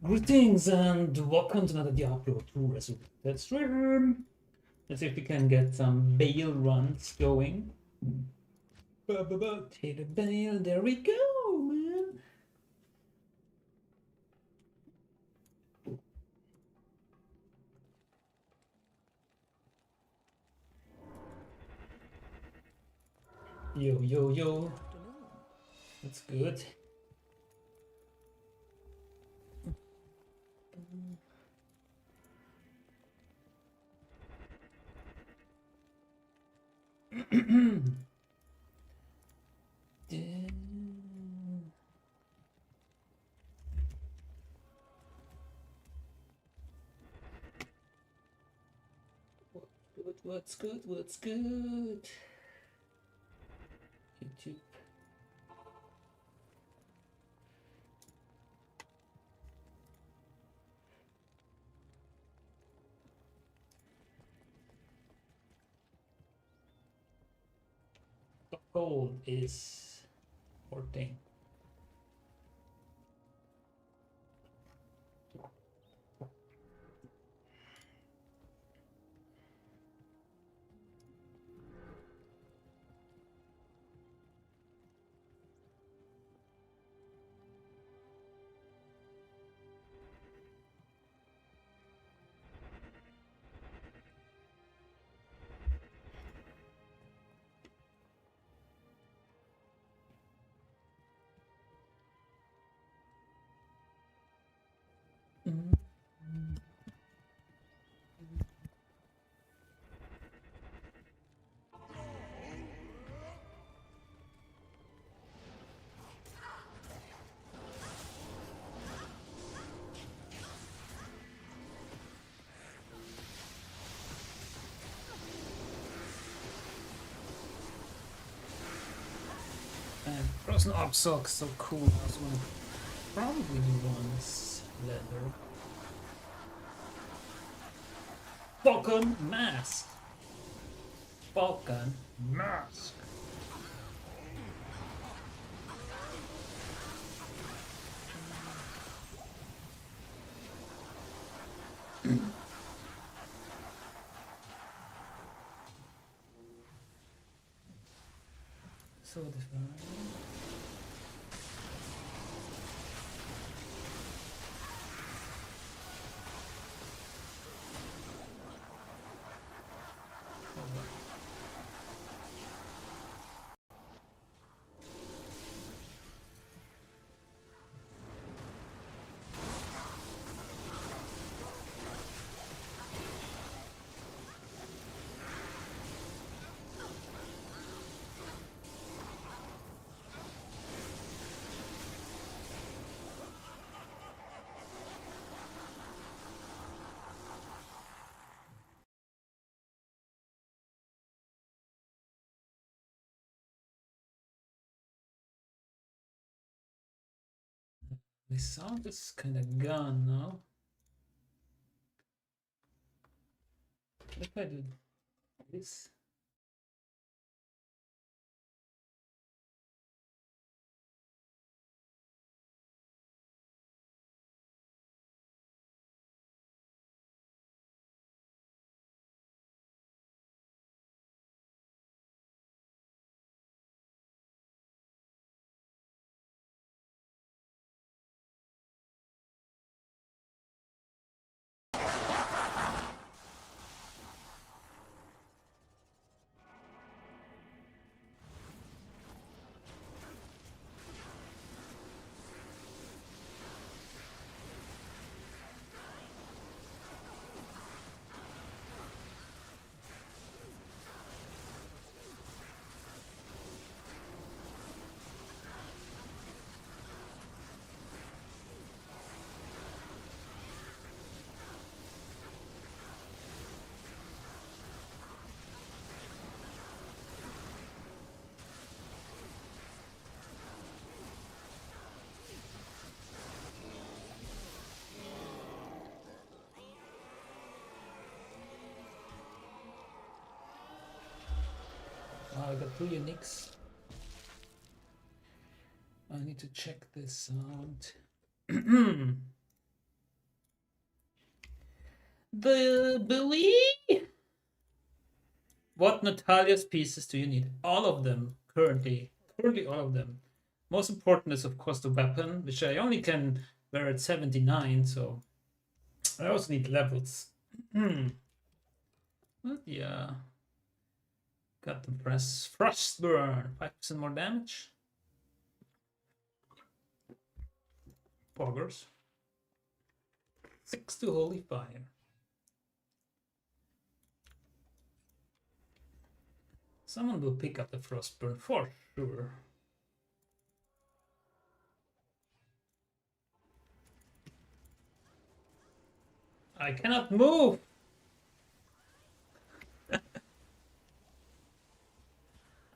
Greetings and welcome to another Diablo 2 Resurrected stream. Let's see if we can get some Baal runs going. Tele Baal, there we go, man. Yo, yo, yo. That's good. What's good? What's good? YouTube. The goal is 14. And frozen up socks, so cool. I was gonna probably do one's leather. Falcon mask. Falcon mask. So this one. The sound is kind of gone now. What if I do this? I got 2 uniques. I need to check this out. The Billy. What Natalia's pieces do you need? All of them currently. Currently, all of them. Most important is, of course, the weapon, which I only can wear at 79, so I also need levels. But yeah. Got the press. Frost burn. 5% more damage. Poggers. 6 to Holy Fire. Someone will pick up the Frostburn for sure. I cannot move!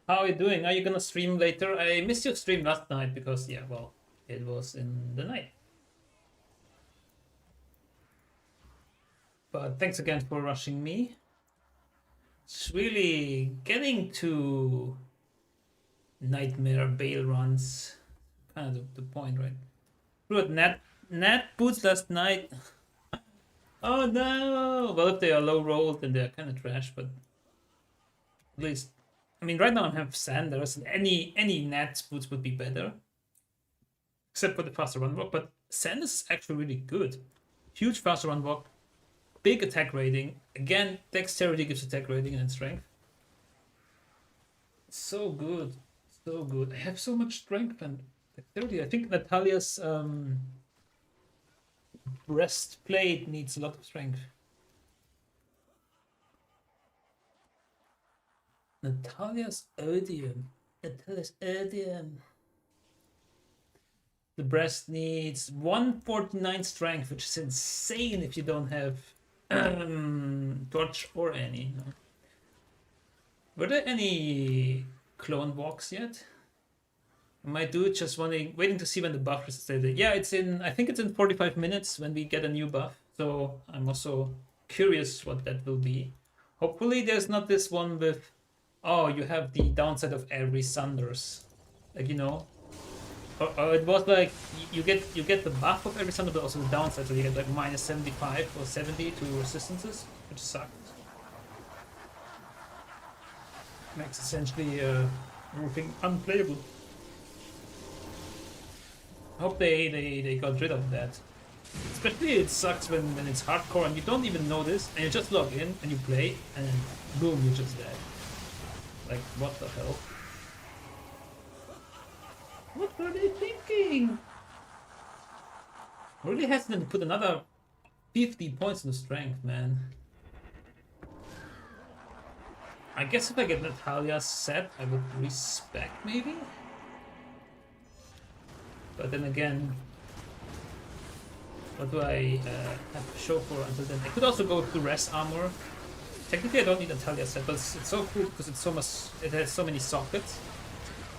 How are you doing? Are you gonna stream later? I missed your stream last night because, yeah, well, it was in the night. But thanks again for rushing me. It's really getting to nightmare Baal runs. Kind of the point, right? Threw at Nat boots last night. Oh no! Well, if they are low rolled, then they're kind of trash, but at least, I mean, right now I have Sanders, and any Nat boots would be better. Except for the faster run walk, but Sanders is actually really good. Huge faster run walk. Big attack rating. Again, dexterity gives attack rating and strength. So good. So good. I have so much strength and dexterity. I think Natalia's breastplate needs a lot of strength. Natalia's odium. Natalia's odium. The breast needs 149 strength, which is insane if you don't have torch or any. No. Were there any clone walks yet? I might do it, just waiting to see when the buff is stated. Yeah, it's in, I think it's in 45 minutes when we get a new buff. So I'm also curious what that will be. Hopefully there's not this one with, oh, you have the downside of every Sanders. Like, you know. Or it was like you get the buff of every Sunder, but also the downside, so you get like minus 75 or 70 to resistances, which sucks. Makes essentially everything unplayable. I hope they got rid of that. Especially it sucks when it's hardcore and you don't even know this, and you just log in and you play, and then boom, you're just dead. Like, what the hell? What were they thinking? Really hesitant to put another 50 points in the strength, man. I guess if I get Natalia's set, I would respect, maybe? But then again, what do I have to show for until then? I could also go to rest armor. Technically, I don't need Natalia's set, but it's so cool because it's so much. It has so many sockets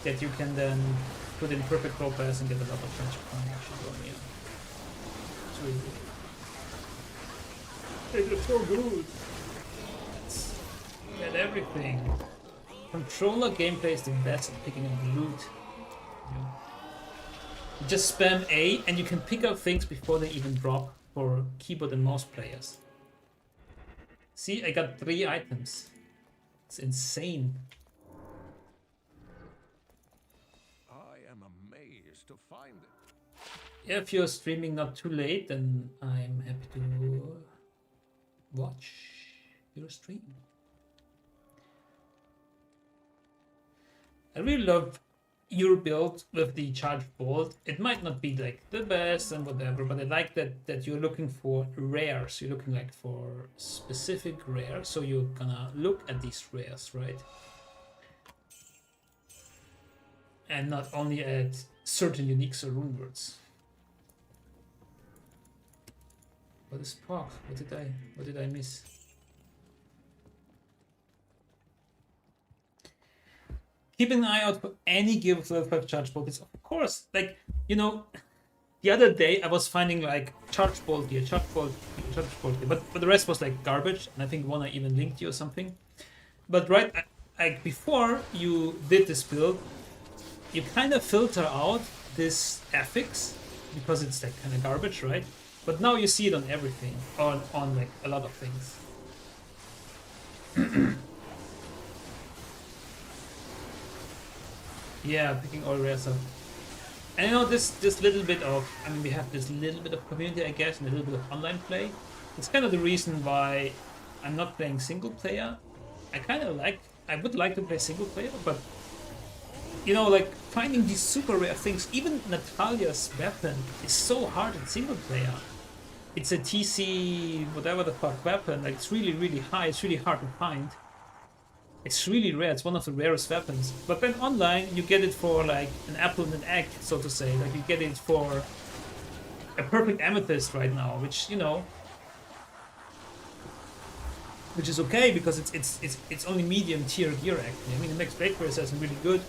that you can then put in perfect roll pass and get a lot of transfer time. Actually, yeah. It's really good. It is so good. Get everything. Controller gameplay is the best at picking up loot. Yeah. You just spam A and you can pick up things before they even drop for keyboard and mouse players. See, I got 3 items. It's insane. I am amazed to find it. Yeah, if you're streaming not too late, then I'm happy to watch your stream. I really love your build with the charge bolt. It might not be like the best and whatever, but I like that you're looking for rares. You're looking like for specific rares, so you're gonna look at these rares, right? And not only at certain uniques or rune words. What is POC? What did I miss? Keep an eye out for any gear with level 5 charge bolt. It's of course, like, you know, the other day I was finding like charge bolt here, charge bolt here, but the rest was like garbage, and I think one I even linked you or something. But right, like before you did this build, you kind of filter out this affix because it's like kind of garbage, right? But now you see it on everything, on like a lot of things. Yeah, picking all rare stuff. And you know, this little bit of, I mean, we have this little bit of community, I guess, and a little bit of online play. It's kind of the reason why I'm not playing single player. I would like to play single player, but you know, like finding these super rare things, even Natalia's weapon is so hard in single player. It's a TC, whatever the fuck weapon, like it's really, really high, it's really hard to find. It's really rare, it's one of the rarest weapons. But then online, you get it for like an apple and an egg, so to say. Like you get it for a perfect amethyst right now, which, you know, which is okay because it's only medium tier gear actually. I mean, it makes blade processing really good,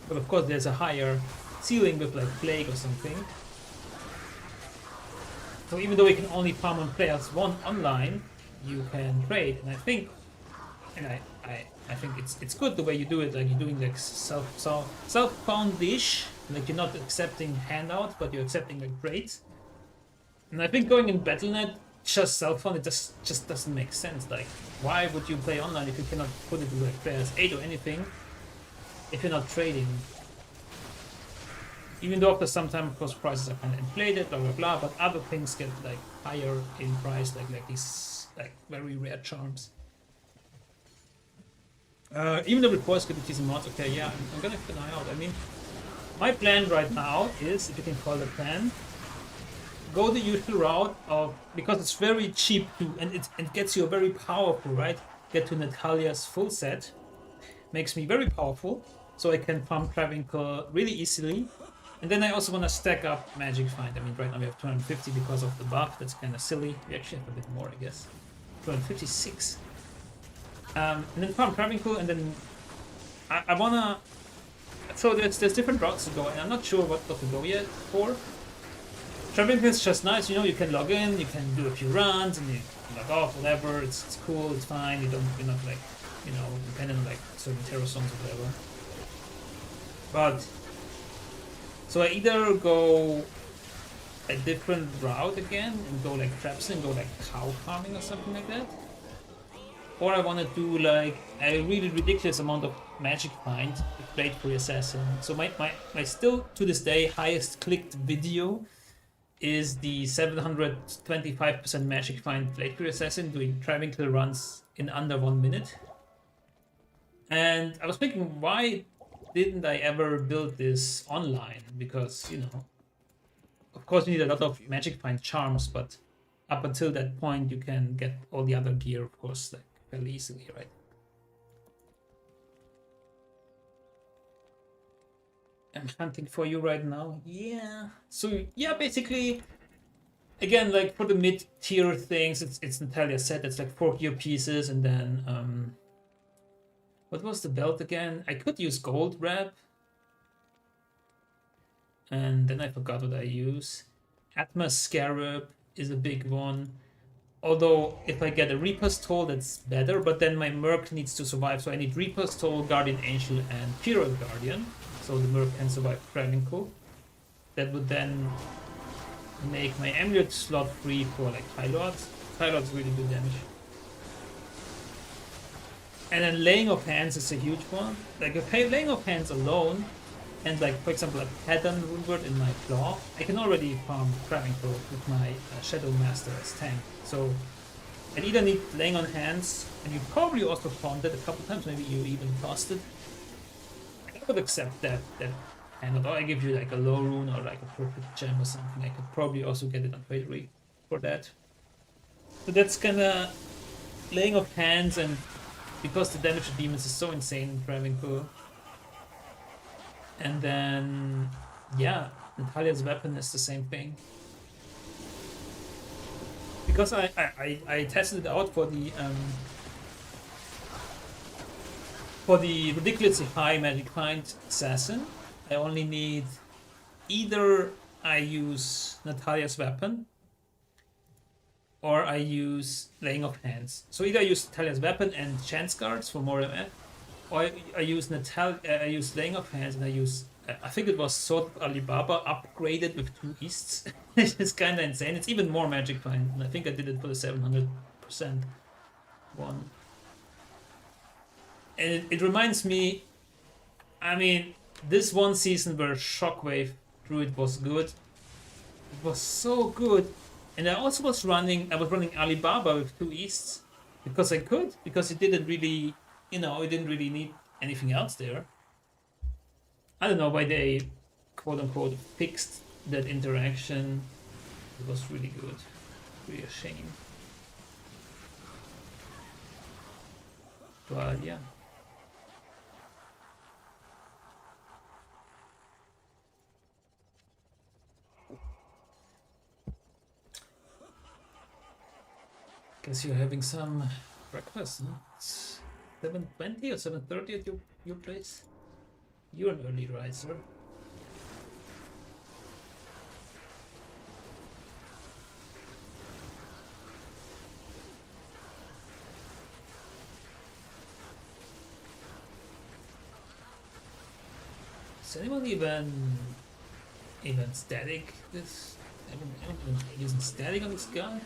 but of course there's a higher ceiling with like plague or something. So even though you can only farm on players one online, you can trade, and I think, and I think it's good the way you do it. Like you're doing like self-found-ish, like you're not accepting handouts, but you're accepting like trades. And I think going in Battle.net just self-found, it just doesn't make sense. Like, why would you play online if you cannot put it to like players 8 or anything if you're not trading? Even though after some time, of course, prices are kind of inflated, blah blah blah, but other things get like higher in price, like these like very rare charms. Even the reports get decent mods. Okay, yeah, I'm gonna keep an eye out. I mean, my plan right now is, if you can call it a plan, go the usual route of, because it's very cheap to, and it gets you a very powerful, right? Get to Natalia's full set, makes me very powerful, so I can farm Travincal really easily. And then I also want to stack up Magic Find. I mean, right now we have 250 because of the buff. That's kind of silly. We actually have a bit more, I guess. 256. And then farm Travincal, and then I wanna. So there's different routes to go, and I'm not sure what to go yet for. Travincal is just nice, you know. You can log in, you can do a few runs, and you log off, whatever. It's cool, it's fine. You're not like, you know, dependent on like certain terror songs or whatever. But so I either go a different route again and go like traps and go like cow farming or something like that. Or I want to do like a really ridiculous amount of Magic Find with Blade for Assassin. So my still to this day highest clicked video is the 725% Magic Find Blade for Assassin doing Travincal runs in under 1 minute. And I was thinking, why didn't I ever build this online? Because, you know, of course you need a lot of Magic Find charms, but up until that point you can get all the other gear, of course, like fairly easily, right? I'm hunting for you right now. Yeah. So yeah, basically, again, like for the mid-tier things, it's Natalia set. It's like 4 gear pieces, and then what was the belt again? I could use gold wrap, and then I forgot what I use. Atma Scarab is a big one. Although if I get a Reaper's Toll, that's better, but then my Merc needs to survive, so I need Reaper's Toll, Guardian Angel, and Hero Guardian, so the Merc can survive Travincal. That would then make my Amulet slot free for like High Lords. High Lords really do damage. And then Laying of Hands is a huge one. Like if Laying of Hands alone, and like for example a Pattern Runeward in my Claw, I can already farm Travincal with my Shadow Master as tank. So I either need Laying on Hands, and you probably also farmed it a couple times, maybe you even tossed it. I would accept that hand, or I give you like a low rune or like a perfect gem or something. I could probably also get it on Tradery for that. So that's kinda Laying of Hands, and because the damage of demons is so insane in Travincal. And then yeah, Natalia's weapon is the same thing. Because I tested it out for the ridiculously high Magic Find Assassin. I only need either I use Natalia's weapon or I use Laying of Hands. So either I use Natalia's weapon and Chance Guards for more MF, or I use Laying of Hands and I use I think it was sort of Alibaba upgraded with 2 Easts. It's kind of insane. It's even more Magic Find, and I think I did it for the 700% one. And it reminds me, I mean, this one season where Shockwave Druid was good, it was so good. And I was running Alibaba with 2 Easts because I could, because it didn't really, it didn't really need anything else there. I don't know why they quote unquote fixed that interaction. It was really good. Really a shame. But yeah. Guess you're having some breakfast, huh? It's 7:20 or 7:30 at your place? You're an early riser. Is anyone even static this? Anyone even using static on this guy?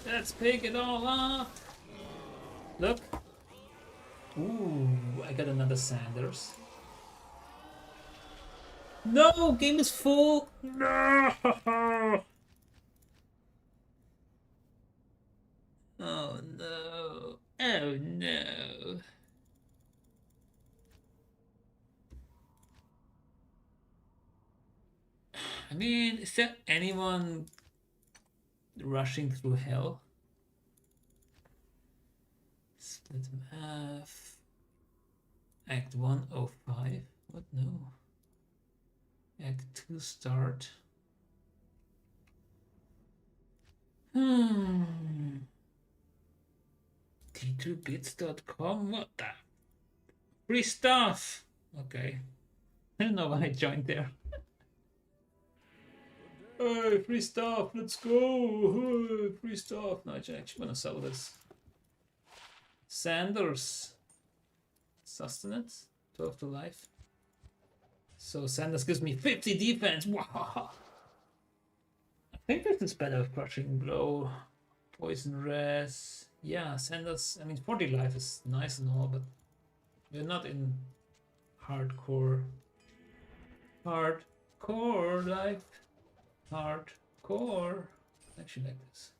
Let's pick it all up. Look. Ooh, I got another Sanders. No, game is full. No. Oh no. Oh no. I mean, is there anyone rushing through hell? Split in half. Act 105. What? No. Act 2 start. T2bits.com? What the? Free stuff! Okay. I don't know why I joined there. Hey, free stuff, let's go! Hey, free stuff. No, I actually want to sell this. Sanders. Sustenance. 12 to life. So Sanders gives me 50 defense. Wow. I think this is better with Crushing Blow. Poison Res. Yeah, Sanders. I mean, 40 life is nice and all, but we're not in hardcore. Hardcore life. Hardcore. I actually like this.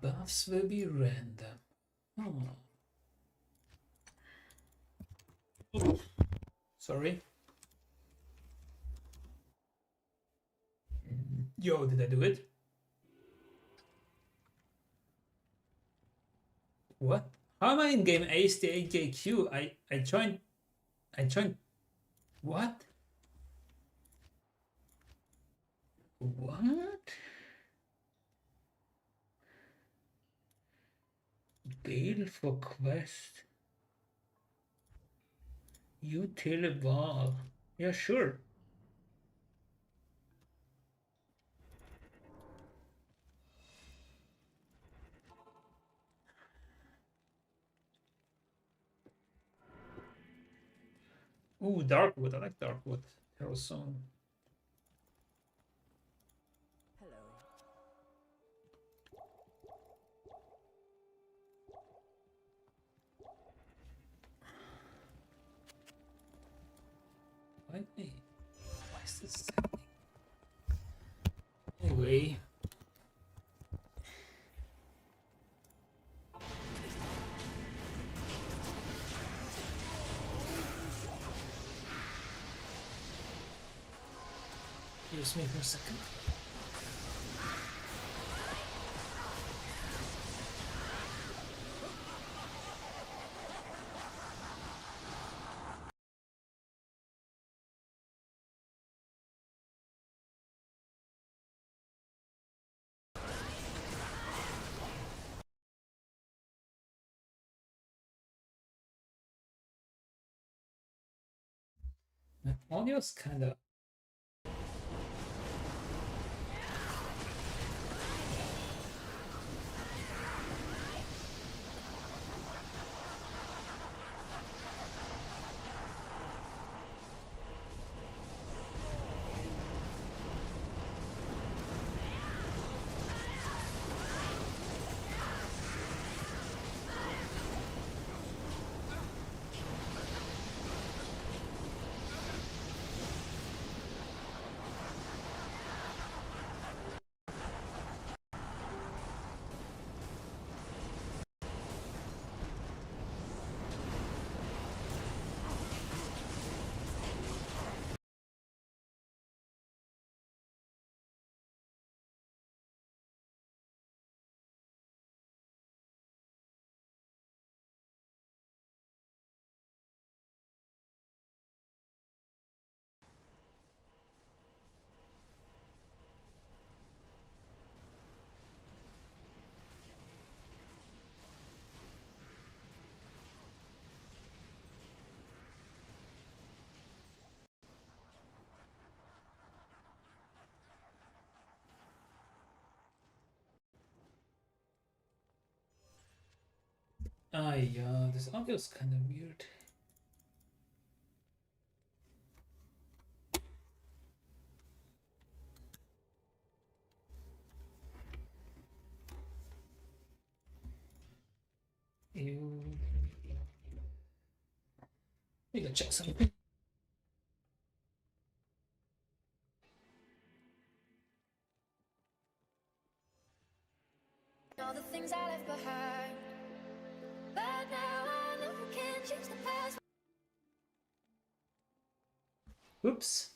Buffs will be random. Oh. Oops. Sorry. Yo, did I do it? What? How am I in game Ace the AJQ? I joined. What? What? Baal for quest. You Tele Baal. Yeah, sure. Ooh, Darkwood. I like Darkwood. Hero Zone. Why me? Why is this happening? Anyway. Excuse me for a second. The audio's kind of. Yeah, this audio's kind of weird. You. Need to check something. All the things I left behind, but now I know I can't change the past. Oops.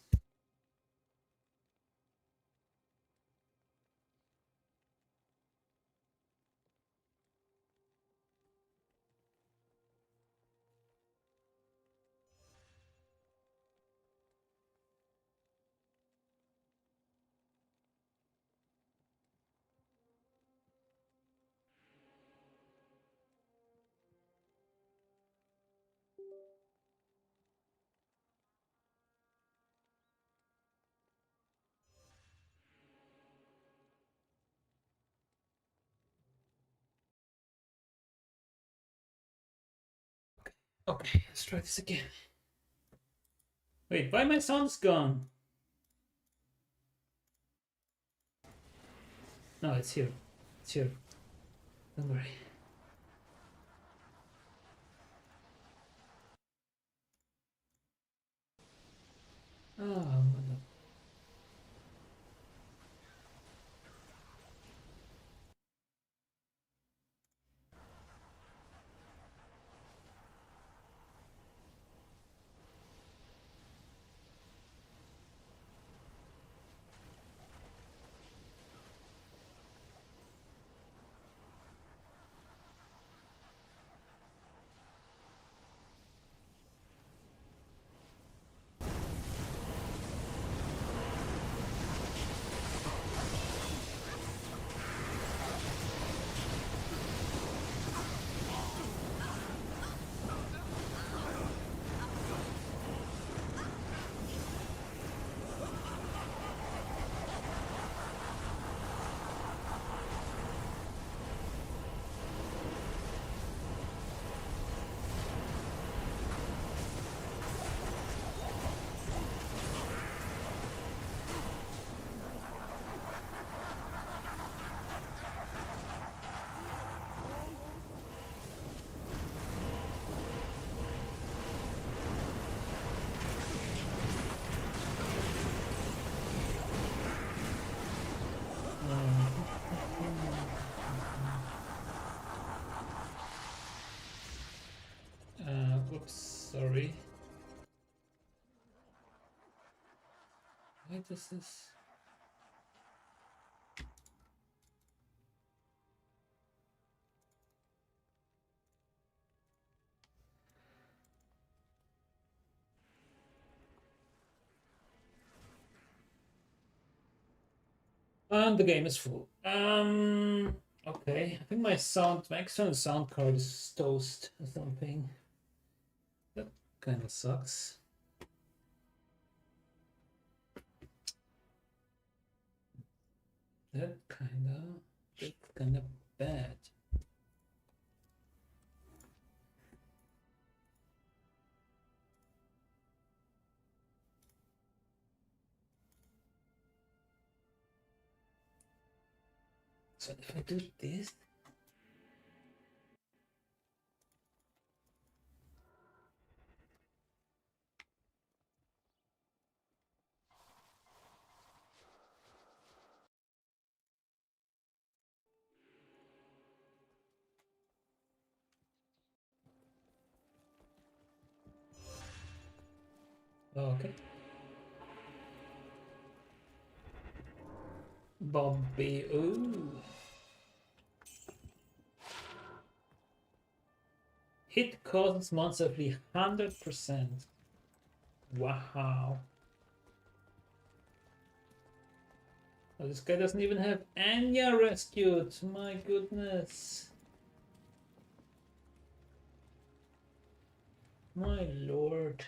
Okay, let's try this again. Wait, why my sound's gone? No, it's here. It's here. Don't worry. Oh, Oops, sorry. Why does this? And the game is full. Okay. I think my external sound card is toast or something. That kind of sucks. That's kinda bad. So if I do this, okay. Bobby, ooh. Hit causes monster flee 100%. Wow. Oh, this guy doesn't even have Anya rescued. My goodness. My lord.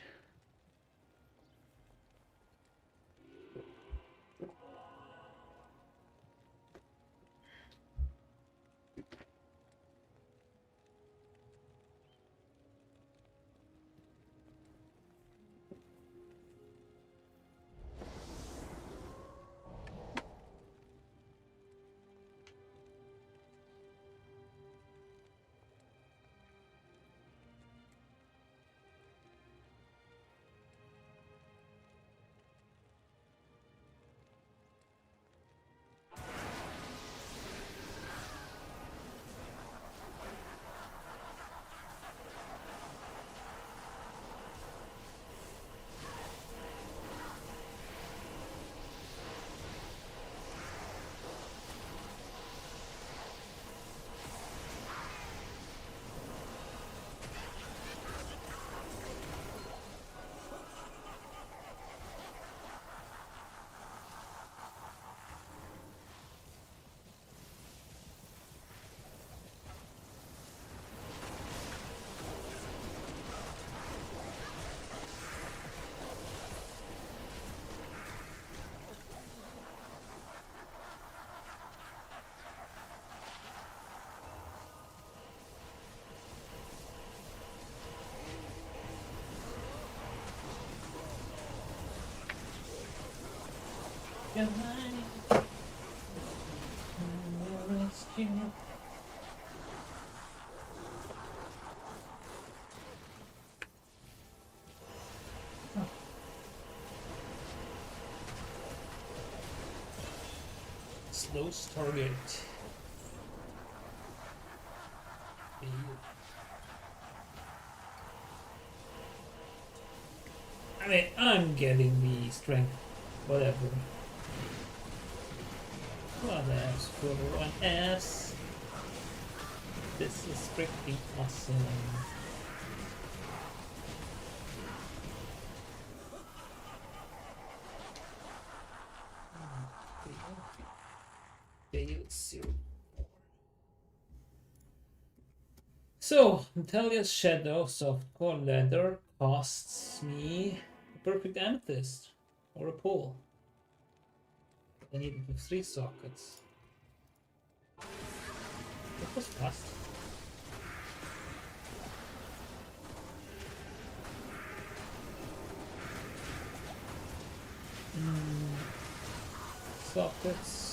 Slow target. I mean, I'm getting the strength. Whatever. What else for one S? This is freaking awesome. Zero. So, Natalia's Shadow Softcore Leather costs me a perfect amethyst or a pole. I need it with 3 sockets. That was fast. Sockets.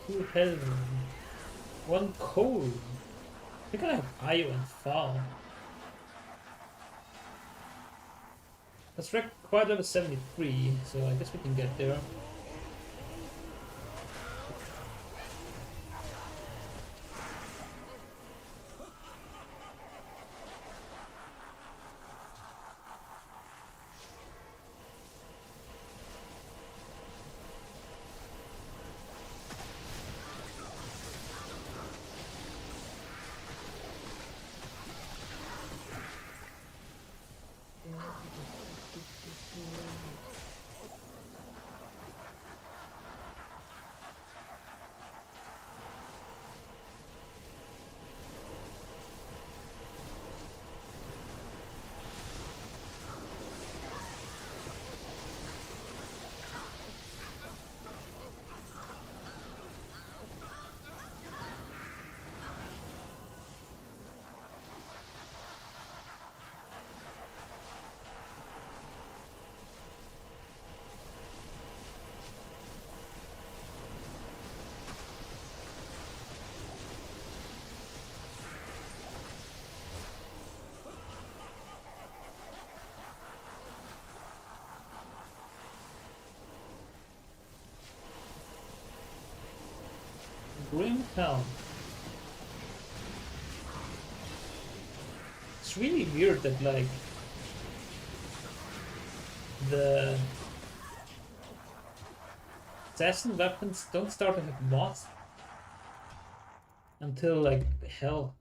2 health. 1 coal. I think I have Io and Fall. That's quite level 73, so I guess we can get there. Grim Helm. It's really weird that like the assassin weapons don't start to have mods until like hell.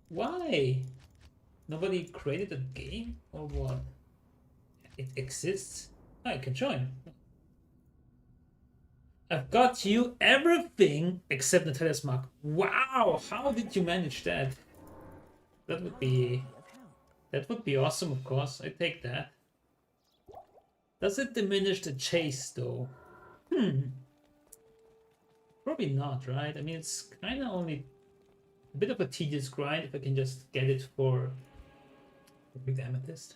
Why? Nobody created a game or what? It exists. I can join. I've got you everything except Natalia's mark. Wow, how did you manage that? That would be awesome, of course. I take that. Does it diminish the chase though? Probably not, right? I mean, it's kind of only a bit of a tedious grind if I can just get it for a big amethyst.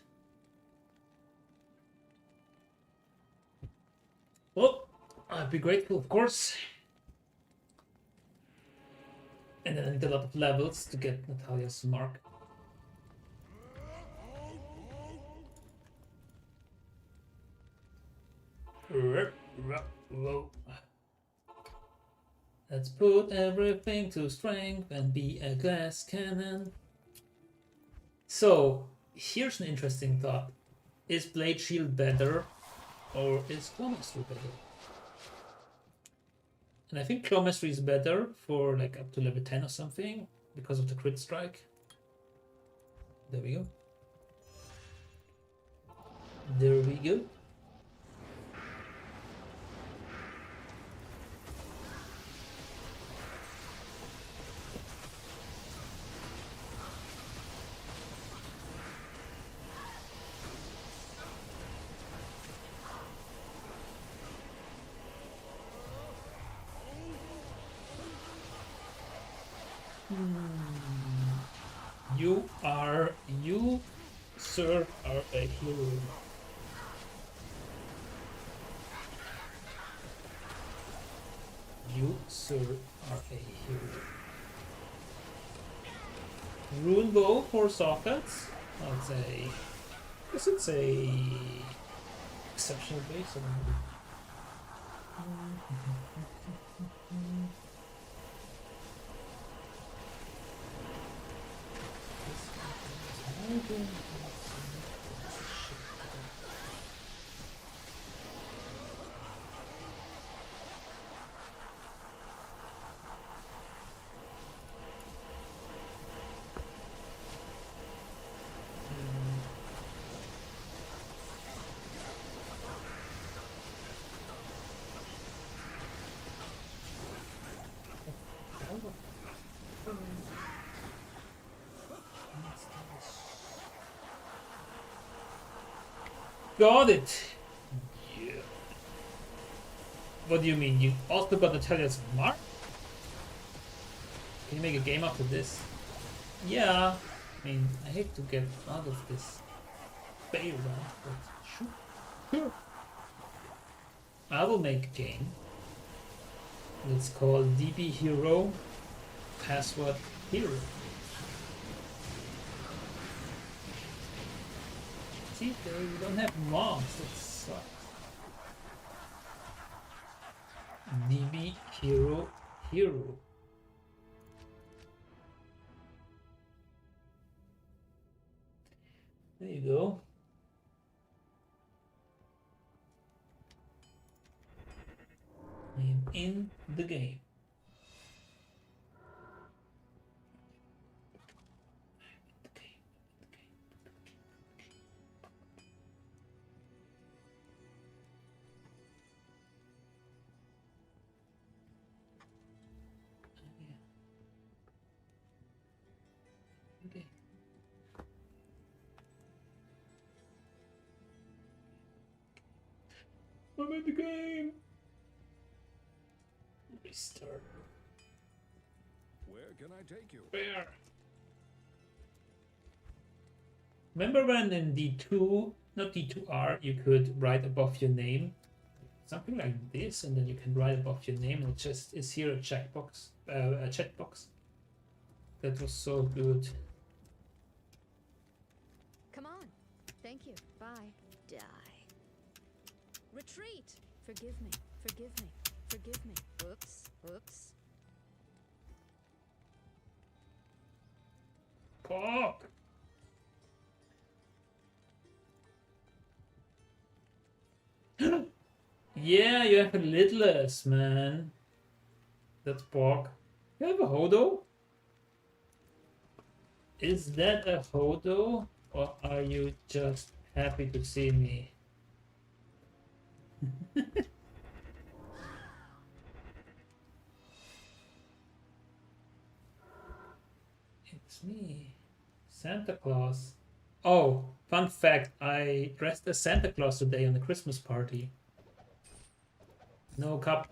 Well, I'd be grateful, of course. And then I need a lot of levels to get Natalia's mark. Whoa. Let's put everything to strength and be a glass cannon. So, here's an interesting thought. Is Blade Shield better or is Claw Mastery better? And I think Claw Mastery is better for like up to level 10 or something because of the crit strike. There we go. There we go. You, sir, are a hero. You, sir, are a hero. Rune bow for sockets. I'd say. I guess it's a exceptional base. Got it. Yeah. What do you mean? You also got Natalia's mark? Can you make a game after this? Yeah. I mean, I hate to get out of this Baal run, but sure. I will make a game. It's called DB Hero Password Hero. See, we don't have mobs. That sucks. DB Hero. There you go. I am in the game. Okay. I'm in the game. Restart. Where can I take you? Where? Remember when in D2, not D2R, you could write above your name? Something like this, and then you can write above your name, and it just is here a checkbox, a chat box. That was so good. Come on. Thank you. Bye. Die. Retreat. Forgive me. Forgive me. Forgive me. Oops. Oops. Fuck. Yeah, you have a Lidless, man. That's pork. You have a Hodo? Is that a Hodo? Or are you just happy to see me? It's me, Santa Claus. Oh, fun fact, I dressed as Santa Claus today on the Christmas party. No cup.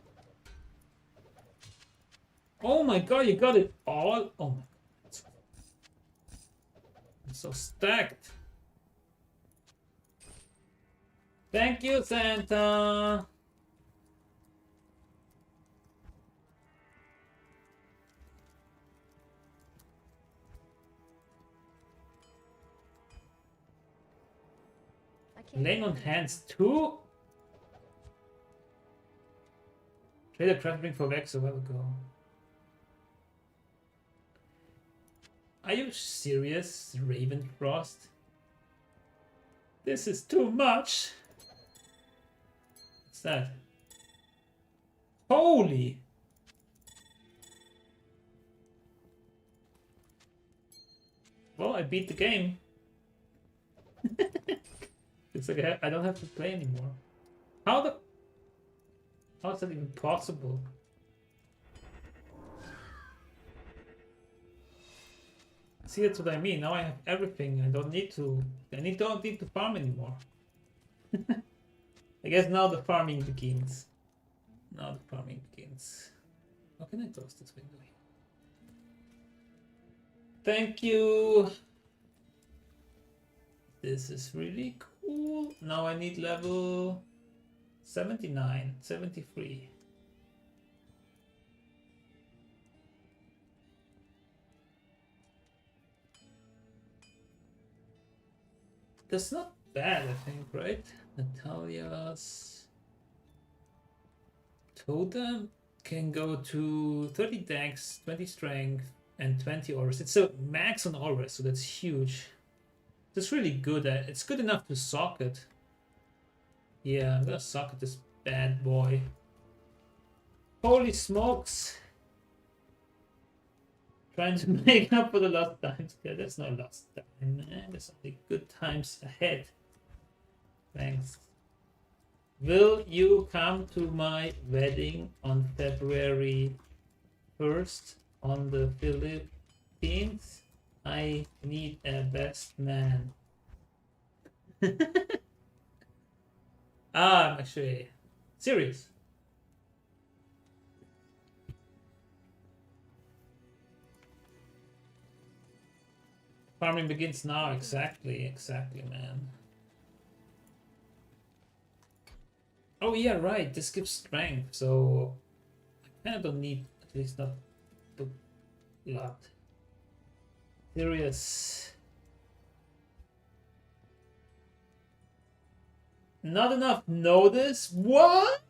Oh my god, you got it all. Oh my god. I'm so stacked. Thank you, Santa. I can't. Laying on hands too? Traded Travincal for Vex a while ago. Are you serious, Ravenfrost? This is too much. What's that? Holy! Well, I beat the game. It's like I don't have to play anymore. How is that even possible? See, that's what I mean. Now I have everything. I don't need to farm anymore. I guess now the farming begins. Now the farming begins. How can I close this window here? Thank you. This is really cool. Now I need level 79, 73. That's not bad, I think, right? Natalia's totem can go to 30 dex, 20 strength, and 20 auras. It's a max on auras, so that's huge. That's really good. It's good enough to socket. Yeah, I'm gonna socket this bad boy. Holy smokes! Trying to make up for the lost times. Yeah, that's not lost time, man. There's only good times ahead. Thanks. Will you come to my wedding on February 1st on the Philippines? I need a best man. I'm actually serious. Farming begins now. Exactly, man. Oh yeah, right. This gives strength, so I kind of don't need, at least not a lot. Serious. Not enough notice? What?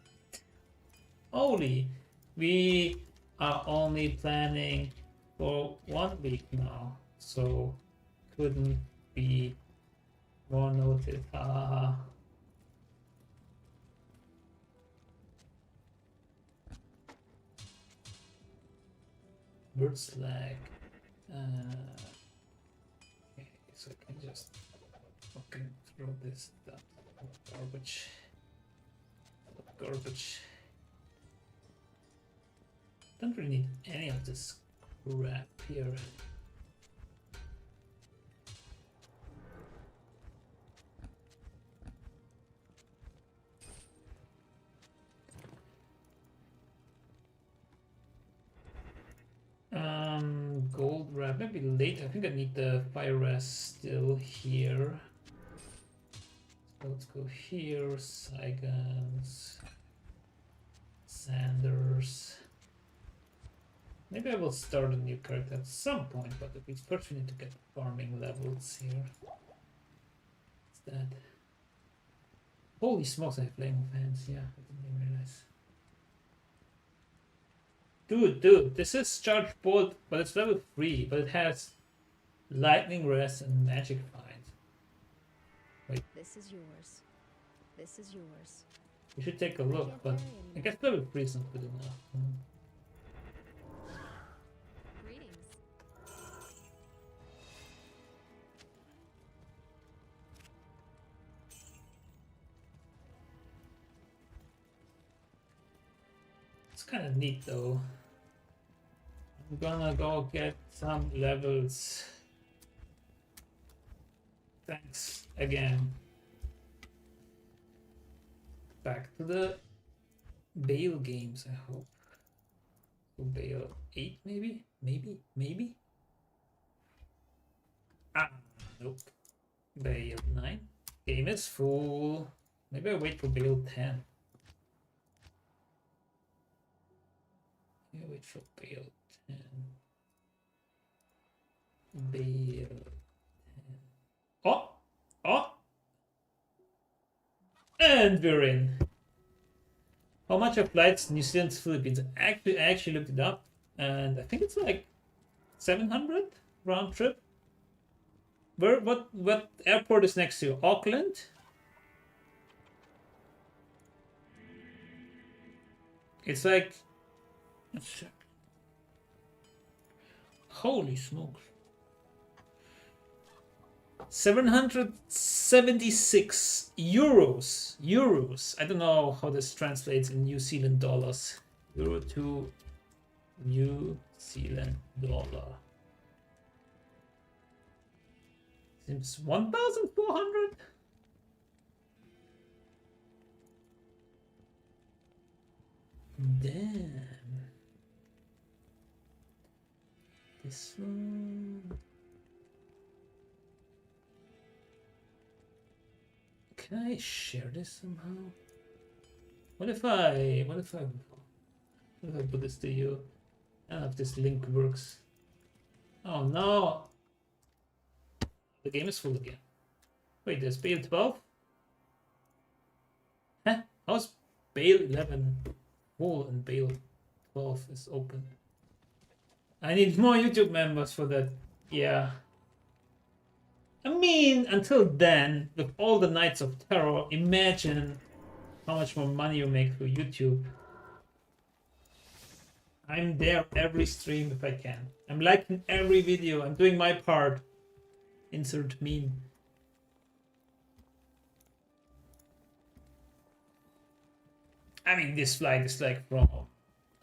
Holy. We are only planning for 1 week now, so couldn't be more notice. Bird slag. Okay, so I can just fucking throw this stuff. Garbage. Garbage. Don't really need any of this crap here. Gold wrap, maybe later. I think I need the fire rest still here. So let's go here, Saigans, Sanders. Maybe I will start a new character at some point, but at least first we need to get farming levels here. What's that? Holy smokes, I have flame of hands. Yeah, I didn't even realize. Dude, this is Charge Bolt, but it's level 3, but it has Lightning Rest and Magic Find. This is yours. This is yours. You should take a look, can't but carry I anymore. guess level 3 is not good enough. Greetings. It's kind of neat though. I'm gonna go get some levels. Thanks again. Back to the Baal games, I hope. So Baal 8 maybe? Maybe? Ah, nope. Baal 9. Game is full. Maybe I wait for Baal 10. Maybe I wait for Baal 10. Baal 10. Oh! And we're in. How much are flights New Zealand to Philippines? I actually looked it up, and I think it's like 700 round trip. What airport is next to you? Auckland? It's like, let's check. Holy smokes. 776 euros. I don't know how this translates in New Zealand dollars. Euro to New Zealand dollar. Seems 1,400. Damn. This one. Can I share this somehow? What if I put this to you? I don't know if this link works. Oh no! The game is full again. Wait, there's Baal 12? Huh? How's Baal 11 full and Baal 12 is open? I need more YouTube members for that. Yeah. I mean, until then, with all the Nights of Terror, imagine how much more money you make through YouTube. I'm there every stream if I can. I'm liking every video. I'm doing my part. Insert meme. I mean, this flight is like from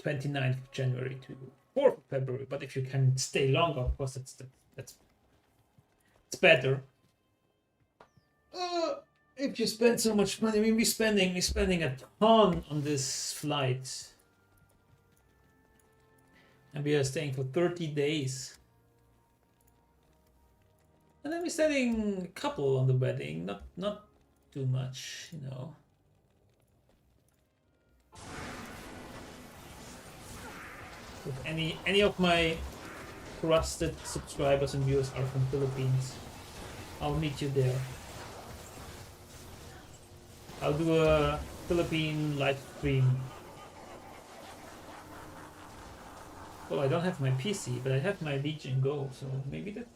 29th of January to 4th of February. But if you can stay longer, of course, it's better. If you spend so much money, I mean, we're spending a ton on this flight, and we are staying for 30 days. And then we're spending a couple on the wedding, not too much, you know. If any of my trusted subscribers and viewers are from Philippines, I'll meet you there. I'll do a Philippine live stream. Oh, I don't have my PC, but I have my Legion Go, so maybe that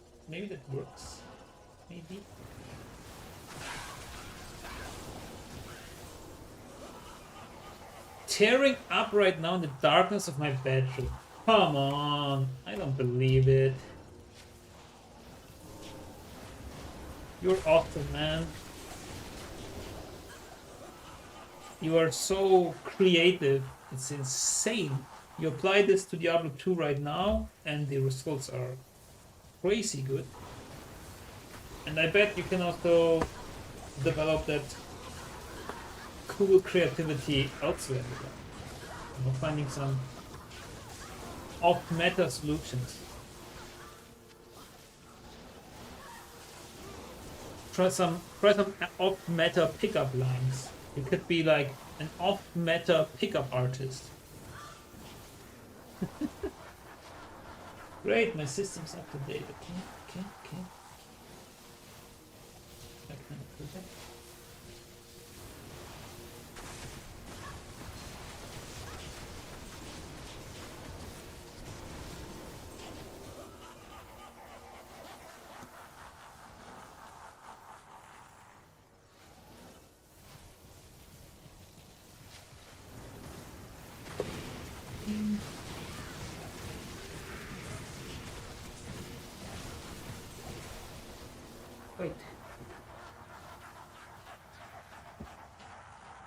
works. Maybe. Tearing up right now in the darkness of my bedroom. Come on, I don't believe it. You're awesome, man. You are so creative. It's insane. You apply this to Diablo 2 right now, and the results are crazy good. And I bet you can also develop that cool creativity elsewhere. You know, finding some off-meta solutions. Try some off-meta pickup lines. You could be like an off-meta pickup artist. Great, my system's up to date. Okay. I can put that.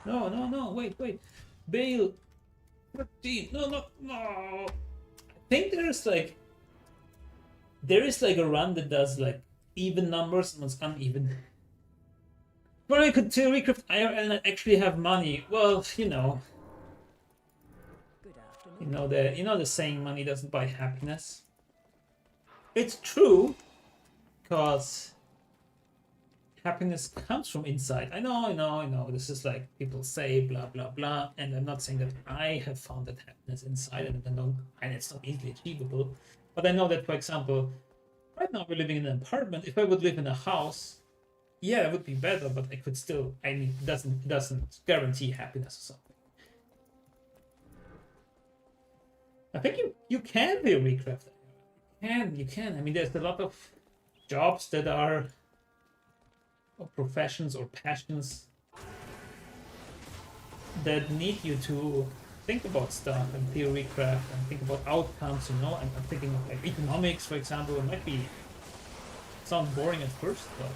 No, no, no, wait, wait. Baal 13. No, no, no. I think there is like a run that does like even numbers and it's uneven. But I could Theorycraft IRL and actually have money. Well, Good afternoon. you know the saying money doesn't buy happiness. It's true, because happiness comes from inside. I know. This is like people say blah blah blah, and I'm not saying that I have found that happiness inside and it's not easily achievable. But I know that, for example, right now we're living in an apartment. If I would live in a house, yeah, it would be better, but I could still. I mean, it doesn't guarantee happiness or something. I think you can be a recrafter. You can. I mean, there's a lot of jobs that are, or professions or passions that need you to think about stuff and theory craft and think about outcomes. I'm thinking of like economics, for example. It might sound boring at first, but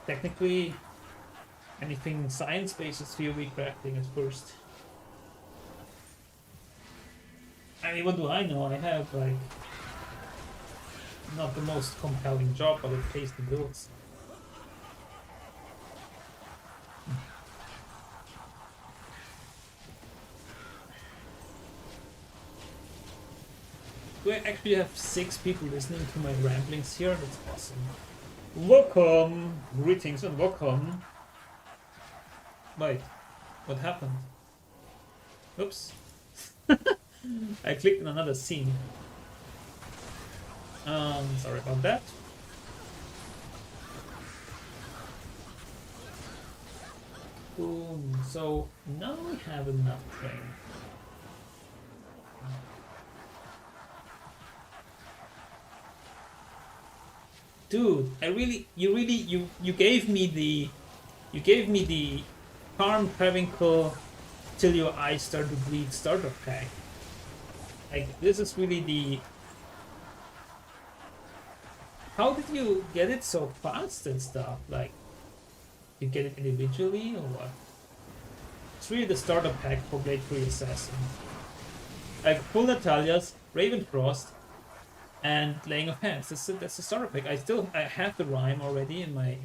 technically anything science-based is theory crafting at first. I mean, what do I know? I have like not the most compelling job, but it pays the bills. Do I actually have 6 people listening to my ramblings here? That's awesome. Welcome! Greetings and welcome. Wait, what happened? Oops. I clicked on another scene. Sorry about that. Boom. So now we have enough train. Dude, you gave me the farm Travincal till your eyes start to bleed starter pack. Like, this is really the. How did you get it so fast and stuff? Like, you get it individually or what? It's really the starter pack for Blade 3 Assassin. Like, full Natalia's, Ravenfrost, and Laying of Hands. That's the starter pack. I have the rhyme already in my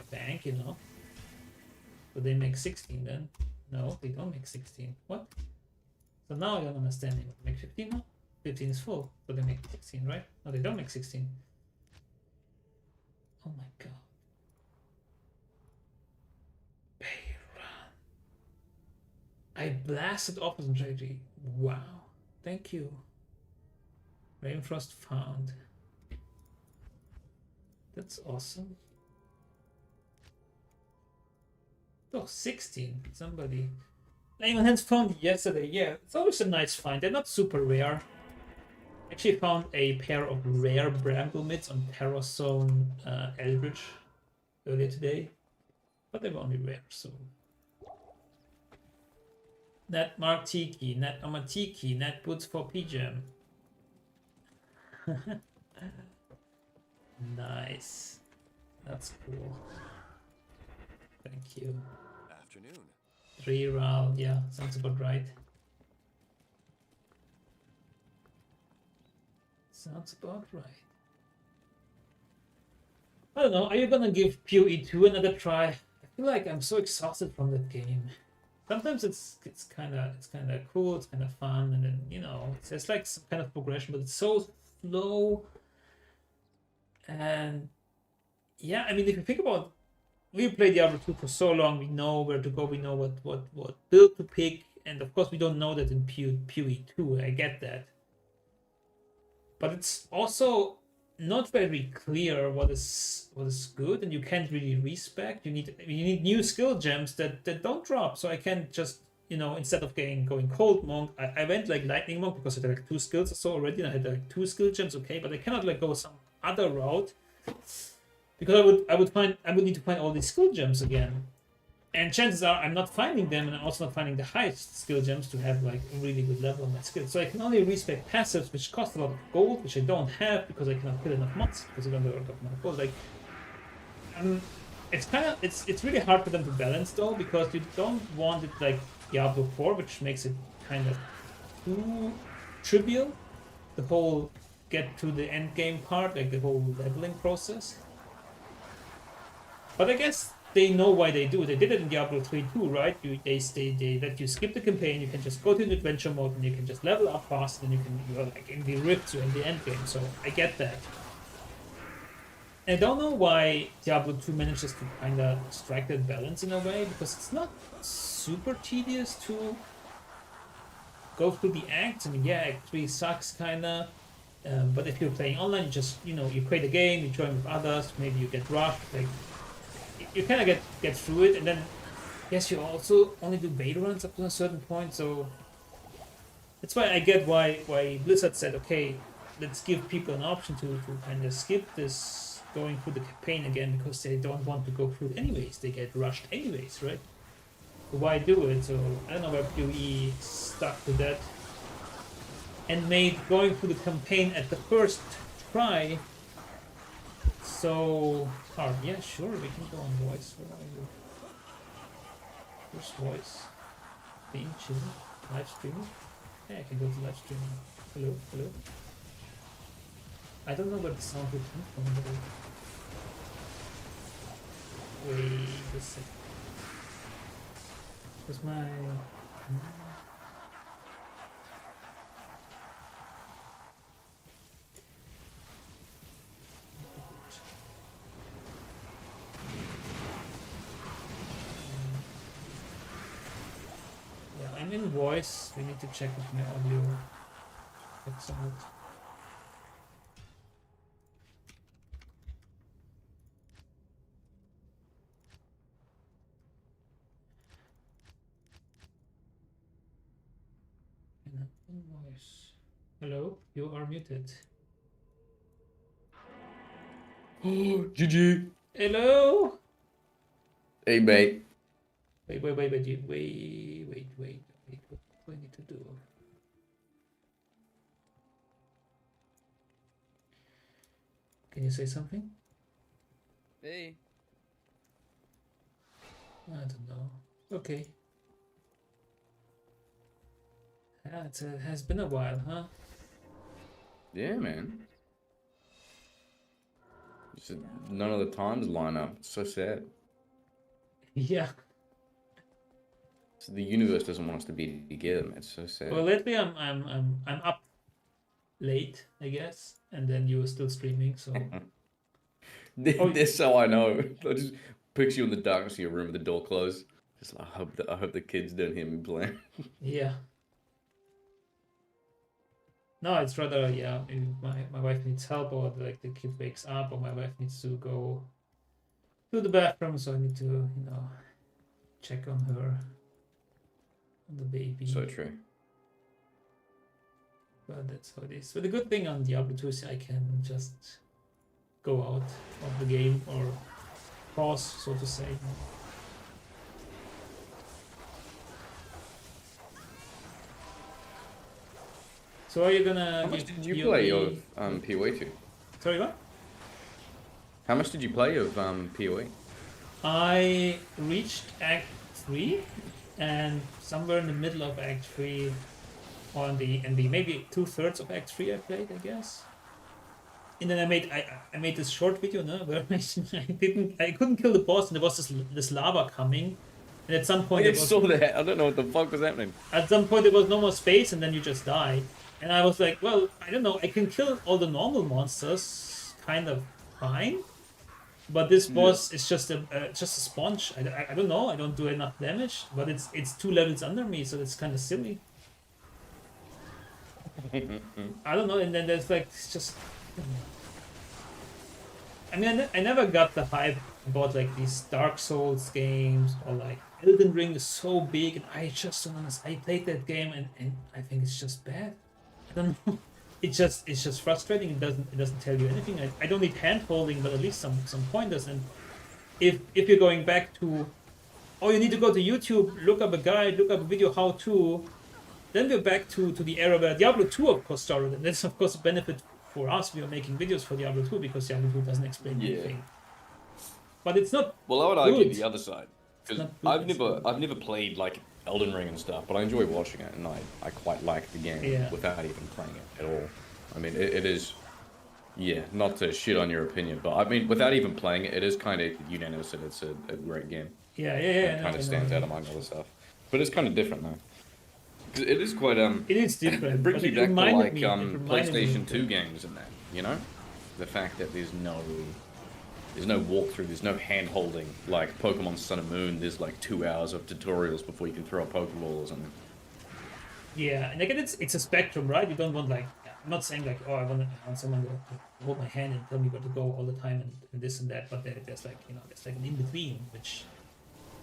bank, But they make 16 then. No, they don't make 16. What? So now I don't understand it. Make 15 now? 15 is full, but they make 16, right? No, they don't make 16. Oh my god. I blasted off some strategy. Wow. Thank you. Rainfrost found. That's awesome. Oh, 16. Somebody. Layman Hands found yesterday. Yeah, it's always a nice find. They're not super rare. Actually found a pair of rare Bramble Mids on Terror Zone Eldritch earlier today. But they were only rare, so. Net Martiki, Net Amatiki, Net Boots for PJam. Nice. That's cool. Thank you. Afternoon. 3 round, yeah, sounds about right. Sounds about right. I don't know, are you gonna give PoE2 another try? I feel like I'm so exhausted from that game. Sometimes it's kinda cool, it's kinda fun, and then it's like some kind of progression, but it's so slow. And yeah, I mean, if you think about, we played Diablo 2 for so long, we know where to go, we know what build to pick, and of course we don't know that in PoE2, I get that. But it's also not very clear what is good, and you can't really respec. You need new skill gems that don't drop. So I can't just, instead of going Cold Monk, I went like Lightning Monk because I had like 2 skills or so already, and I had like 2 skill gems, okay, but I cannot like go some other route because I would need to find all these skill gems again, and chances are I'm not finding them, and I'm also not finding the highest skill gems to have like a really good level on my skill. So I can only respec passives, which cost a lot of gold, which I don't have because I cannot kill enough mods because I don't have enough gold. Like, it's really hard for them to balance though, because you don't want it like Diablo 4, which makes it kind of too trivial. The whole get to the end game part, like the whole leveling process. But I guess they know why they do it. They did it in Diablo 3 too, right? They let you skip the campaign. You can just go to the adventure mode and you can just level up fast, and you're like in the rifts or in the end game. So I get that. I don't know why Diablo 2 manages to kind of strike that balance in a way, because it's not super tedious to go through the acts. I mean, yeah, Act 3 sucks kind of, but if you're playing online, you just, you create a game, you join with others, maybe you get rushed, like, you kind of get through it, and then, yes, you also only do beta runs up to a certain point, so that's why I get why Blizzard said, okay, let's give people an option to kind of skip this going through the campaign again, because they don't want to go through it anyways. They get rushed anyways, right? So why do it? So I don't know why PoE stuck to that and made going through the campaign at the first try so hard. Yeah, sure, we can go on voice. Where are you? Where's voice? Being chill. Live streaming? Yeah, I can go to live streaming. Hello, hello. I don't know where the sound would come from, but wait a sec. Where's my... Yeah, I'm in voice. We need to check if my audio gets out. Voice. Hello, you are muted. Oh, GG. Hello. Hey, mate. Wait. What do I need to do? Can you say something? Hey. I don't know. Okay. Yeah, it has been a while, huh? Yeah, man. Just none of the times line up. It's so sad. Yeah. So the universe doesn't want us to be together, man. It's so sad. Well, lately I'm up late, I guess, and then you were still streaming, so. That's so I know. I just picture you in the darkness of your room with the door closed. Just like, I hope the kids don't hear me playing. Yeah. No, it's rather, yeah, if my wife needs help, or like the kid wakes up, or my wife needs to go to the bathroom, so I need to, check on her, on the baby. So true. But that's how it is. But the good thing on Diablo 2 is I can just go out of the game, or pause, so to say. So are you gonna... How much did you play of PoE 2? Sorry, what? How much did you play of PoE? I reached Act 3, and somewhere in the middle of Act 3, on the maybe 2/3 of Act 3 I played, I guess. And then I made this short video, no, where I couldn't kill the boss, and there was this lava coming, and at some point I saw that. I don't know what the fuck was happening. At some point there was no more space, and then you just die. And I was like, well, I don't know, I can kill all the normal monsters kind of fine, but this boss is just a sponge. I don't know, I don't do enough damage, but it's 2 levels under me, so it's kind of silly. I don't know, and then there's like, it's just... I mean, I never got the hype about like these Dark Souls games, or like Elden Ring is so big, and I just don't understand. I played that game, and I think it's just bad. I don't know. It's just frustrating. It doesn't tell you anything. I don't need hand holding, but at least some pointers. And if you're going back to, oh, you need to go to YouTube, look up a guide, look up a video how to, then we're back to the era where Diablo 2 of course started, and that's of course a benefit for us. We are making videos for Diablo 2 because Diablo 2 doesn't explain anything. but it's not. Well, I would argue good. the other side because not good, I've never played like Elden Ring and stuff, but I enjoy watching it, and I quite like the game Yeah. without even playing it at all. I mean, it is, yeah, not to shit on your opinion, but I mean, without even playing it, it is kind of unanimous that it's a great game. Yeah. It kind of stands out among other stuff, but it's kind of different though. 'Cause it is quite It is different. It brings but you it back to reminded like me- it reminded me PlayStation of 2 the- games and that, you know, the fact that there's no walkthrough, there's no hand holding like Pokemon Sun and Moon. There's like 2 hours of tutorials before you can throw a Pokeball or something. Yeah, and again, it's a spectrum, right? You don't want like I'm not saying like I want someone to hold my hand and tell me where to go all the time and this and that, but there's like there's like an in between, which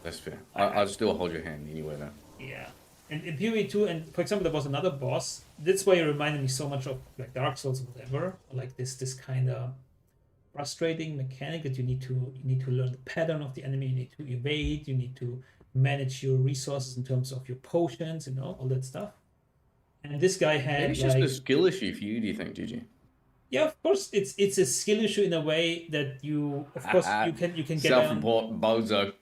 That's fair. I'll still hold your hand anyway though. yeah. And in PoE 2, and for example, there was another boss. That's why it reminded me so much of like Dark Souls or whatever, like this kind of frustrating mechanic that you need to learn the pattern of the enemy, you need to evade, you need to manage your resources in terms of your potions, all that stuff. And this guy had Maybe it's just a skill issue for you, do you think, Gigi? yeah, of course, it's a skill issue in a way that you, of course, you can get self-important bozo.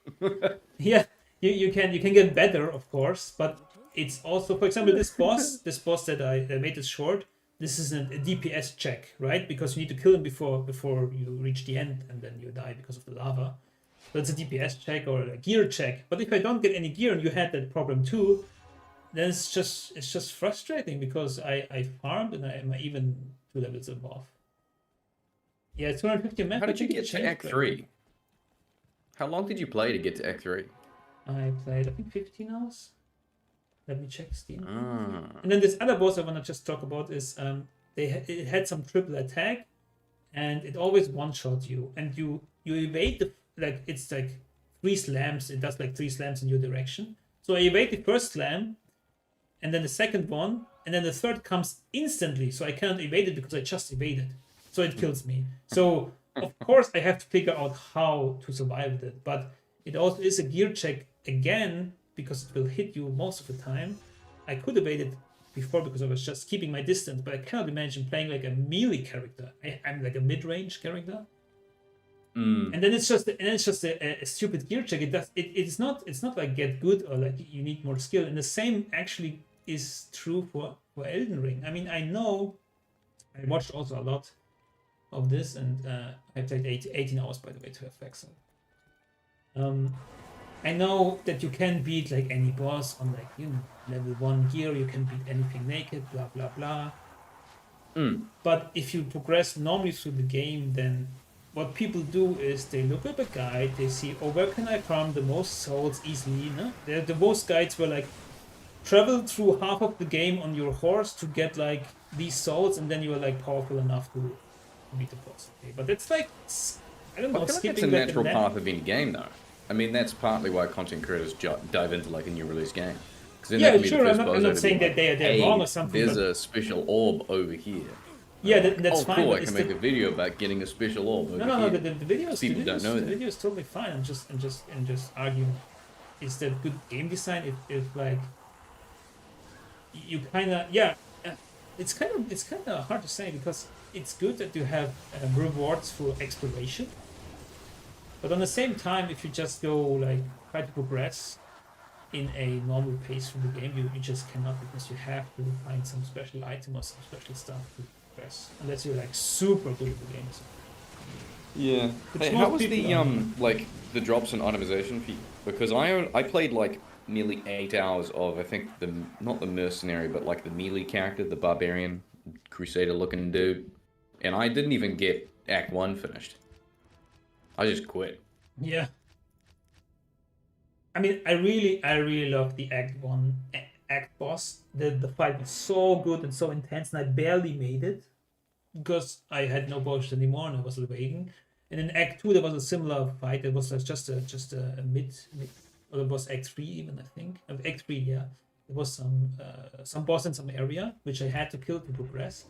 yeah, you can get better, of course, but it's also, for example, this boss that I made this short. This is a DPS check, right? Because you need to kill him before you reach the end, and then you die because of the lava. So it's a DPS check or a gear check. But if I don't get any gear, and you had that problem too, then it's just frustrating because I farmed and I'm even 2 levels above. Yeah, 250 map. How did you get to Act 3? How long did you play to get to Act 3? I played, I think, 15 hours. Let me check Steam. Ah. And then this other boss I want to just talk about is it had some triple attack, and it always one-shot you, and you evade the it's like 3 slams. It does like 3 slams in your direction. So I evade the first slam, and then the second one, and then the third comes instantly. So I cannot evade it because I just evaded. So it kills me. So of course I have to figure out how to survive with it, but it also is a gear check again, because it will hit you most of the time. I could evade it before because I was just keeping my distance, but I cannot imagine playing like a melee character. I'm like a mid-range character, and then it's just a stupid gear check. It's not like get good or like you need more skill. And the same actually is true for Elden Ring. I mean, I know I watched also a lot of this, and I played 18 hours by the way to FX. So. I know that you can beat like any boss on like level 1 gear, you can beat anything naked, blah blah blah. But if you progress normally through the game, then what people do is they look at a guide, they see, oh, where can I farm the most souls easily? No? The most guides were like travel through half of the game on your horse to get like these souls, and then you are like powerful enough to beat the boss. Okay? But it's like I don't know, I feel like it's a skipping natural path of any game though. I mean, that's partly why content creators dive into like a new release game. Yeah, sure. I'm not saying that they're wrong or something. There's a special orb over here. Yeah, that's fine. Cool. I can make a video about getting a special orb. No. The video is totally fine. I'm just arguing. Is that good game design? If like you kind of it's kind of hard to say because it's good that you have rewards for exploration. But on the same time, if you just go like try to progress in a normal pace through the game, you just cannot, because you have to find some special item or some special stuff to progress, unless you're like super good at the game. So. Yeah. Hey, how was the like the drops and itemization for you? Because I played like nearly 8 hours of, I think, not the mercenary, but like the melee character, the barbarian crusader looking dude, and I didn't even get Act 1 finished. I just quit. Yeah. I mean, I really love the Act boss. The fight was so good and so intense, and I barely made it because I had no potions anymore and I was waiting. And in Act 2 there was a similar fight. It was just a mid, or it was Act 3 even, I think. Act 3, yeah. There was some boss in some area which I had to kill to progress.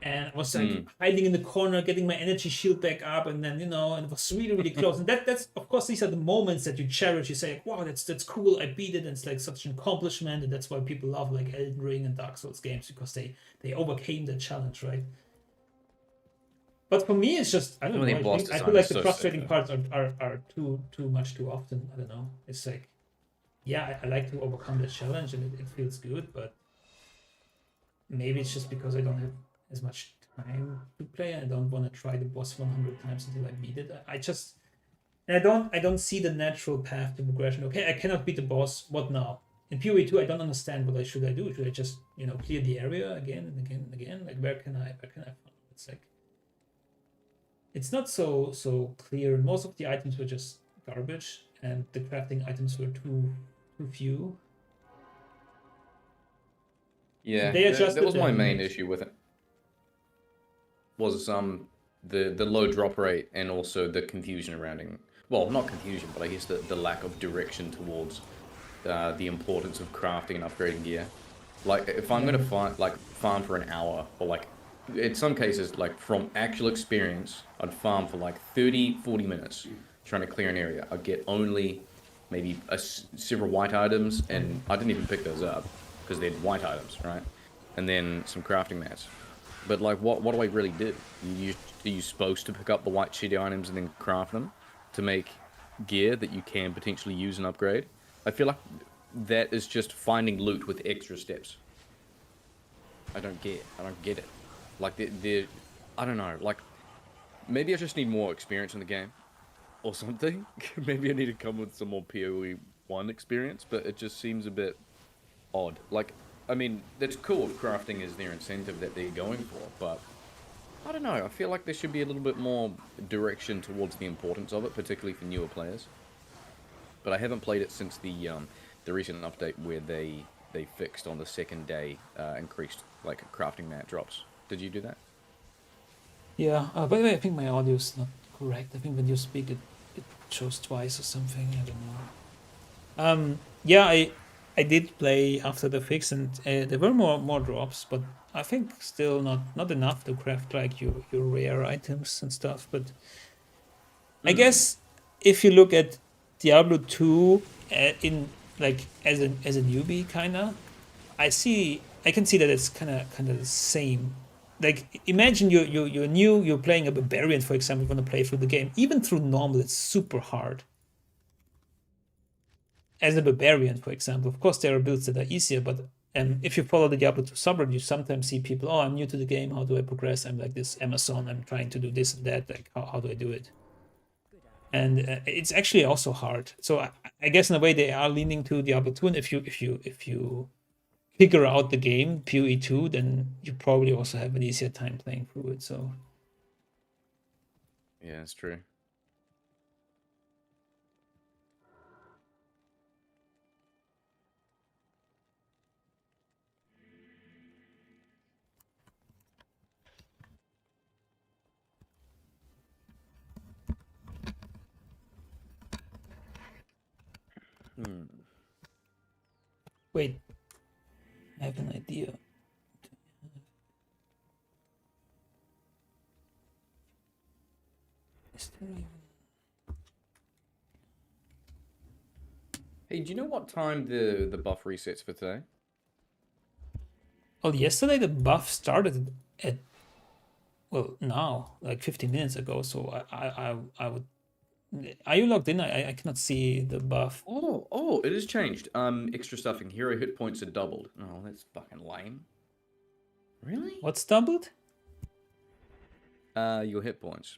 And I was like hiding in the corner, getting my energy shield back up, and then and it was really close. And that's of course, these are the moments that you cherish. You say, wow, that's cool, I beat it, and it's like such an accomplishment. And that's why people love like Elden Ring and Dark Souls games, because they overcame the challenge, right? But for me, it's just I don't Some of know. the boss I feel design like is the so frustrating sick, parts are too much too often. I don't know. It's like, yeah, I like to overcome the challenge and it feels good, but maybe it's just because I don't have as much time to play and I don't want to try the boss 100 times until I beat it. I just and I don't see the natural path to progression. Okay, I cannot beat the boss. What now? In PoE 2, I don't understand what should I do. Should I just clear the area again and again and again? Like where can I follow? It's like it's not so clear. Most of the items were just garbage, and the crafting items were too few. Yeah, They that adjusted was my them. main issue with it. Was the low drop rate and also the confusion surrounding. Well, not confusion, but I guess the lack of direction towards the importance of crafting and upgrading gear. Like if I'm gonna farm for an hour, or like in some cases, like from actual experience, I'd farm for like 30, 40 minutes trying to clear an area. I'd get only maybe several white items, and I didn't even pick those up because they're white items, right? And then some crafting mats. But like, what do I really do? Are you supposed to pick up the white shitty items and then craft them to make gear that you can potentially use and upgrade? I feel like that is just finding loot with extra steps. I don't get it. Like I don't know. Like maybe I just need more experience in the game or something. Maybe I need to come with some more PoE 1 experience, but it just seems a bit odd. Like, I mean, that's cool if crafting is their incentive that they're going for, but I don't know. I feel like there should be a little bit more direction towards the importance of it, particularly for newer players. But I haven't played it since the recent update where they fixed on the second day increased like crafting mat drops. Did you do that? Yeah. By the way, I think my audio is not correct. I think when you speak, it shows twice or something. I don't know. Yeah, I did play after the fix, and there were more drops, but I think still not enough to craft like your rare items and stuff. But I guess if you look at Diablo 2 in like as a newbie kinda, I can see that it's kinda the same. Like imagine you're new, you're playing a barbarian, for example, you want to play through the game. Even through normal, it's super hard. As a barbarian, for example, of course there are builds that are easier, but if you follow the Diablo 2 subreddit, you sometimes see people, oh, I'm new to the game, how do I progress? I'm like this Amazon, I'm trying to do this and that, like how do I do it? And it's actually also hard. So I guess in a way they are leaning to Diablo 2, and if you figure out the game PoE 2, then you probably also have an easier time playing through it. So Yeah, that's true. wait, I have an idea. Is there even... Hey, do you know what time the buff resets for today? Well, yesterday the buff started at well now like 15 minutes ago. So I would. Are you logged in? I cannot see the buff. Oh, it has changed. Extra stuffing. Hero hit points are doubled. Oh, that's fucking lame. Really? What's doubled? Your hit points.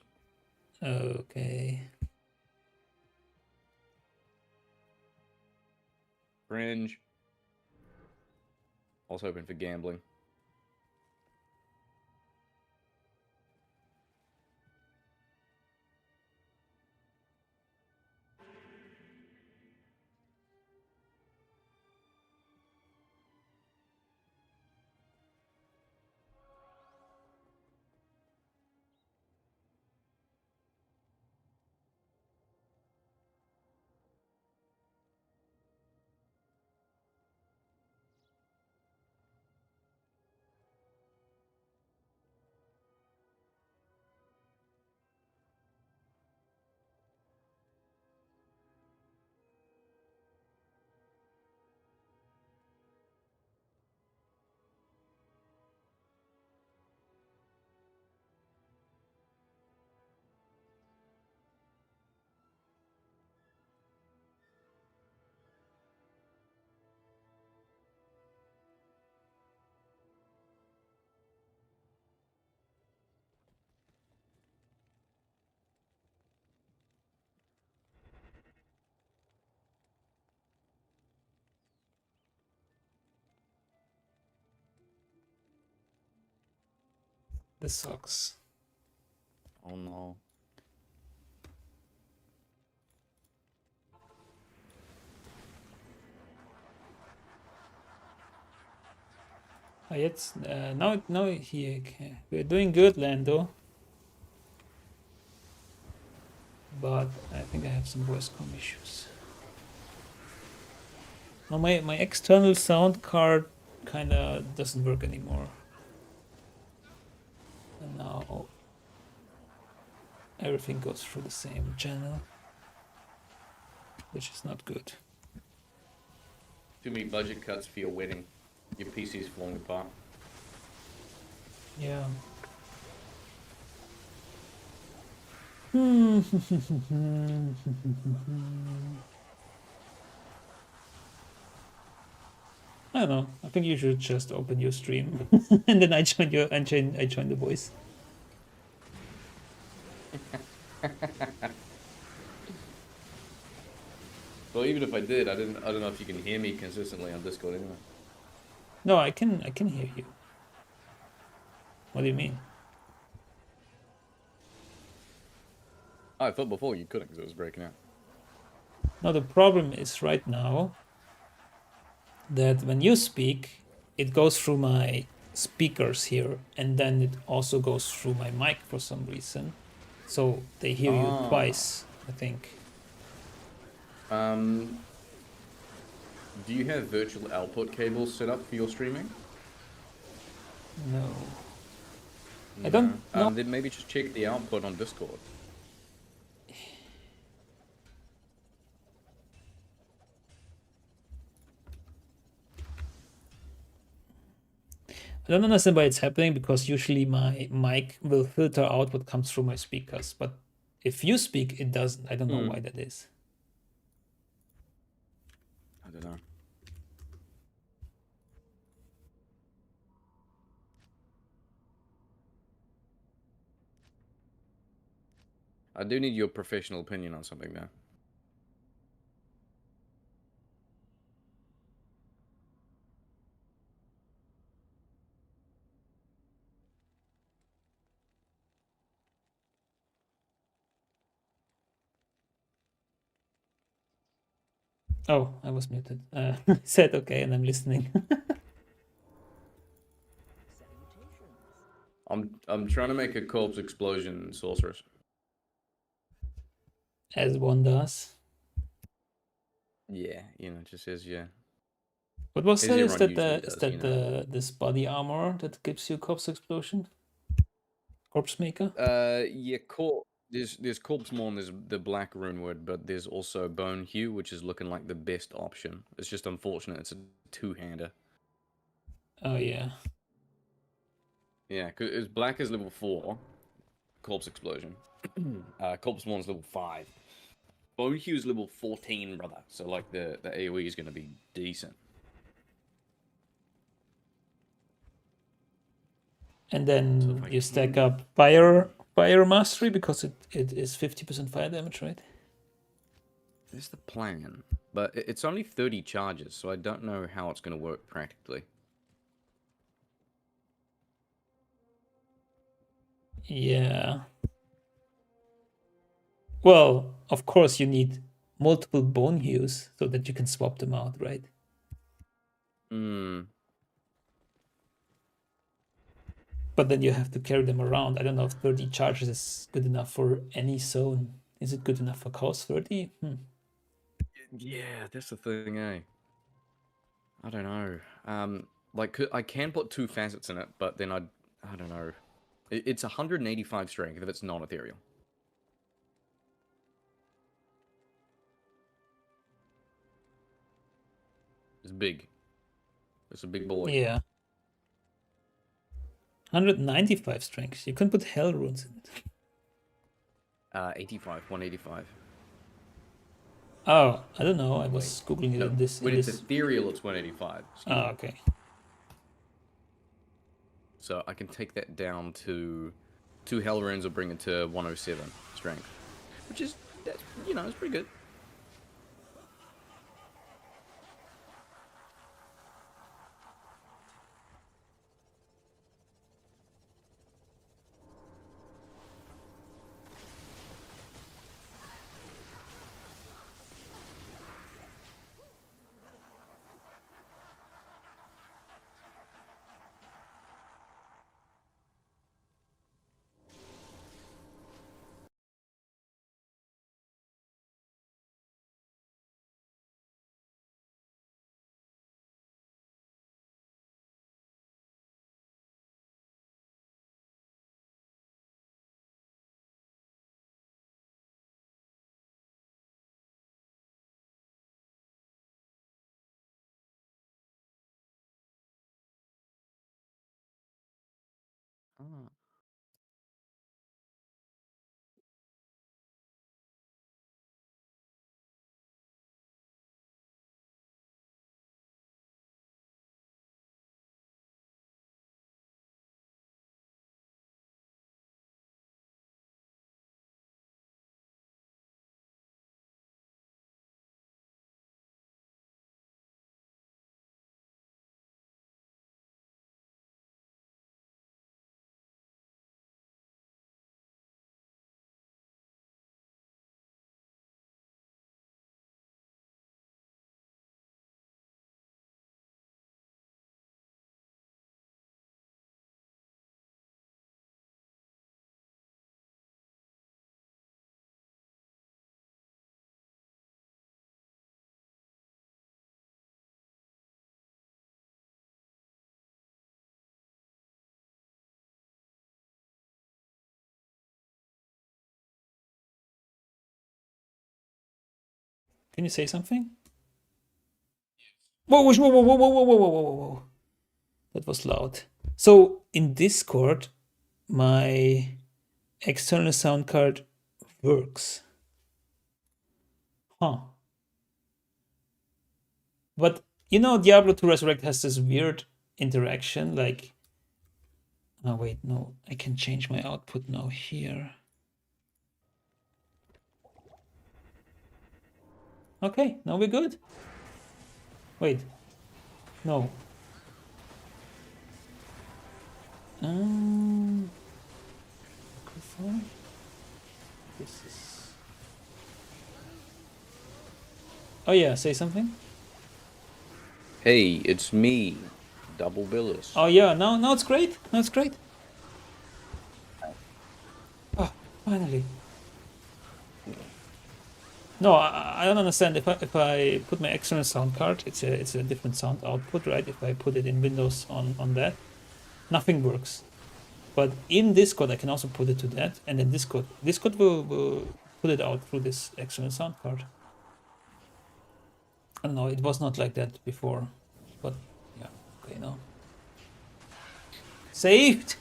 Okay. Cringe. I was hoping for gambling. This sucks. Oh no. Oh, it's now here. We're doing good, Lando. But I think I have some voice com issues. Now my external sound card kinda doesn't work anymore. And now everything goes through the same channel, which is not good. Too many budget cuts for your wedding. Your PC's falling apart. Yeah. I don't know. I think you should just open your stream and then I join the voice. Well, even if I did, I don't know if you can hear me consistently on Discord anyway. No, I can hear you. What do you mean? I thought before you couldn't because it was breaking out. No, the problem is right now that when you speak, it goes through my speakers here, and then it also goes through my mic for some reason. So they hear you twice, I think. Do you have virtual output cables set up for your streaming? No. I don't know. Then maybe just check the output on Discord. I don't understand why it's happening, because usually my mic will filter out what comes through my speakers. But if you speak, it doesn't. I don't know why that is. I don't know. I do need your professional opinion on something though. Oh, I was muted. I said okay, and I'm listening. I'm trying to make a corpse explosion sorceress. As one does. Yeah, you know, it just says yeah. What was As said is everyone that usually does, you know. this body armor that gives you corpse explosion? Corpse maker? Yeah, there's corpse maw and there's the black runewood, but there's also bone hue, which is looking like the best option. It's just unfortunate it's a two-hander. Oh yeah. Yeah, because black is level 4, corpse explosion. Corpse maw is level 5. Bone hue is level 14, brother. So like the AoE is gonna be decent. And then you stack up fire mastery, because it is 50% fire damage, right? That's the plan, but it's only 30 charges, so I don't know how it's gonna work practically. Yeah. Well, of course you need multiple bone hues so that you can swap them out, right? But then you have to carry them around. I don't know if 30 charges is good enough for any zone. Is it good enough for Chaos 30? Yeah, that's the thing, eh? I don't know. Like, I can put 2 facets in it, but then I don't know. It's 185 strength if it's non-ethereal. It's big. It's a big boy. Yeah. 195 strength. You can put hell runes in it. 185. Oh, I don't know. I was googling it No, in this. when it's ethereal, it's 185. Oh, okay. So I can take that down to 2 hell runes or bring it to 107 strength, which is, that's, you know, it's pretty good. Can you say something? Whoa, whoa, whoa, whoa, whoa, whoa, whoa, whoa, whoa, whoa. That was loud. So in Discord, my external sound card works. Huh. But you know, Diablo 2 Resurrect has this weird interaction, like... Oh, wait, no. I can change my output now here. Okay, now we're good. Wait. No. Microphone. This is... Oh yeah, say something. Hey, it's me, Double Billis. Oh yeah, now it's great. Now it's great. Oh, finally. No, I don't understand. If I put my external sound card, it's a different sound output, right? If I put it in Windows on that, nothing works. But in Discord, I can also put it to that, and then Discord will put it out through this external sound card. I don't know. It was not like that before, but yeah. Okay, now saved.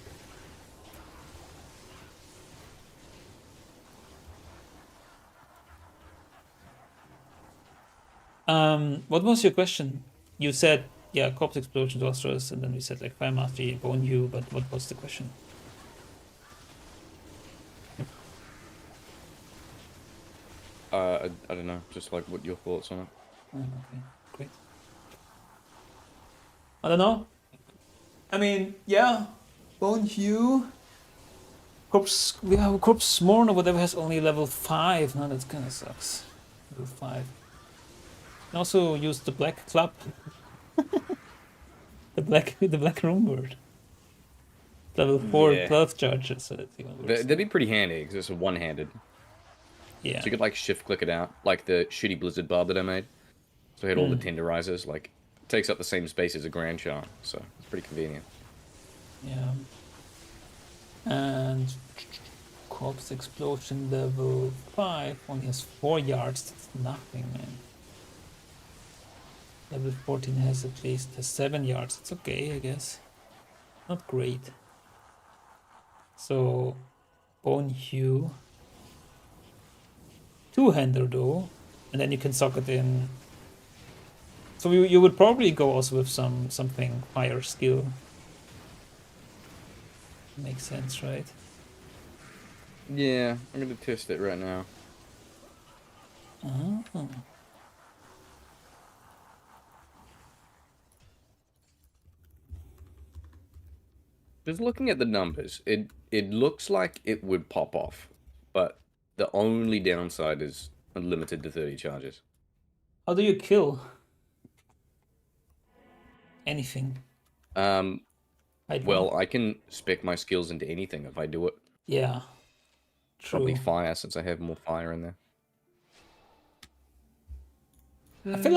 What was your question? You said, yeah, corpse explosion, Sorceress, and then we said like fire mastery, bone you, but what was the question? I don't know, just like what your thoughts on it. Oh, okay, great. I don't know. I mean, yeah, bone you. Corpse, we have corpse mourn or whatever has only level 5. No, that kind of sucks. Level 5. Can also use the black club. the black room word. Level 4 Yeah. 12 charges, so that's even worse. That'd be pretty handy because it's a one-handed. Yeah. So you could like shift click it out, like the shitty Blizzard barb that I made. So I had all the tenderizers, like it takes up the same space as a grand char, so it's pretty convenient. Yeah. And corpse explosion level 5 only has 4 yards. That's nothing, man. Level 14 has at least 7 yards. It's okay, I guess. Not great. So, bone hue. Two-hander though, and then you can sock it in. So you would probably go also with something higher skill. Makes sense, right? Yeah, I'm gonna test it right now. Oh. Just looking at the numbers, it looks like it would pop off, but the only downside is limited to 30 charges. How do you kill anything? Well, I can spec my skills into anything if I do it. Yeah. True. Probably fire, since I have more fire in there. I feel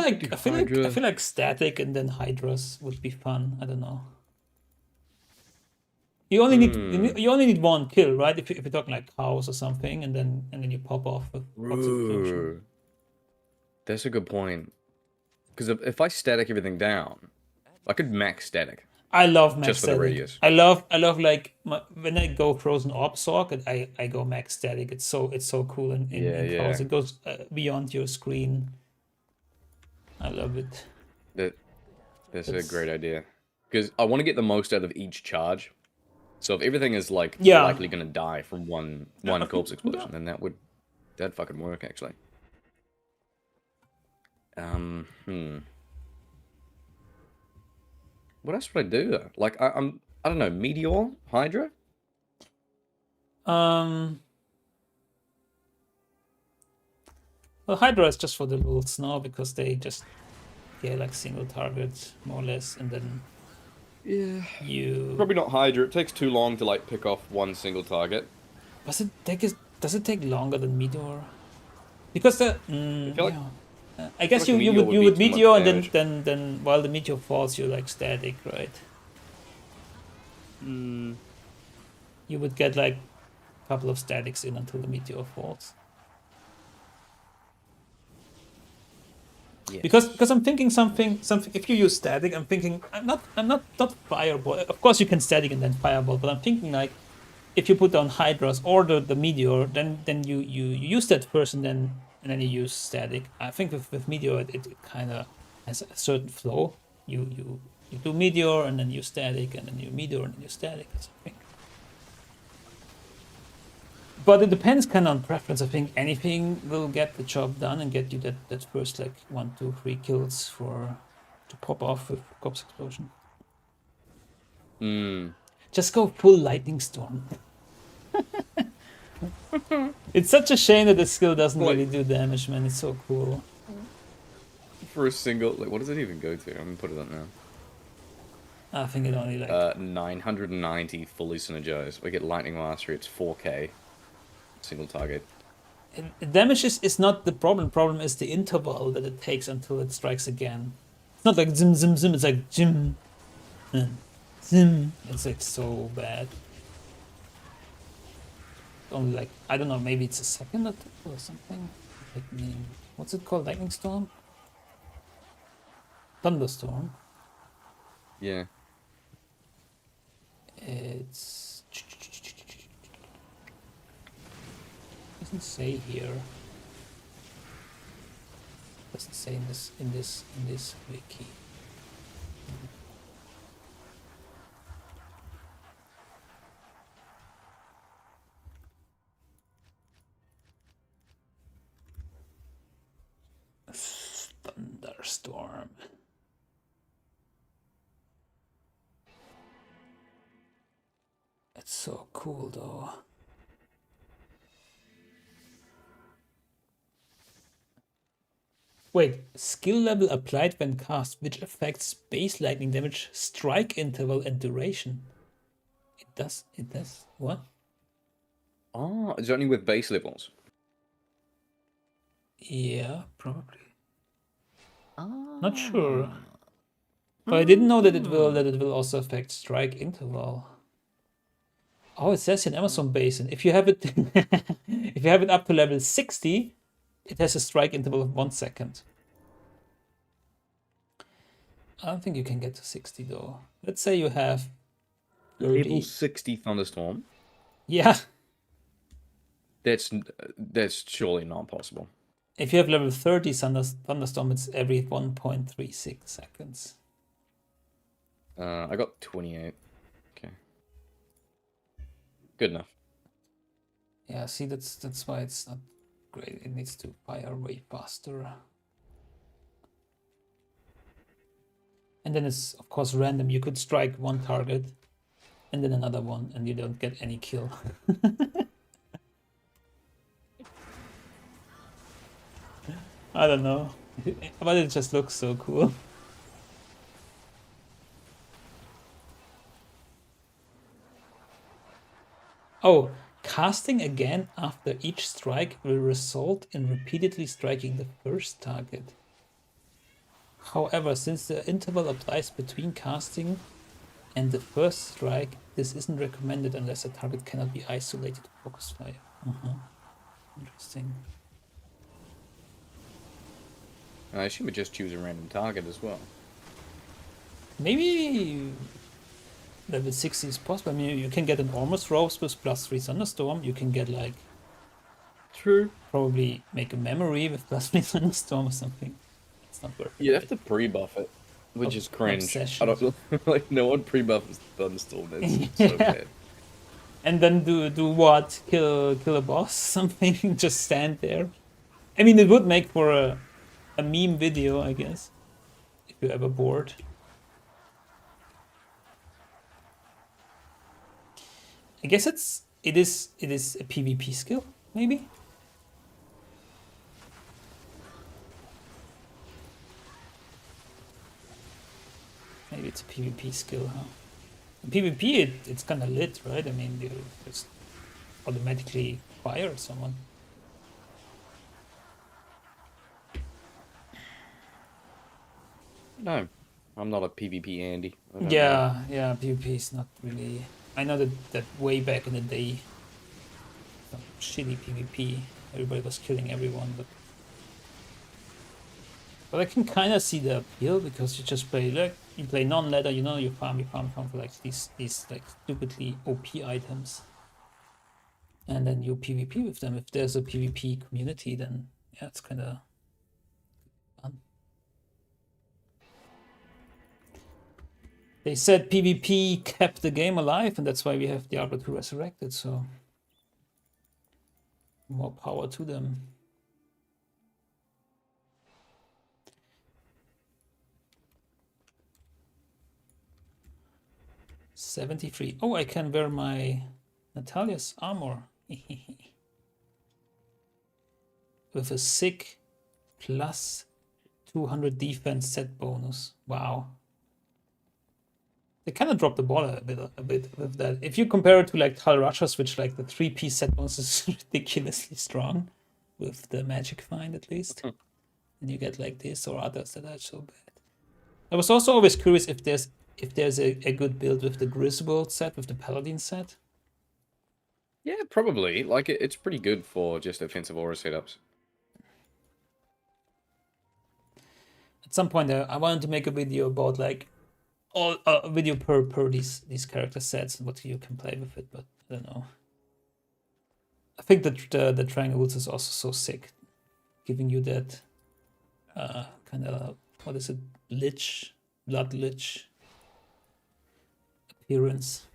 like static and then hydras would be fun. I don't know. You only need one kill, right? If you're talking like house or something, and then you pop off with lots of explosion. That's a good point. Because if I static everything down, I could max static. I love max Just for the static. radius. I love like when I go frozen orb socket, I go max static. It's so cool in chaos. It goes beyond your screen. I love it. That's a great idea. Because I want to get the most out of each charge. So if everything is like Yeah. likely gonna die from one corpse explosion, then that'd fucking work actually. What else would I do though? Like I don't know, Meteor? Hydra? Well, Hydra is just for the lulz now because they just like single targets more or less, and then you Probably not Hydra. It takes too long to like pick off one single target. does it take longer than Meteor? Because the I feel like I guess like you Meteor would would be too Meteor, much and damage. then while the Meteor falls, you're like static, right? You would get like a couple of statics in until the Meteor falls. Yes. Because I'm thinking something. If you use static, I'm thinking I'm not fireball. Of course you can static and then fireball, but I'm thinking like if you put down Hydras or the Meteor, then you use that first and then you use static. I think with Meteor it kind of has a certain flow. You do Meteor and then you static and then you Meteor and then you static or something. But it depends kind of on preference. I think anything will get the job done and get you that first like 1, 2, 3 kills to pop off with corpse explosion. Just go full lightning storm. It's such a shame that the skill doesn't really do damage, man. It's so cool. For a single, like, what does it even go to? I'm gonna put it up now. I think it only like 990 fully synergized. We get lightning mastery. It's 4K. Single target. damage is not the problem. Problem is the interval that it takes until it strikes again. It's not like zim zim zim. It's like zim, zim. It's like so bad. Only like I don't know. Maybe it's a second or something. Lightning. What's it called? Lightning storm. Thunderstorm. Yeah. It's doesn't say here. Doesn't say in this wiki. Thunderstorm. It's so cool though. Wait, skill level applied when cast, which affects base lightning damage, strike interval, and duration. It does. What? Oh, it's only with base levels. Yeah, probably. Not sure. But I didn't know that it will also affect strike interval. Oh, it says in Amazon Basin, if you have it if you have it up to level 60, it has a strike interval of 1 second. I don't think you can get to 60 though. Let's say you have 30. Level 60 thunderstorm. Yeah. That's surely not possible. If you have level 30 thunderstorm, it's every 1.36 seconds. I got 28. Okay. Good enough. Yeah, see, that's why it's not great. It needs to fire way faster. And then it's, of course, random. You could strike one target and then another one, and you don't get any kill. I don't know. But it just looks so cool. Oh, casting again after each strike will result in repeatedly striking the first target. However, since the interval applies between casting and the first strike, this isn't recommended unless a target cannot be isolated to focus fire. Interesting. I assume it just choose a random target as well. Maybe level 60 is possible. I mean, you can get an Enormous Rose with +3 Thunderstorm. You can get like True. probably make a memory with +3 Thunderstorm or something. It's not worth it. You have to pre-buff it, which is cringe. Obsession. I don't like no one pre-buffs Thunderstorm. It's so bad. And then do what? Kill a boss? Something? Just stand there? I mean, it would make for a meme video, I guess. If you're ever bored. I guess it is a PvP skill, maybe? Maybe it's a PvP skill, huh? In PvP, it's kind of lit, right? I mean, you just automatically fire someone. No, I'm not a PvP Andy. I don't know. Yeah, PvP is not really... I know that way back in the day, some shitty PvP, everybody was killing everyone, but I can kind of see the appeal, because you just play, like, you play non-ladder, you know, you farm for like these like stupidly OP items. And then you PvP with them. If there's a PvP community, then yeah, it's kind of fun. They said PvP kept the game alive, and that's why we have Diablo 2 Resurrected, so more power to them. $73. Oh, I can wear my Natalia's armor. With a sick plus 200 defense set bonus. Wow. They kind of dropped the ball a bit with that. If you compare it to like Tal Rasha's, which like the 3-piece set bonus is ridiculously strong, with the magic find at least, and you get like this or others that are so bad. I was also always curious if there's a good build with the Griswold set, with the Paladin set. Yeah, probably. Like, it's pretty good for just offensive aura setups. At some point, I wanted to make a video about like a video per these character sets and what you can play with it, but I don't know. I think that the triangles is also so sick, giving you that kind of, what is it, lich, blood lich appearance.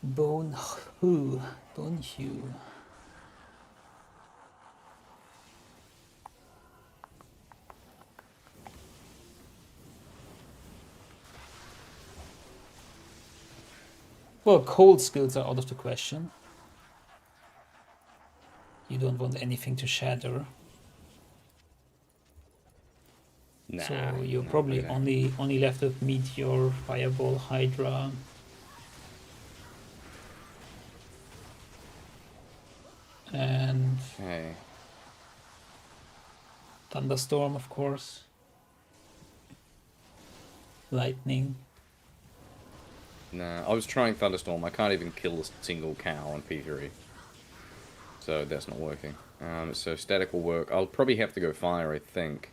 Bone hue. Well, cold skills are out of the question. You don't want anything to shatter. Nah, so you're not probably really. only left with Meteor, Fireball, Hydra. And Okay. Thunderstorm, of course. Lightning. Nah, I was trying Thunderstorm. I can't even kill a single cow on P3. So that's not working. So static will work. I'll probably have to go fire, I think.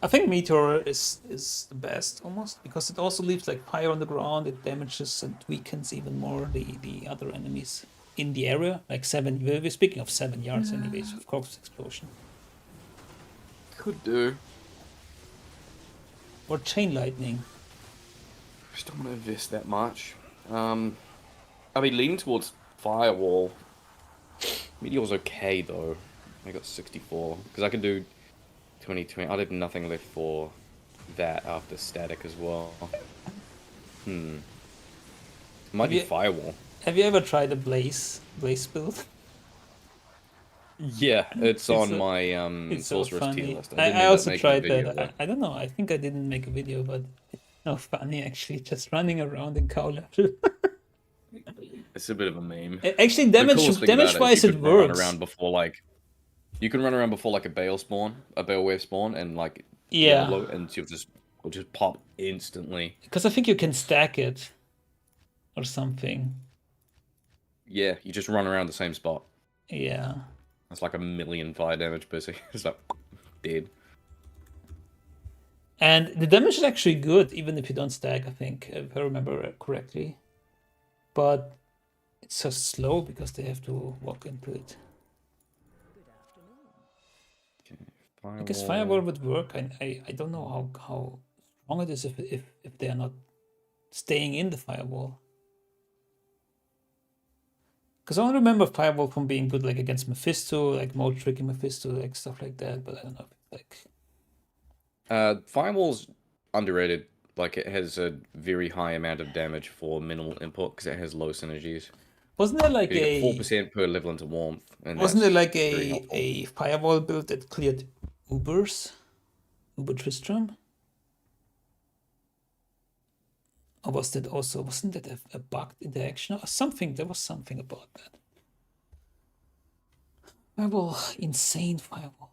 I think Meteor is the best, almost, because it also leaves like fire on the ground. It damages and weakens even more the other enemies in the area. Like 7, we're speaking of 7 yards anyways, of Corpse Explosion. Could do. Or Chain Lightning. Just don't want to invest that much. I'll be leaning towards Firewall. Meteor's okay, though. I got 64. Because I can do 2020. I did nothing left for that after static as well. Might be Firewall. Have you ever tried a Blaze build? Yeah, it's on my It's so Sorceress funny. tier list. I also tried that. I don't know. I think I didn't make a video, but it's so funny actually, just running around in cow level. It's a bit of a meme. Actually, The coolest thing about damage wise, is you it could run works. around before, like, You can run around before like a Baal wave spawn, and like Yeah, Diablo, and will just pop instantly. because I think you can stack it or something. Yeah, you just run around the same spot. Yeah. That's like 1,000,000 fire damage per second. It's like dead. And the damage is actually good, even if you don't stack, I think, if I remember correctly. But it's so slow because they have to walk into it. I guess Firewall would work. I don't know how strong it is if they are not staying in the Firewall. Because I don't remember Firewall from being good like against Mephisto, like more tricky Mephisto, like stuff like that, but I don't know if Firewall's underrated. Like it has a very high amount of damage for minimal input because it has low synergies. wasn't there like You get a 4% per level into warmth, and wasn't that's there like very a helpful. a Firewall build that cleared Uber Tristram? Or was that also, wasn't that a bugged interaction or something? There was something about that. Firewall, insane Firewall.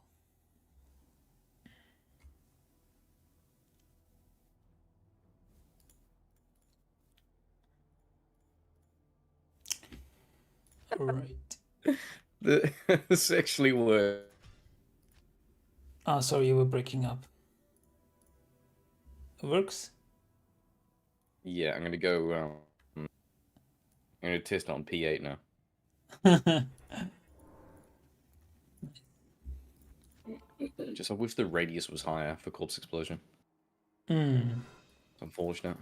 Right. This actually works. Ah, sorry, you were breaking up. It works? Yeah, I'm gonna go. I'm gonna test on P8 now. Just I wish the radius was higher for Corpse Explosion. Hmm. It's unfortunate.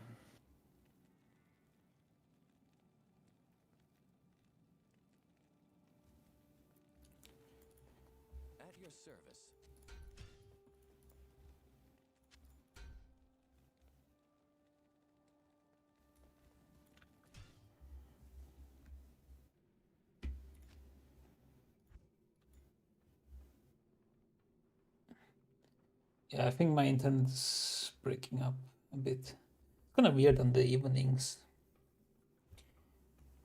At your service. Yeah, I think my internet's breaking up a bit. It's kind of weird on the evenings.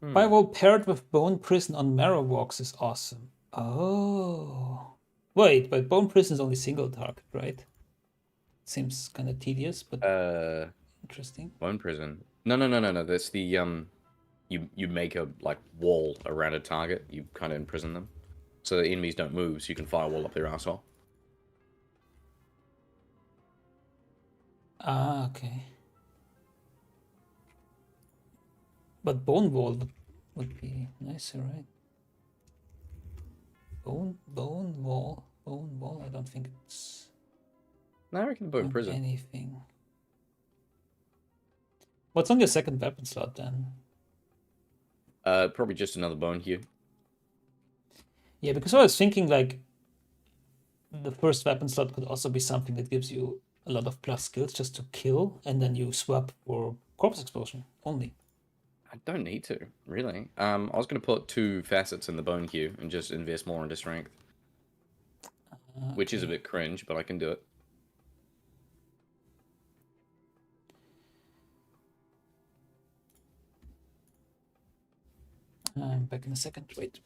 Firewall paired with Bone Prison on Marrow Walks is awesome. Oh. Wait, but Bone Prison is only single target, right? Seems kind of tedious, but interesting. Bone Prison. No. That's the you make a like wall around a target. You kind of imprison them, so the enemies don't move. So you can firewall up their asshole. Ah, okay. But Bone Wall would be nicer, right? Bone Wall. I don't think it's No, I reckon Bone on Prison. anything. What's on your second weapon slot then? Probably just another bone here. Yeah, because I was thinking like the first weapon slot could also be something that gives you a lot of plus skills just to kill, and then you swap for corpse explosion only. I don't need to, really. I was going to put 2 facets in the bone queue and just invest more into strength. Which is a bit cringe, but I can do it. I'm back in a second. Wait.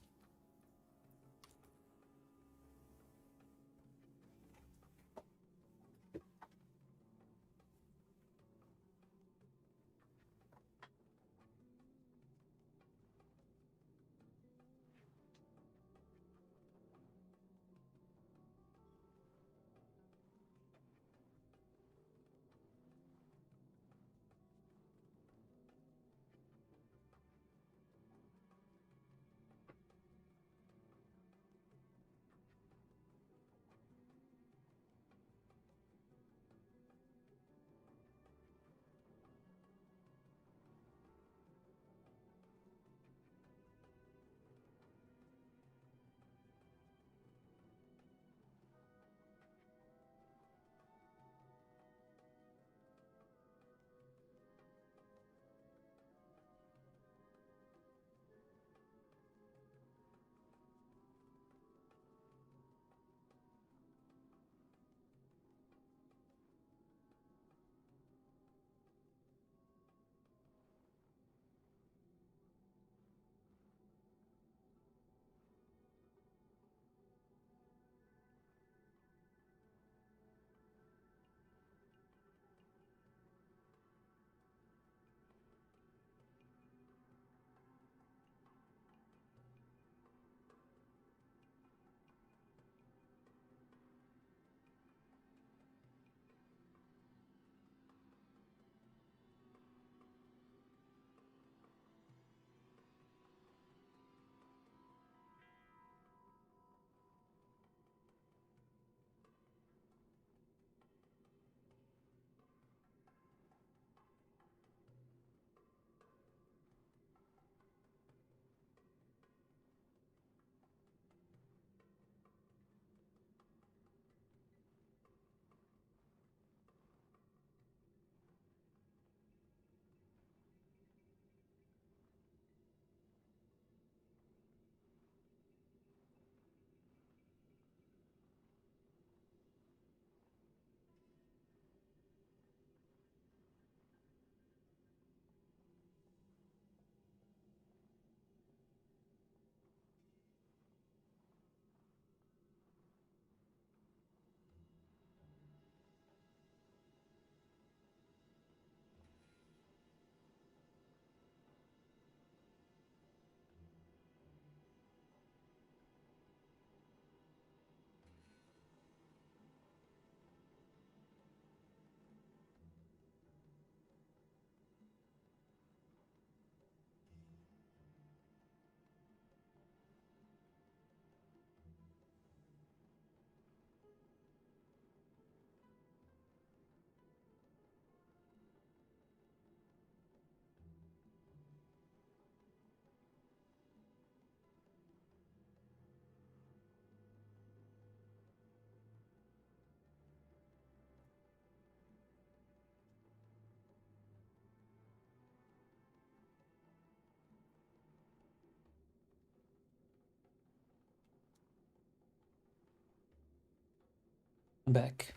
I'm back.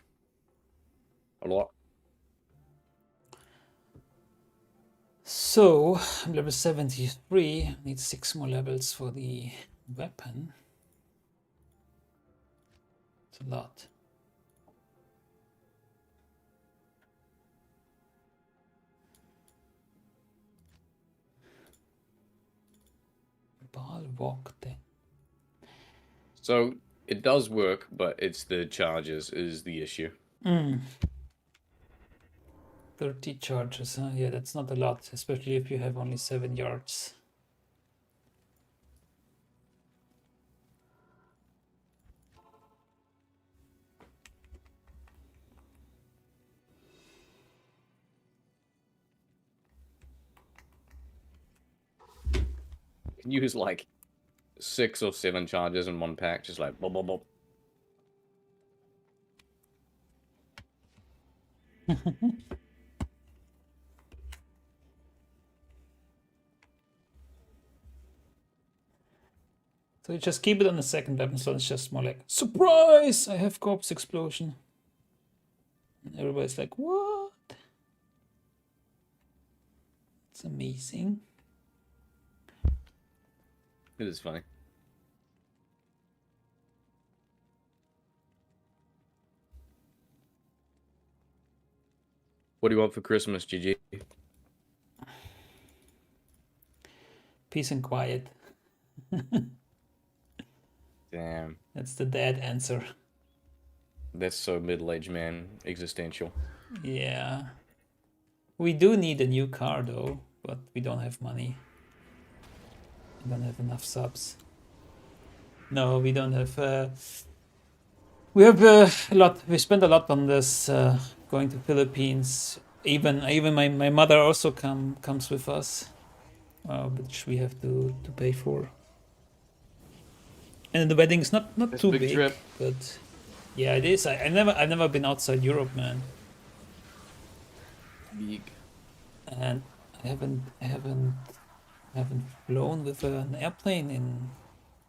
A lot. So I'm level 73. I need 6 more levels for the weapon. It's a lot. Baal walked in. So it does work, but it's the charges is the issue. 30 charges, huh? Yeah, that's not a lot, especially if you have only 7 yards. You can use like 6 or 7 charges in one pack, just like bob bob bob. So you just keep it on the second weapon, so it's just more like, surprise! I have corpse explosion. And everybody's like, what? It's amazing. It is funny. What do you want for Christmas, GG? Peace and quiet. Damn. That's the dead answer. That's so middle-aged man existential. Yeah. We do need a new car though, but we don't have money. We don't have enough subs. No, we don't have. We have a lot. We spend a lot on this. Going to Philippines. Even my mother also comes with us, which we have to pay for. And the wedding is not That's a too big big, trip. but yeah, it is. I've never been outside Europe, man, Big. and I haven't flown with an airplane in.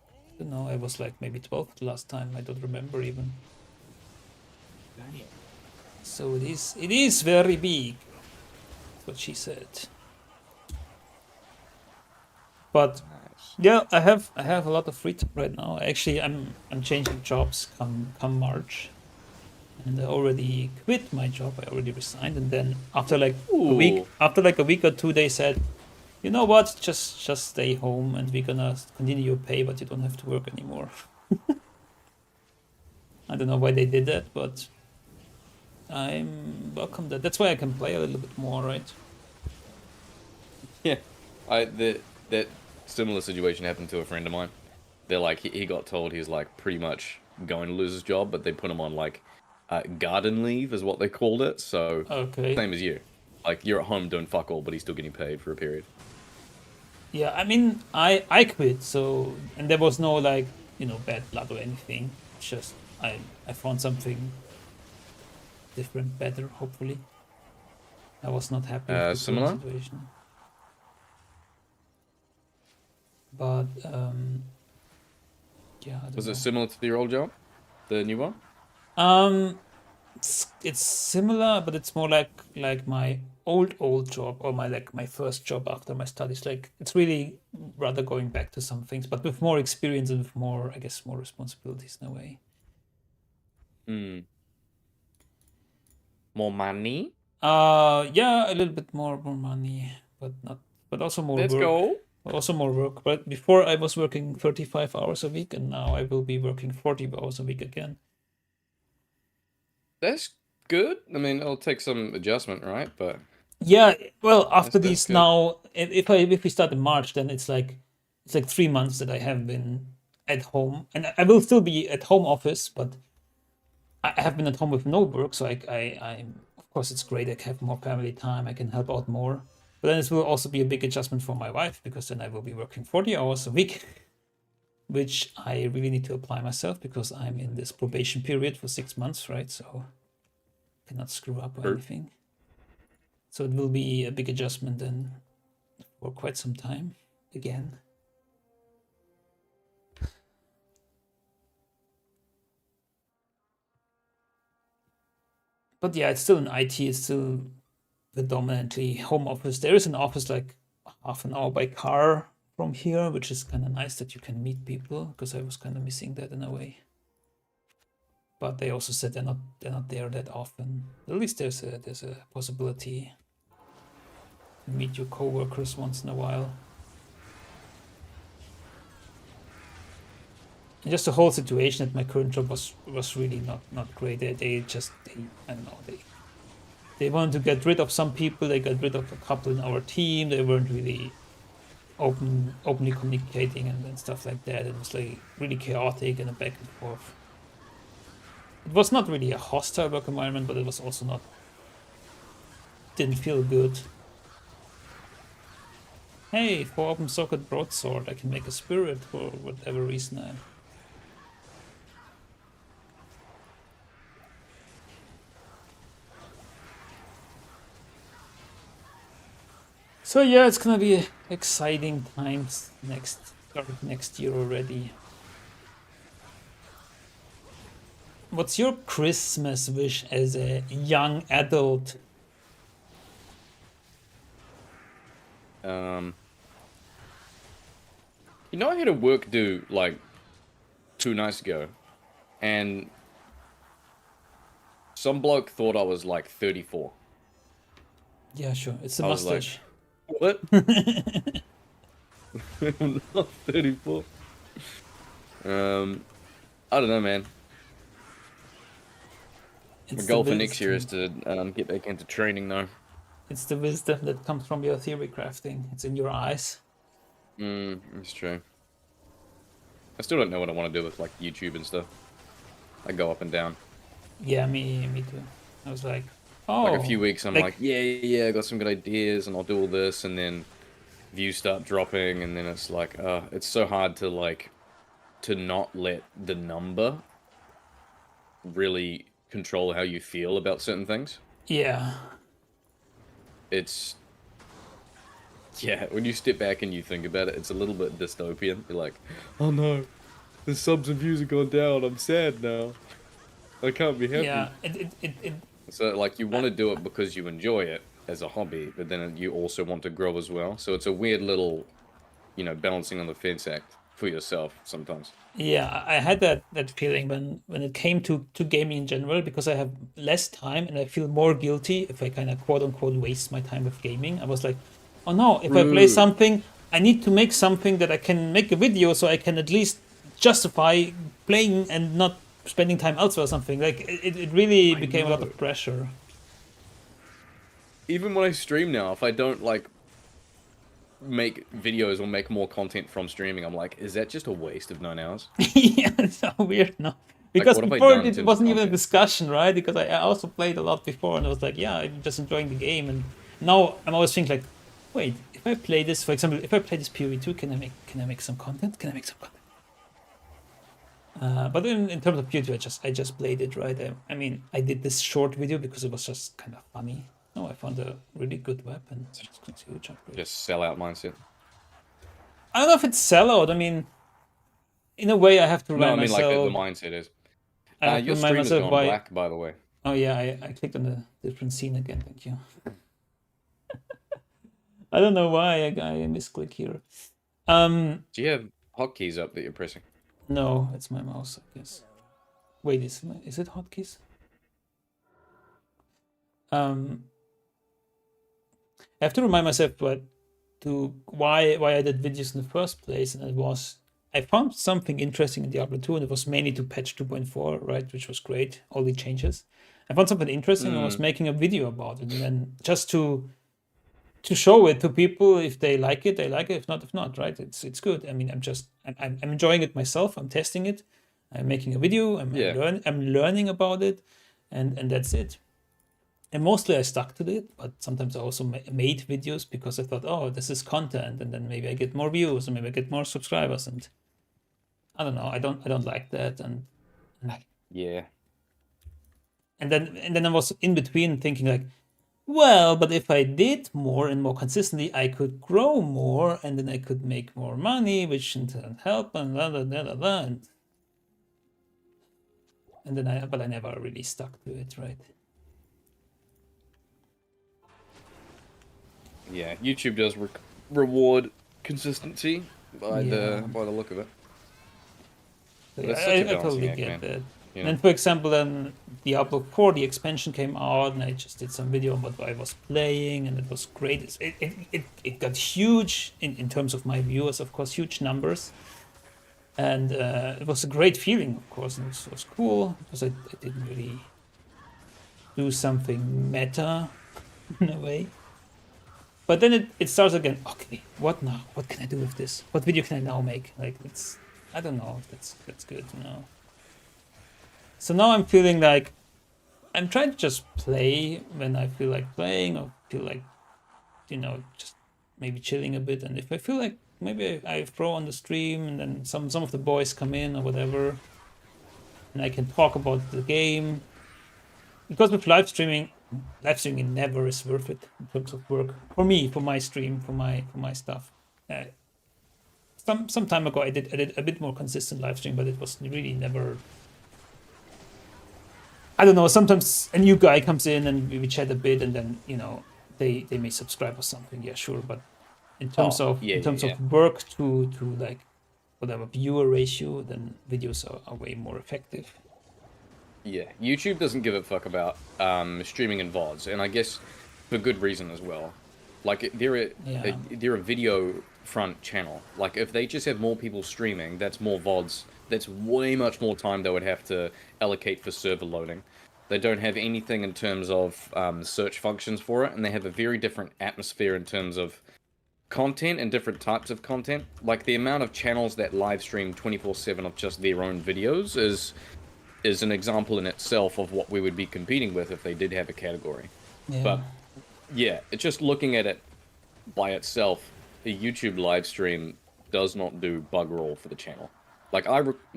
I don't know. I was like maybe 12 the last time. I don't remember even. So it is very big. That's what she said. But yeah, I have a lot of free time right now. Actually, I'm changing jobs come March, and I already quit my job. I already resigned, and then after like a week or 2, they said, you know what, just stay home, and we're gonna continue your pay, but you don't have to work anymore. I don't know why they did that, but I'm welcome that. That's why I can play a little bit more, right? Yeah. That similar situation happened to a friend of mine. They're like, he got told he's like pretty much going to lose his job, but they put him on like garden leave is what they called it. So Okay. same as you. Like you're at home doing fuck all, but he's still getting paid for a period. Yeah, I mean, I quit, so, and there was no like, bad blood or anything. It's just I found something different, better, hopefully. I was not happy with the Similar? current situation. But yeah, I don't Was know. it similar to your old job, the new one? It's similar, but it's more like my old job, or my first job after my studies. Like, it's really rather going back to some things, but with more experience and with more, I guess, more responsibilities in a way. More money? Yeah, a little bit more money, but also more Let's work. go. Also more work. But before I was working 35 hours a week, and now I will be working 40 hours a week again. That's good. I mean, it'll take some adjustment, right? But Yeah, well, after That's these good. now, if we start in March, then it's like 3 months that I have been at home, and I will still be at home office, but I have been at home with no work, so I of course it's great. I have more family time. I can help out more, but then it will also be a big adjustment for my wife, because then I will be working 40 hours a week, which I really need to apply myself, because I'm in this probation period for 6 months, right? So I cannot screw up or Sure. anything. So it will be a big adjustment then for quite some time again. But yeah, it's still in IT. It's still predominantly home office. There is an office like half an hour by car from here, which is kind of nice that you can meet people, because I was kind of missing that in a way. But they also said they're not there that often. At least there's a possibility to meet your coworkers once in a while. And just the whole situation at my current job was really not great. They I don't know, they wanted to get rid of some people. They got rid of a couple in our team. They weren't really openly communicating and stuff like that. It was like really chaotic and a back and forth. It was not really a hostile work environment, but it was also not, didn't feel good. Hey, for open socket broadsword, I can make a spirit for whatever reason. So yeah, it's gonna be exciting times next year already. What's your Christmas wish as a young adult? You know, I had a work due like 2 nights ago, and some bloke thought I was like 34. Yeah, sure. It's the I was like, mustache. what? I'm not 34. I don't know, man. My It's goal the for next year is wisdom. to get back into training, though. It's the wisdom that comes from your theory crafting. It's in your eyes. That's true. I still don't know what I want to do with like YouTube and stuff. I go up and down. Yeah, me too. I was like, Like a few weeks, I'm like- like, yeah, I got some good ideas, and I'll do all this, and then views start dropping, and then it's like, it's so hard to like, to not let the number really control how you feel about certain things. yeah. It's, yeah, when you step back and you think about it, it's a little bit dystopian. You're like, oh no, the subs and views have gone down, I'm sad now. I can't be happy. Yeah, So, like, you want to do it because you enjoy it as a hobby, but then you also want to grow as well. So it's a weird little, you know, balancing on the fence act for yourself sometimes. yeah, I had that feeling when it came to gaming in general, because I have less time and I feel more guilty if I kind of quote unquote waste my time with gaming. I was like, oh no, if I play something, I need to make something that I can make a video so I can at least justify playing and not spending time elsewhere or something. Like it really became a lot of pressure. Even when I stream now, if I don't, like, make videos or make more content from streaming, I'm like, is that just a waste of 9 hours? Yeah, it's so weird now. Because what have I before done in it terms wasn't of even a content? discussion, right? Because I also played a lot before and I was like, yeah, I'm just enjoying the game. And now I'm always thinking like, wait, if I play this, for example, if I play this PoE2, can I make some content? Can I make some content? But in terms of PoE2, I just played it, right? I mean, I did this short video because it was just kind of funny. No, I found a really good weapon. It's a huge upgrade. Just sellout mindset. I don't know if it's sellout. I mean, in a way, I have to No, remind I mean, myself. like, the mindset is. I have to Your remind stream has myself gone why. black, by the way. Oh yeah, I clicked on a different scene again. Thank you. I don't know why I misclick here. Do you have hotkeys up that you're pressing? No, it's my mouse, I guess. Wait, is it hotkeys? I have to remind myself why I did videos in the first place, and it was I found something interesting in Diablo 2, and it was mainly to patch 2.4, right, which was great, all the changes. I found something interesting, and I was making a video about it, and then just to show it to people. If they like it, they like it. If not, right? It's good. I mean, I'm enjoying it myself. I'm testing it. I'm making a video. I'm learning about it, and that's it. And mostly I stuck to it, but sometimes I also made videos because I thought, oh, this is content, and then maybe I get more views, and maybe I get more subscribers, and I don't know. I don't like that, and like Yeah. and then I was in between thinking like, well, but if I did more and more consistently, I could grow more, and then I could make more money, which in turn help, and blah, blah, blah, blah, blah. And then I never really stuck to it, right? Yeah, YouTube does reward consistency by Yeah. the look of it. So But yeah, it's such a I balancing totally act, get man. that. You And know? then, for example, then Diablo 4, the expansion came out, and I just did some video on what I was playing, and it was great. It got huge in terms of my viewers, of course, huge numbers. And it was a great feeling, of course, and it was cool because I didn't really do something meta in a way. But then it starts again. Okay, what now? What can I do with this? What video can I now make? Like it's, I don't know. That's good, you know. So now I'm feeling like I'm trying to just play when I feel like playing, or feel like, you know, just maybe chilling a bit. And if I feel like maybe I throw on the stream, and then some of the boys come in or whatever, and I can talk about the game. Because with live streaming never is worth it in terms of work for me, for my stream, for my stuff. Uh, some time ago, I did a bit more consistent live stream, but it was really never. I don't know. Sometimes a new guy comes in and we chat a bit, and then you know they may subscribe or something. Yeah, sure. But in terms Oh, of yeah, yeah, yeah. work to like whatever viewer ratio, then videos are way more effective. Yeah, YouTube doesn't give a fuck about streaming and VODs, and I guess for good reason as well. Like they're a video front channel. Like if they just have more people streaming, that's more VODs. That's way much more time they would have to allocate for server loading. They don't have anything in terms of search functions for it, and they have a very different atmosphere in terms of content and different types of content. Like the amount of channels that live stream 24/7 of just their own videos is an example in itself of what we would be competing with if they did have a category. Yeah. But yeah, it's just looking at it by itself, a YouTube live stream does not do bugger all for the channel. Like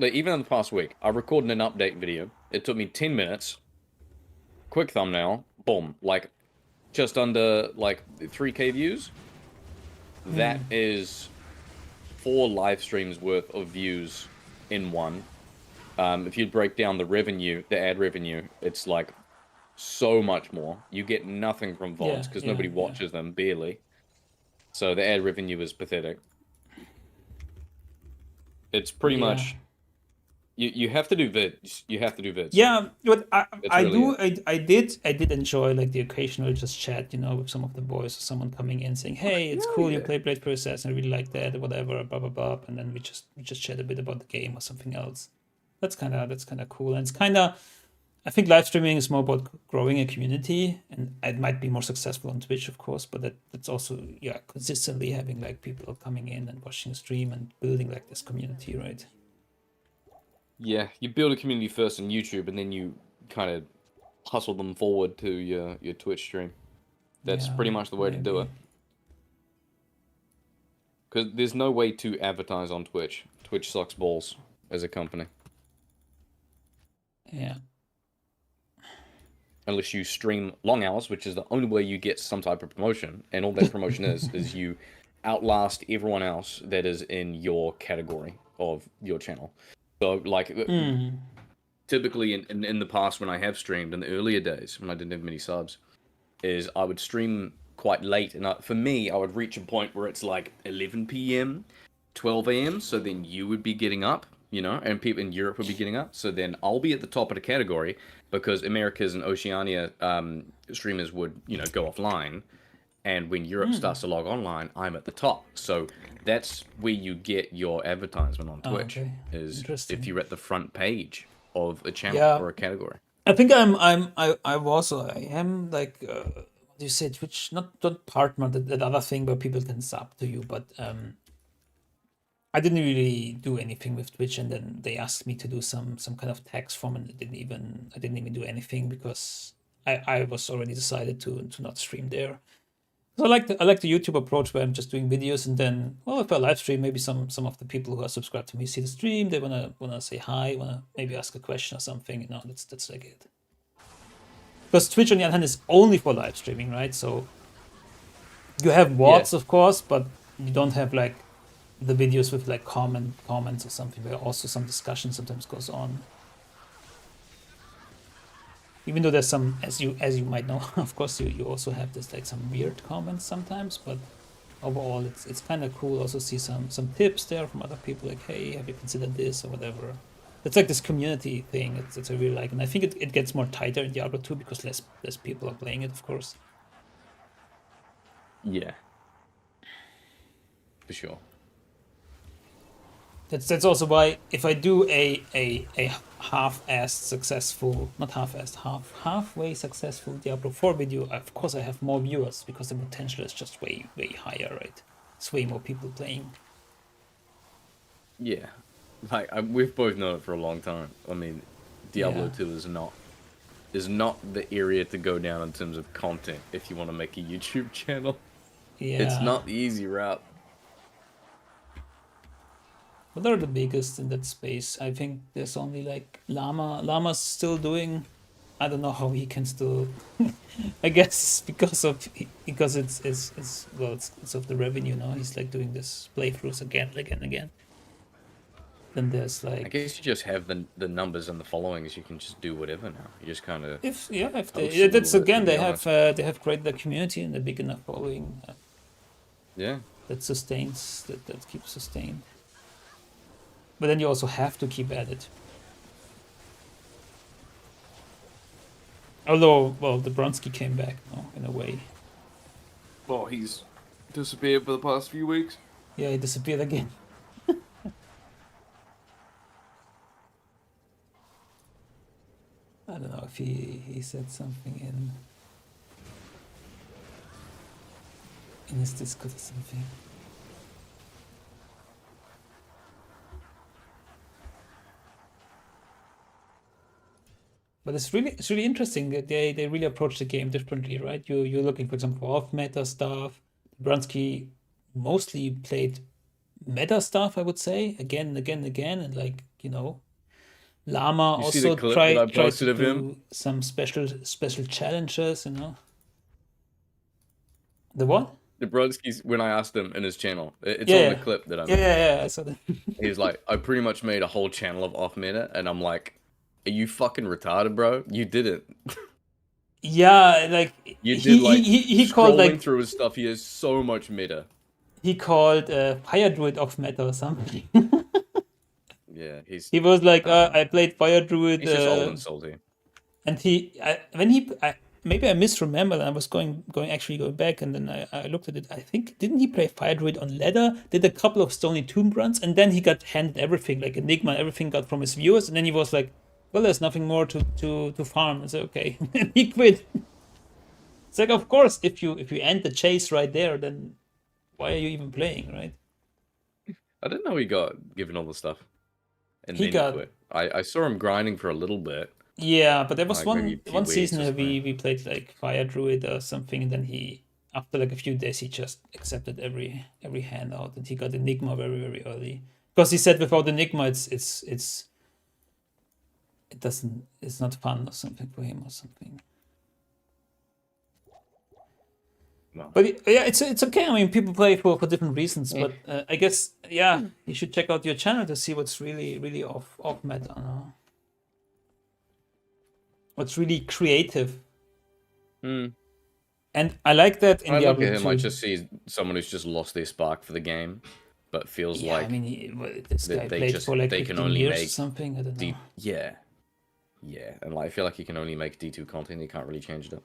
even in the past week, I recorded an update video. It took me 10 minutes. Quick thumbnail, boom, like just under like 3K views. That is 4 live streams worth of views in one. If you break down the revenue, the ad revenue, it's like so much more. You get nothing from VODs because nobody watches them, barely. So the ad revenue is pathetic. It's pretty much you have to do vids. You have to do vids. Yeah, but I really did enjoy like the occasional just chat, you know, with some of the boys or someone coming in saying, "Hey, it's cool you play Blade Process and I really like that," or whatever, blah blah blah, and then we just chat a bit about the game or something else. That's kind of cool, and it's kind of, I think live streaming is more about growing a community, and it might be more successful on Twitch, of course, but that's also consistently having like people coming in and watching the stream and building like this community, right? Yeah, you build a community first on YouTube, and then you kind of hustle them forward to your Twitch stream. That's pretty much the way to do it. Because there's no way to advertise on Twitch. Twitch sucks balls as a company. Yeah. Unless you stream long hours, which is the only way you get some type of promotion. And all that promotion is you outlast everyone else that is in your category of your channel. So, like, typically in the past when I have streamed, in the earlier days, when I didn't have many subs, is I would stream quite late. And for me, I would reach a point where it's like 11 p.m., 12 a.m., so then you would be getting up, you know, and people in Europe would be getting up. So then I'll be at the top of the category because Americas and Oceania streamers would, you know, go offline. And when Europe starts to log online, I'm at the top. So that's where you get your advertisement on Twitch, is if you're at the front page of a channel or a category. I think I am like, what do you say, Twitch, not partner, that other thing where people can sub to you, but I didn't really do anything with Twitch, and then they asked me to do some kind of tax form, and I didn't even do anything because I was already decided to not stream there. So I like the YouTube approach where I'm just doing videos, and then, well, if I live stream, maybe some of the people who are subscribed to me see the stream, they wanna say hi, wanna maybe ask a question or something. You know, that's like it. Because Twitch on the other hand is only for live streaming, right? So you have VODs, of course, but you don't have like the videos with like comments or something, where also some discussion sometimes goes on. Even though there's some, as you might know, of course, you also have this like some weird comments sometimes, but overall it's kind of cool. Also see some tips there from other people, like, hey, have you considered this or whatever. It's like this community thing. It's I really like, and I think it gets more tighter in Diablo 2 because less people are playing it, of course. Yeah. For sure. That's also why if I do a half-assed successful, not half-assed, halfway successful Diablo 4 video, of course I have more viewers because the potential is just way higher, right? It's way more people playing. Yeah. Like we've both known it for a long time. I mean, Diablo Yeah. 2 is not the area to go down in terms of content if you want to make a YouTube channel. Yeah. It's not the easy route. What are the biggest in that space? I think there's only like Llama. Llama's still doing. I don't know how he can still. I guess because it's of the revenue now. He's like doing this playthroughs again. Then there's I like guess you just have the numbers and the followings. You can just do whatever now. You just kind of if they Post a that's little bit, again to be they have created a community and a big enough following yeah. that sustains that keeps sustained. But then you also have to keep at it. Although, well, the Bronsky came back, no, in a way. Well, he's disappeared for the past few weeks. Yeah, he disappeared again. I don't know if he said something in his Discord or something. But it's really interesting that they really approach the game differently, right? You're looking, for example, for off meta stuff. Brunsky mostly played meta stuff, I would say, again and again and again, and like, you know, Llama You see the also clip that I tried posted to of him? do some special challenges, you know. The what? The Brodskis, when I asked him in his channel, it's Yeah, on the clip that I yeah, I saw that. He's like, I pretty much made a whole channel of off meta, and I'm like, are you fucking retarded, bro? You didn't. Yeah, like You did like he called scrolling like through his stuff. He has so much meta. he called Fire Druid off meta or something. Yeah, he's He was like, I played Fire Druid, he's just old and salty. and maybe I misremembered. I was going back, and then I looked at it. I think didn't he play Fire Druid on ladder? Did a couple of Stony Tomb runs, and then he got handed everything, like Enigma, everything got from his viewers, and then he was like, well, there's nothing more to farm. I said, okay, and he quit. It's like, of course, if you end the chase right there, then why are you even playing, right? I didn't know he got given all the stuff. And He then got- he quit. I saw him grinding for a little bit. Yeah, but there was Like maybe a few one weeks season or where something. we played like Fire Druid or something, and then he, after like a few days, he just accepted every handout, and he got Enigma very early because he said without Enigma, it's not fun or something for him or something. No. But yeah, it's okay. I mean, people play for different reasons, but I guess you should check out your channel to see what's really off meta. No? What's really creative. Hmm. And I like that in I look Diablo at him, 2. I just see someone who's just lost their spark for the game, but feels Yeah, like I mean, this guy they played just- for like they can 15 only years or make something. I don't know. yeah, and like I feel like he can only make D2 content. He can't really change it up.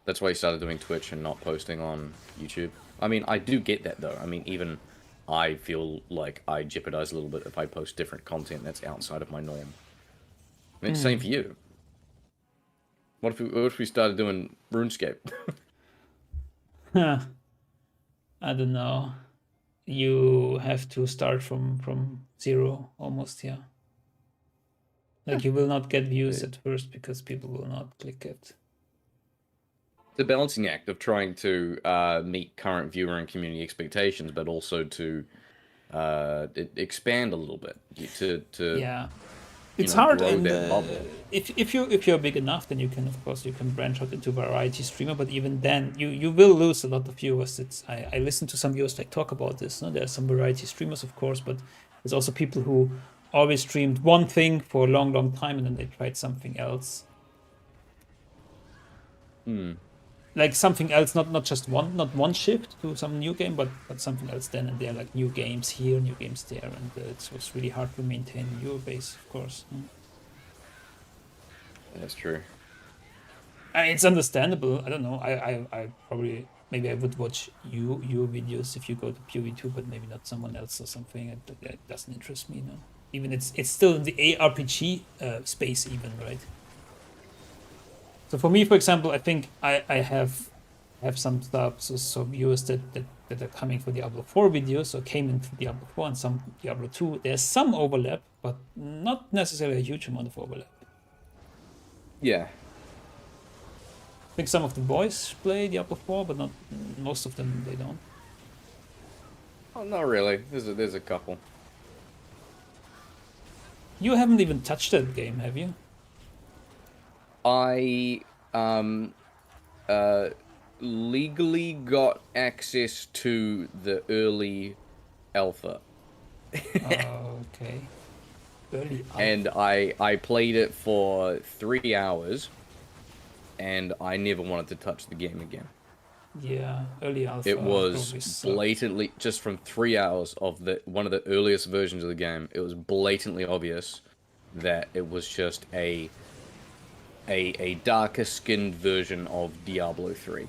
That's why he started doing Twitch and not posting on YouTube. I mean, I do get that though. I mean, even I feel like I jeopardize a little bit if I post different content that's outside of my norm. I mean, same for you. What if we started doing RuneScape? I don't know. You have to start from zero almost, yeah. Like you will not get views at first because people will not click it. The balancing act of trying to meet current viewer and community expectations, but also to expand a little bit. Yeah, it's hard, grow and that bubble. if you're big enough, then you can branch out into variety streamer. But even then, you will lose a lot of viewers. I listen to some viewers like talk about this. No? There are some variety streamers, of course, but there's also people who always streamed one thing for a long time and then they tried something else. Like something else, not just one shift to some new game, but something else then and there, like new games here, new games there, and it was really hard to maintain viewer base, of course. That's true. It's understandable. I don't know. I probably maybe I would watch your videos if you go to PoE2, but maybe not someone else or something. That doesn't interest me. No, even it's still in the ARPG space, even, right? So for me, for example, I think I have some stuff, so viewers that are coming for Diablo 4 videos or came into Diablo 4 and some Diablo 2. There's some overlap, but not necessarily a huge amount of overlap. Yeah. I think some of the boys play Diablo 4, but not most of them. They don't. Oh, not really. There's a couple. You haven't even touched that game, have you? I legally got access to the early alpha. Okay. Early alpha. And I played it for 3 hours, and I never wanted to touch the game again. Yeah, early alpha. It was probably sucked. blatantly, just from 3 hours of one of the earliest versions of the game, it was blatantly obvious that it was just a darker skinned version of Diablo 3.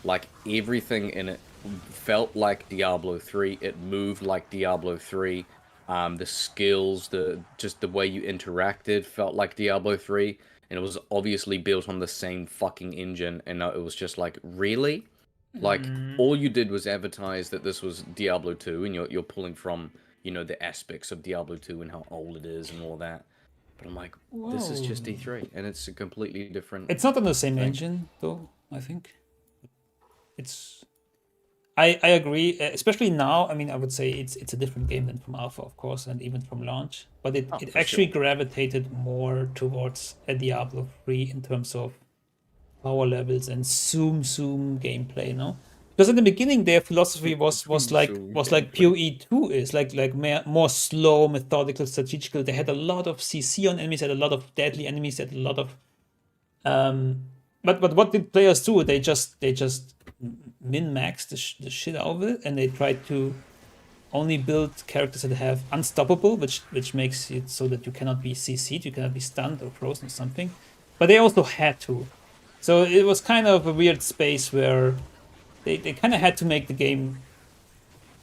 Like, everything in it felt like Diablo 3. It moved like Diablo 3. The skills, just the way you interacted felt like Diablo 3. And it was obviously built on the same fucking engine. And it was just like, really? Like, all you did was advertise that this was Diablo 2. And you're pulling from, the aspects of Diablo 2 and how old it is and all that. But I'm like, this is just D3, and it's a completely different... It's not on the same engine, though, I think. I agree, especially now. I mean, I would say it's a different game than from Alpha, of course, and even from launch. But it actually gravitated more towards a Diablo 3 in terms of power levels and zoom gameplay, no? Because in the beginning, their philosophy was like PoE2 is like more slow, methodical, strategical. They had a lot of CC on enemies, had a lot of deadly enemies, had a lot of. But what did players do? They just min-maxed the shit out of it, and they tried to only build characters that have unstoppable, which makes it so that you cannot be CC'd, you cannot be stunned or frozen or something. But they also had to. So it was kind of a weird space where they kind of had to make the game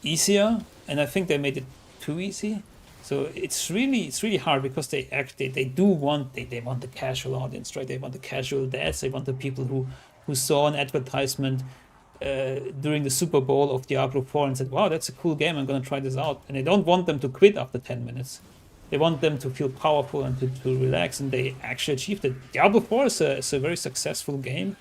easier, and I think they made it too easy. So it's really hard because they want the casual audience, right? They want the casual dads. They want the people who saw an advertisement during the Super Bowl of Diablo 4 and said, "Wow, that's a cool game. I'm gonna try this out." And they don't want them to quit after 10 minutes. They want them to feel powerful and to relax, and they actually achieved it. Diablo 4 is a very successful game.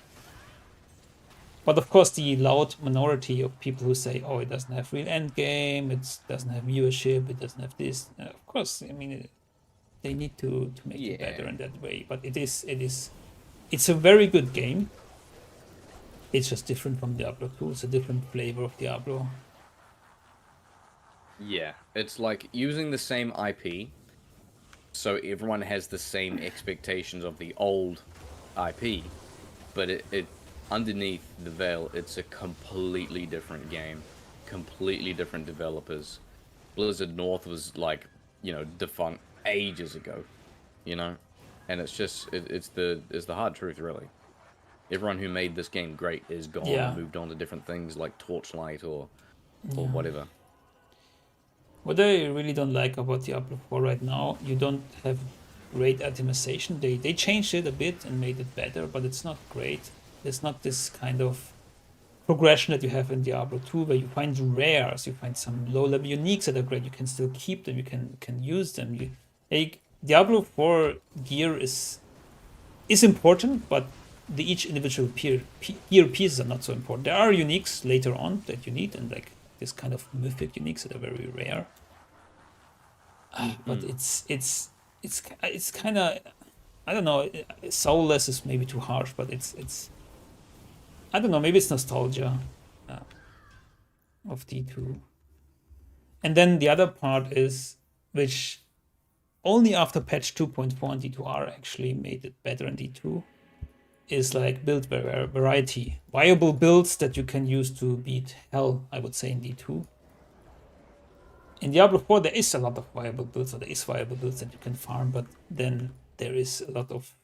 But of course, the loud minority of people who say, "Oh, it doesn't have real end game, it doesn't have viewership, it doesn't have this." Of course, I mean, they need to make it better in that way. But it's a very good game. It's just different from Diablo 2. It's a different flavor of Diablo. Yeah, it's like using the same IP, so everyone has the same expectations of the old IP, but it underneath the veil, it's a completely different game, completely different developers. Blizzard North was like, defunct ages ago, and it's just it's the hard truth, really. Everyone who made this game great is gone and moved on to different things like Torchlight or whatever. What I really don't like about Diablo 4 right now, you don't have great itemization. They changed it a bit and made it better, but it's not great. There's not this kind of progression that you have in Diablo 2, where you find rares, you find some low-level uniques that are great. You can still keep them, you can use them. Diablo 4 gear is important, but each individual gear pieces are not so important. There are uniques later on that you need, and like this kind of mythic uniques that are very rare. But it's kind of, I don't know. Soulless is maybe too harsh, but it's I don't know. Maybe it's nostalgia of D2. And then the other part is, which only after patch 2.4 and D2R actually made it better in D2, is like build variety, viable builds that you can use to beat hell. I would say in D2. In Diablo 4, there is a lot of viable builds, or there is viable builds that you can farm, but then there is a lot of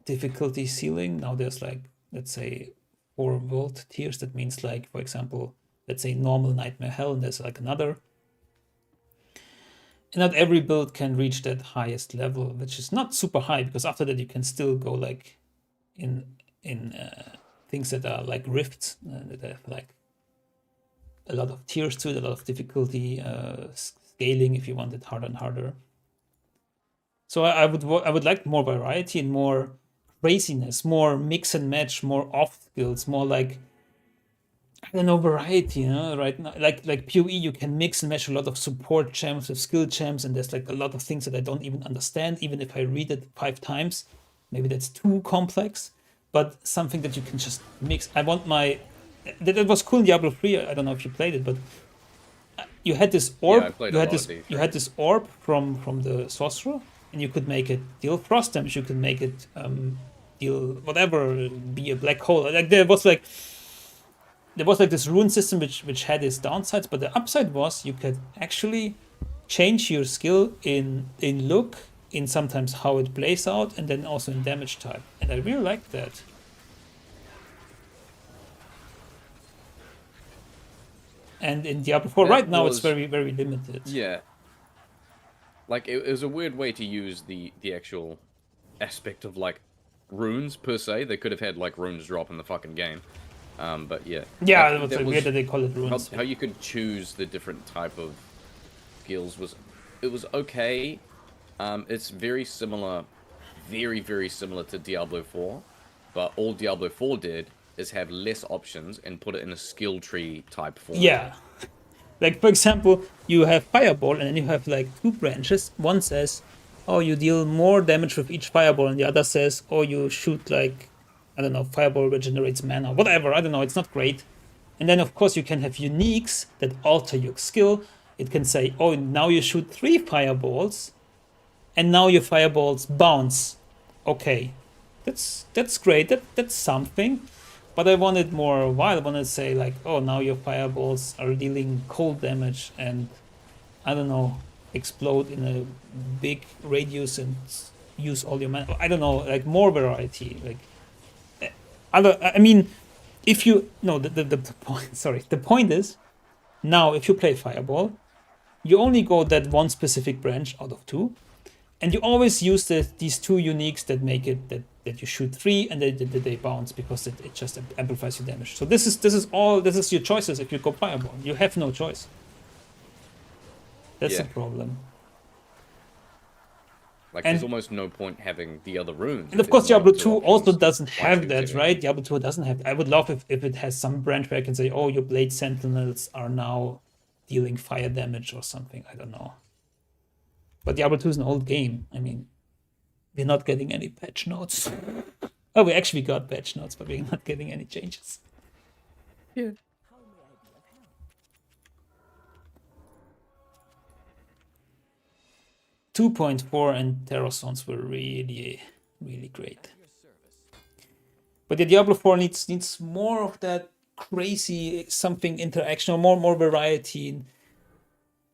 difficulty ceiling. Now there's like, let's say, 4 world tiers. That means like, for example, let's say normal nightmare hell, and there's like another. And not every build can reach that highest level, which is not super high, because after that you can still go like in things that are like rifts, that have like a lot of tiers to it, a lot of difficulty scaling if you want it harder and harder. So I would like more variety and more craziness, more mix and match, more off skills, more like, I don't know, variety, you know, right now, like PoE, you can mix and match a lot of support champs with skill champs, and there's like a lot of things that I don't even understand, even if I read it 5 times. Maybe that's too complex, but something that you can just mix. I want my... That was cool in Diablo 3, I don't know if you played it, but you had this orb, Yeah, I played you had this orb from the sorcerer, and you could make it deal frost damage, you could make it deal whatever, be a black hole. Like there was like this rune system which had its downsides, but the upside was you could actually change your skill in look, in sometimes how it plays out, and then also in damage type. And I really liked that. And in Diablo 4 right now it's very, very limited. Yeah. Like it was a weird way to use the actual aspect of like runes per se. They could have had like runes drop in the fucking game. But yeah. Yeah, it was like weird that they call it runes. How you could choose the different type of skills was okay. It's very similar, very similar to Diablo 4, but all Diablo 4 did is have less options and put it in a skill tree type form. Yeah. Like, for example, you have Fireball, and then you have like 2 branches. One says, oh, you deal more damage with each Fireball, and the other says, oh, you shoot like, I don't know, Fireball regenerates mana, whatever, I don't know, it's not great. And then, of course, you can have uniques that alter your skill. It can say, oh, now you shoot 3 Fireballs, and now your Fireballs bounce. Okay, that's great, that's something. But I wanted more wild. I wanted to say like, oh, now your Fireballs are dealing cold damage and, I don't know, explode in a big radius and use all your mana. I don't know, like more variety. Like, I mean, if you no, the point. Sorry, the point is, now if you play Fireball, you only go that one specific branch out of 2, and you always use these 2 uniques that make it that you shoot 3 and they bounce, because it just amplifies your damage. So this is your choices if you go Fireball. You have no choice. That's the problem. Like, there's almost no point having the other runes. And of course, Diablo 2 also doesn't have that, right? Diablo 2 doesn't have... I would love if it has some branch where I can say, oh, your Blade Sentinels are now dealing fire damage or something. I don't know. But Diablo 2 is an old game. I mean, we're not getting any patch notes. Oh, we actually got patch notes, but we're not getting any changes. Yeah. 2.4 and Terror Zones were really, really great. But the Diablo 4 needs more of that crazy something interaction, or more variety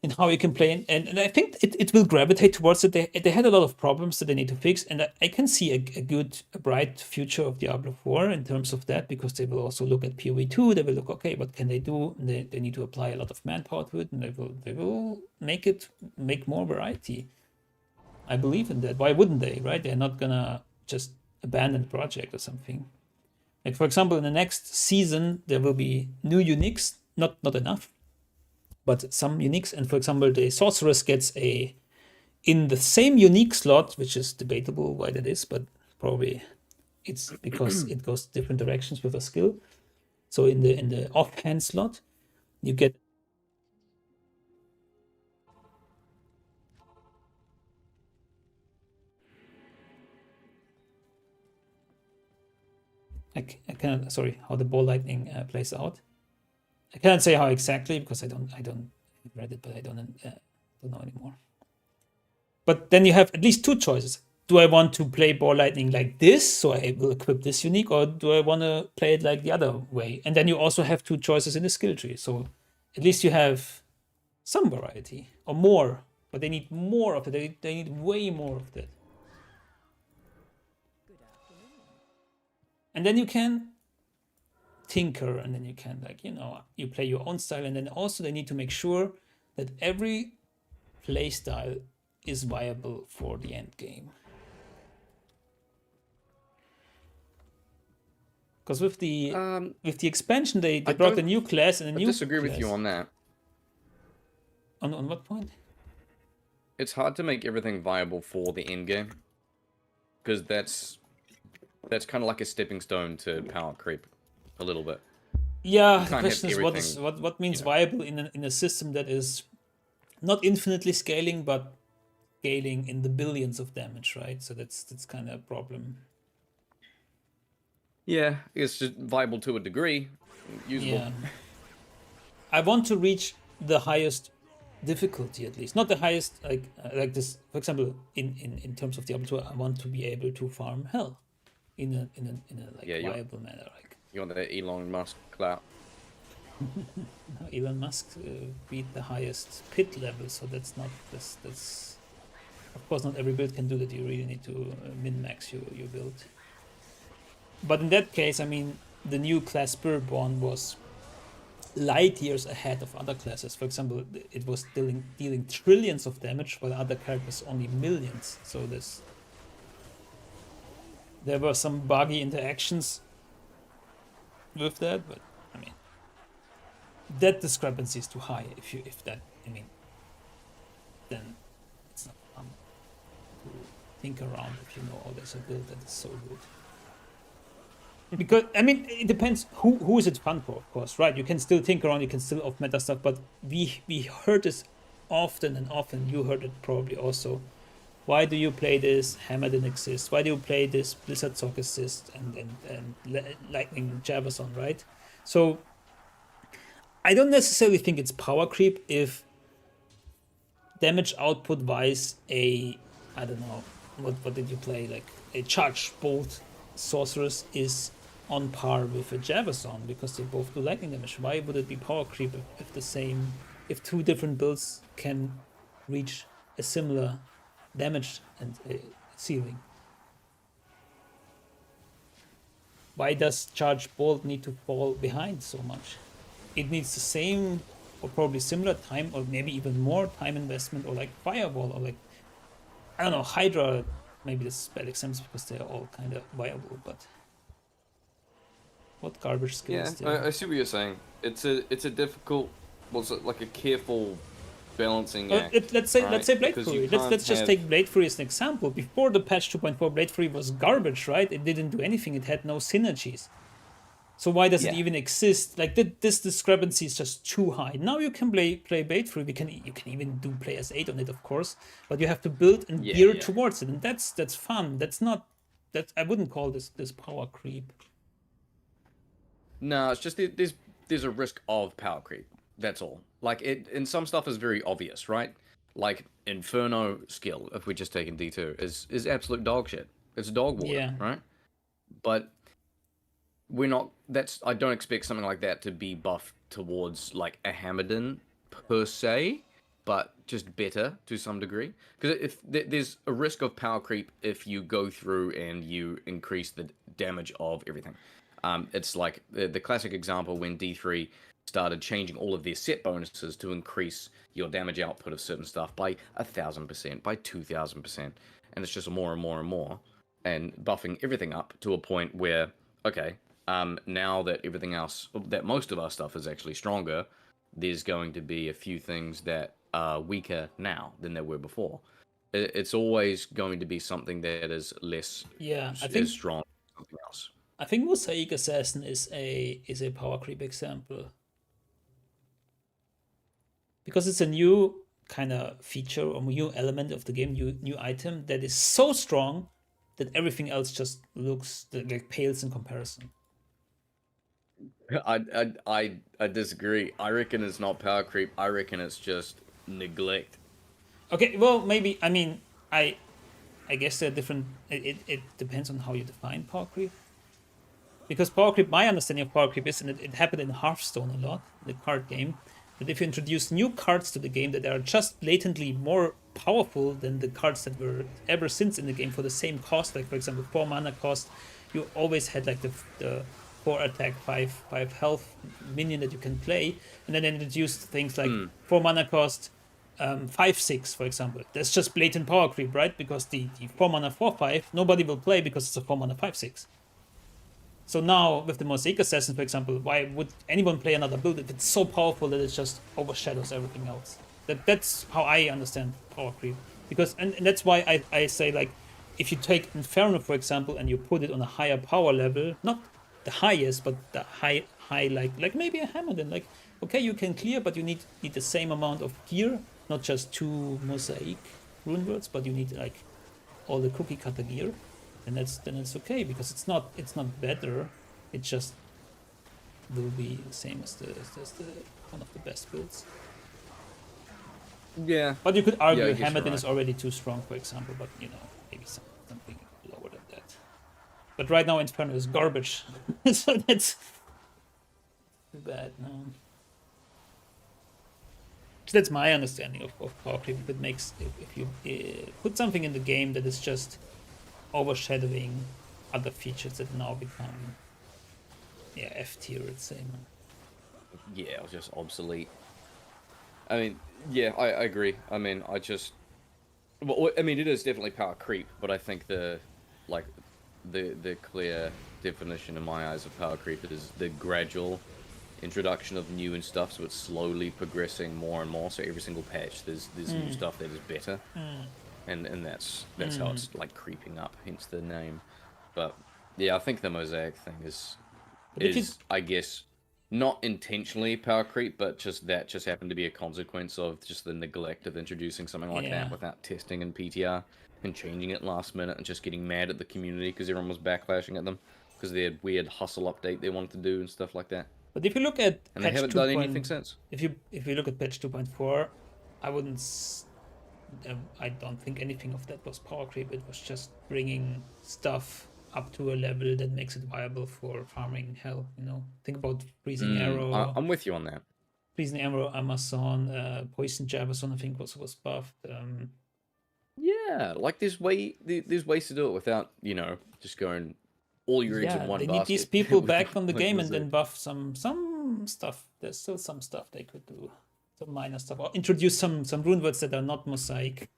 in how you can play. And I think it will gravitate towards it. They had a lot of problems that they need to fix, and I can see a bright future of Diablo 4 in terms of that, because they will also look at PoE 2. They will look, okay, what can they do? And they need to apply a lot of manpower to it, and they will make more variety. I believe in that. Why wouldn't they, right? They're not gonna just abandon the project or something. Like, for example, in the next season, there will be new uniques, not enough, but some uniques. And for example, the Sorceress gets in the same unique slot, which is debatable why that is, but probably it's because it goes different directions with a skill. So in the offhand slot, you get I cannot, sorry, how the ball lightning plays out. I cannot say how exactly, because I don't read it, but I don't know anymore. But then you have at least 2 choices. do I want to play Ball Lightning like this, so I will equip this unique, or do I want to play it like the other way? And then you also have 2 choices in the skill tree, so at least you have some variety, or more, but they need more of it. They need way more of that. And then you can tinker, and then you can, like, you know, you play your own style, and then also they need to make sure that every play style is viable for the end game. Because with the expansion, they brought a new class and a new. I disagree class. with you on that. On what point? It's hard to make everything viable for the end game, because that's kind of like a stepping stone to power creep, a little bit. Yeah, the question is what means viable in a system that is not infinitely scaling, but scaling in the billions of damage, right? So that's kind of a problem. Yeah, it's just viable to a degree, usable. Yeah. I want to reach the highest difficulty, at least, not the highest, like this. For example, in terms of Diablo 2, I want to be able to farm hell in a viable manner. Like, you want the Elon Musk clout? Elon Musk beat the highest pit level, so that's not that's of course not every build can do that. You really need to min-max your build. But in that case, I mean, the new class Spiritborn was light years ahead of other classes. For example, it was dealing trillions of damage, while other characters only millions. So there were some buggy interactions with that, but I mean, that discrepancy is too high. Then it's not fun to think around if you know, oh, there's a build that is so good. Because, I mean, it depends who is it fun for, of course, right? You can still think around, you can still off meta stuff, but we heard this often and often. You heard it probably also. Why do you play this? Hammer didn't exist. Why do you play this? Blizzard Sock assist and Lightning Javason, right? So I don't necessarily think it's power creep if damage output wise I don't know, what did you play? Like a charge bolt Sorceress is on par with a Javason because they both do lightning damage. Why would it be power creep if 2 different builds can reach a similar damage and ceiling? Why does charge bolt need to fall behind so much? It needs the same or probably similar time, or maybe even more time investment, or like Fireball, or like, I don't know, Hydra. Maybe this is bad examples because they're all kind of viable, but what garbage skills? Yeah, I see what you're saying. It's a difficult, like a careful balancing act. Let's say Blade Fury. Let's just take Blade Fury as an example. Before the patch 2.4, Blade Fury was garbage, right? It didn't do anything. It had no synergies. So why does it even exist? Like this discrepancy is just too high. Now you can play Blade Fury. You can even do players 8 on it, of course, but you have to build and gear towards it, and that's fun. That's not that I wouldn't call this power creep. No, it's just there's a risk of power creep. That's all. Like and some stuff is very obvious, right? Like Inferno skill, if we just take in D2, is absolute dog shit. It's dog water, right? But we're not. I don't expect something like that to be buffed towards like a Hammerden per se, but just better to some degree. Because if there's a risk of power creep if you go through and you increase the damage of everything. It's like the classic example when D3 started changing all of their set bonuses to increase your damage output of certain stuff by 1,000%, by 2,000%, and it's just more and more and more, and buffing everything up to a point where, okay, now that everything else, that most of our stuff is actually stronger, there's going to be a few things that are weaker now than they were before. It's always going to be something that is less is strong than something else. I think Mosaic Assassin is a power creep example. Because it's a new kind of feature or new element of the game, new item that is so strong that everything else just looks like pales in comparison. I disagree. I reckon it's not power creep. I reckon it's just neglect. Okay, well, maybe, I mean, I I guess there are different. It depends on how you define power creep. Because power creep, my understanding of power creep is, and it happened in Hearthstone a lot, the card game, that if you introduce new cards to the game that are just blatantly more powerful than the cards that were ever since in the game for the same cost, like for example 4 mana cost, you always had like the 4 attack, 5 health minion that you can play, and then they introduced things like 4 mana cost, 5/6 for example. That's just blatant power creep, right? Because the 4 mana 4/5 nobody will play because it's a 4 mana 5/6. So now, with the Mosaic Assassin, for example, why would anyone play another build if it's so powerful that it just overshadows everything else? That's how I understand power creep. Because, and that's why I say, like, if you take Inferno, for example, and you put it on a higher power level, not the highest, but the high like maybe a Hammerden, like, okay, you can clear, but you need the same amount of gear, not just 2 Mosaic rune words, but you need, like, all the cookie cutter gear. And then it's okay, because it's not better, it just will be the same as the one of the best builds. Yeah. But you could argue I guess Hammerden you're is right. already too strong, for example, but you know, maybe something lower than that. But right now Inferno is garbage. So that's too bad, no. So that's my understanding of power creep. If you put something in the game that is just overshadowing other features that now become F tier, let's say. Yeah, it was just obsolete. I mean, yeah, I agree. I mean, well, I mean, it is definitely power creep, but I think the clear definition in my eyes of power creep is the gradual introduction of new and stuff, so it's slowly progressing more and more. So every single patch, there's new stuff that is better. And that's how it's like creeping up, hence the name. But yeah, I think the Mosaic thing is I guess not intentionally power creep, but just happened to be a consequence of just the neglect of introducing something like that without testing in PTR and changing it last minute and just getting mad at the community because everyone was backlashing at them because they had weird hustle update they wanted to do and stuff like that. But if you look at and they haven't done anything since. If you look at patch 2.4, I don't think anything of that was power creep. It was just bringing stuff up to a level that makes it viable for farming hell. You know, think about freezing arrow. I'm with you on that. Freezing arrow, Amazon, poison Javason, I think was buffed. Yeah, like there's ways to do it without just going all your eggs in one basket. They need these people back on the game and then buff some stuff. There's still some stuff they could do. Some minor stuff, or introduce some rune words that are not Mosaic.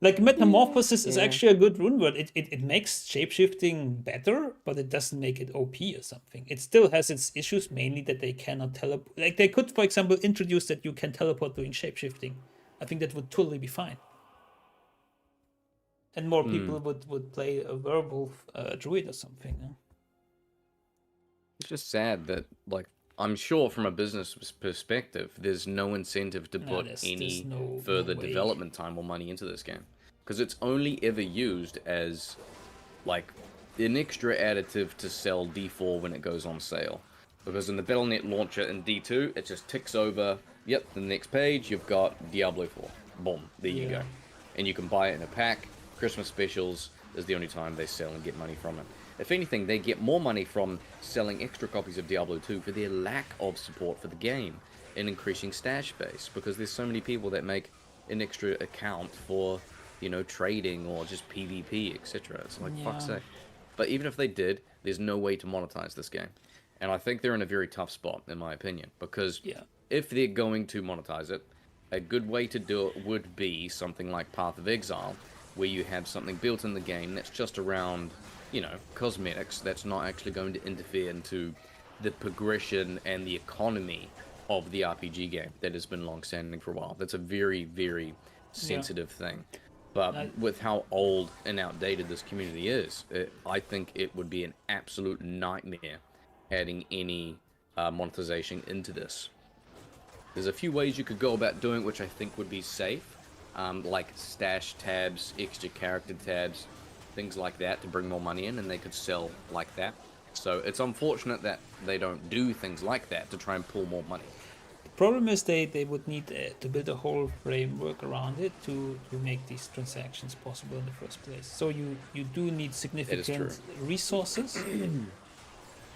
Like Metamorphosis is actually a good rune word. It makes shapeshifting better, but it doesn't make it OP or something. It still has its issues, mainly that they cannot teleport. Like they could, for example, introduce that you can teleport during shapeshifting. I think that would totally be fine. And more people would play a werewolf druid or something. No? It's just sad that, like, I'm sure from a business perspective, there's no incentive to put any further development time or money into this game. Because it's only ever used as, like, an extra additive to sell D4 when it goes on sale. Because in the Battle.net launcher in D2, it just ticks over, yep, the next page, you've got Diablo 4. Boom, there you go. And you can buy it in a pack. Christmas specials is the only time they sell and get money from it. If anything, they get more money from selling extra copies of Diablo 2 for their lack of support for the game and increasing stash space, because there's so many people that make an extra account for, trading or just PvP, etc. It's like, fuck's sake. But even if they did, there's no way to monetize this game. And I think they're in a very tough spot, in my opinion, because if they're going to monetize it, a good way to do it would be something like Path of Exile, where you have something built in the game that's just around cosmetics, that's not actually going to interfere into the progression and the economy of the RPG game that has been long-standing for a while. That's a very, very sensitive thing. But with how old and outdated this community is, I think it would be an absolute nightmare adding any monetization into this. There's a few ways you could go about doing it, which I think would be safe, like stash tabs, extra character tabs, things like that to bring more money in, and they could sell like that. So it's unfortunate that they don't do things like that to try and pull more money. problem is they would need to build a whole framework around it to make these transactions possible in the first place. So you do need significant resources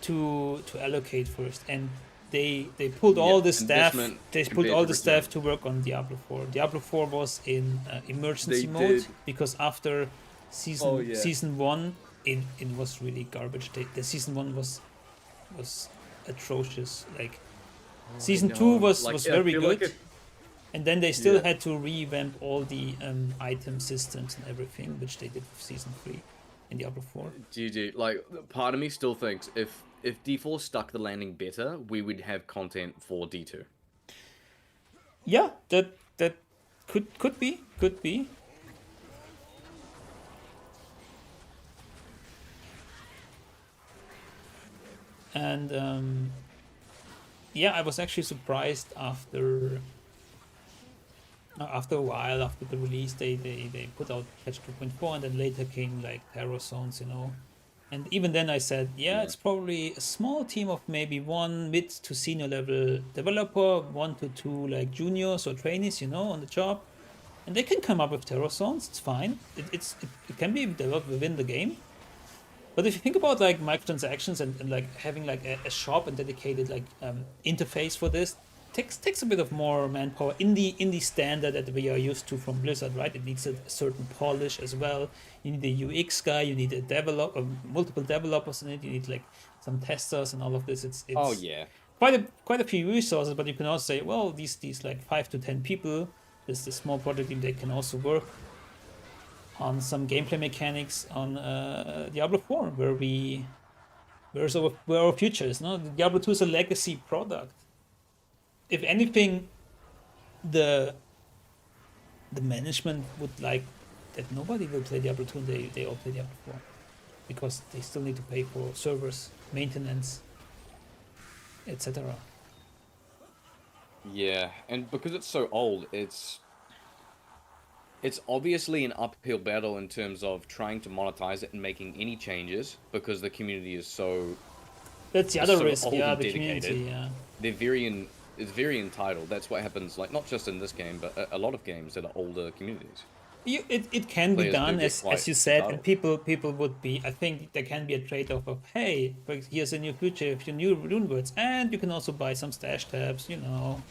to allocate first, and they pulled all the staff. investment They put compared all to the staff return. to work on Diablo 4. Diablo 4 was in emergency They mode did. because after season Oh, yeah. season 1 it was really garbage. The season 1 was atrocious. Like season 2 was I very feel good, like and then they still Yeah. had to revamp all the item systems and everything, which they did with season 3 in Diablo 4. GG. Like, part of me still thinks if D4 stuck the landing better, we would have content for D2. Yeah, that could be. And yeah, I was actually surprised after a while after the release they put out patch 2.4, and then later came like terror zones, you know. And even then I said, yeah, it's probably a small team of maybe 1 mid to senior level developer, 1 to 2 like juniors or trainees, you know, on the job. And they can come up with terror zones, it's fine. It can be developed within the game. But if you think about like microtransactions and like having like a shop and dedicated like interface for this, takes a bit of more manpower in the standard that we are used to from Blizzard, right? It needs a certain polish as well. You need a UX guy, you need a multiple developers in it, you need like some testers and all of this. It's Oh, yeah. quite a few resources, but you can also say, well, these like 5 to 10 people, this small project team, they can also work on some gameplay mechanics on Diablo 4, where our future is. No, Diablo 2 is a legacy product. If anything, the management would like that nobody will play Diablo 2 and they all play Diablo 4, because they still need to pay for servers, maintenance, etc. Yeah, and because it's so old, it's obviously an uphill battle in terms of trying to monetize it and making any changes, because the community is so That's the other so risk, old yeah, and the dedicated. community, yeah. They're it's very entitled. That's what happens, like, not just in this game, but a lot of games that are older communities. It can be Players do done, get as quite you said, and entitled. people would be. I think there can be a trade-off of, hey, here's a new future, a few new rune words, and you can also buy some stash tabs. You know,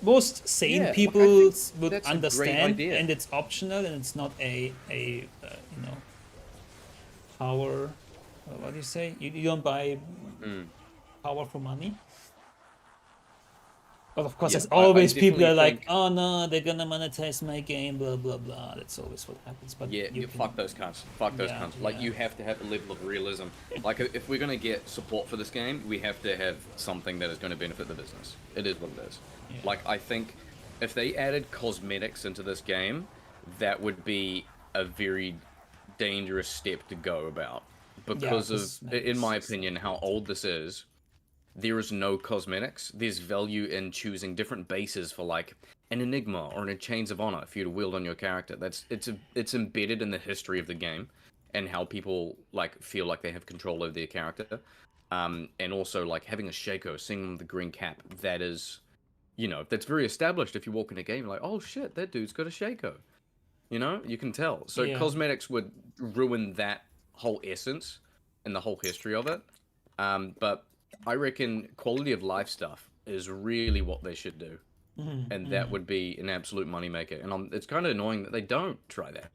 most sane Yeah, like, I people think would that's a great understand, idea. and it's optional, and it's not a you know, power. What do you say? You don't buy power for money. But of course, Yeah, there's I always people that are definitely like, think- oh no, they're gonna monetize my game, blah blah blah. That's always what happens. But Yeah, you fuck those cunts. Fuck those Yeah, cunts. Like, yeah. you have to have a level of realism. Like, if we're going to get support for this game, we have to have something that is going to benefit the business. It is what it is. Yeah. Like, I think if they added cosmetics into this game, that would be a very dangerous step to go about. Because of, in my opinion, how old this is, there is no cosmetics. There's value in choosing different bases for, like, an enigma or a chains of honor for you to wield on your character. It's embedded in the history of the game and how people like feel like they have control over their character. And also like having a Shaco, seeing them with the green cap, that is, you know, that's very established. If you walk in a game, you're like, oh shit, that dude's got a Shaco. You know, you can tell. So Yeah. cosmetics would ruin that whole essence and the whole history of it. But I reckon quality of life stuff is really what they should do. And that would be an absolute moneymaker. And it's kind of annoying that they don't try that.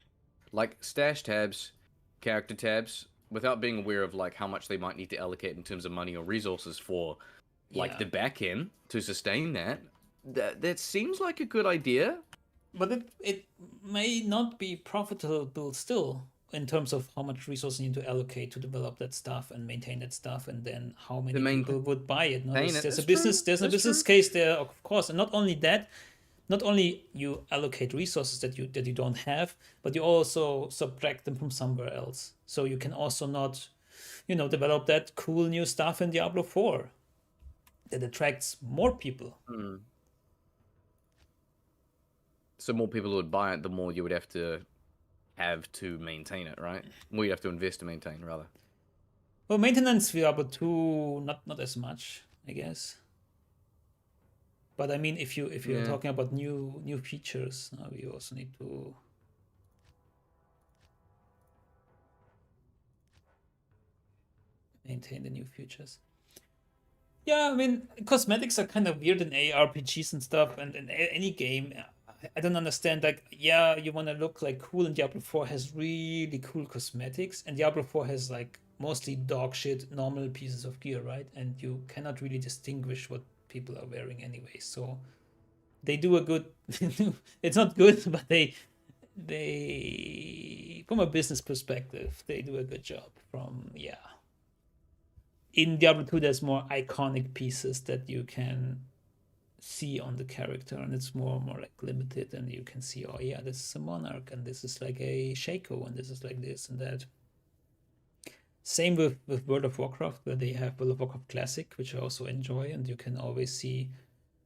Like, stash tabs, character tabs, without being aware of, like, how much they might need to allocate in terms of money or resources for, like, Yeah. the back end to sustain that. That seems like a good idea. But it may not be profitable still, in terms of how much resources you need to allocate to develop that stuff and maintain that stuff, and then how many people would buy it. No, maintain it. there's a That's business. true. There's a That's business true. case there, of course, and not only that. Not only you allocate resources that you don't have, but you also subtract them from somewhere else. So you can also not, you know, develop that cool new stuff in Diablo 4 that attracts more people. So more people would buy it, the more you would have to maintain it, right? More you have to invest to maintain, rather. Well, maintenance Diablo 2, not as much, I guess. But I mean, if you're Yeah. talking about new features, we also need to maintain the new features. Yeah, I mean, cosmetics are kind of weird in ARPGs and stuff, and in any game. I don't understand. Like, yeah, you want to look like cool, and Diablo 4 has really cool cosmetics, and Diablo 4 has like mostly dog shit, normal pieces of gear, right? And you cannot really distinguish what people are wearing anyway. So they do a good. It's not good, but they from a business perspective, they do a good job. In Diablo 2, there's more iconic pieces that you can see on the character, and it's more like limited, and you can see, oh yeah, this is a monarch, and this is like a Shaco, and this is like this and that. Same with World of Warcraft, where they have World of Warcraft Classic, which I also enjoy, and you can always see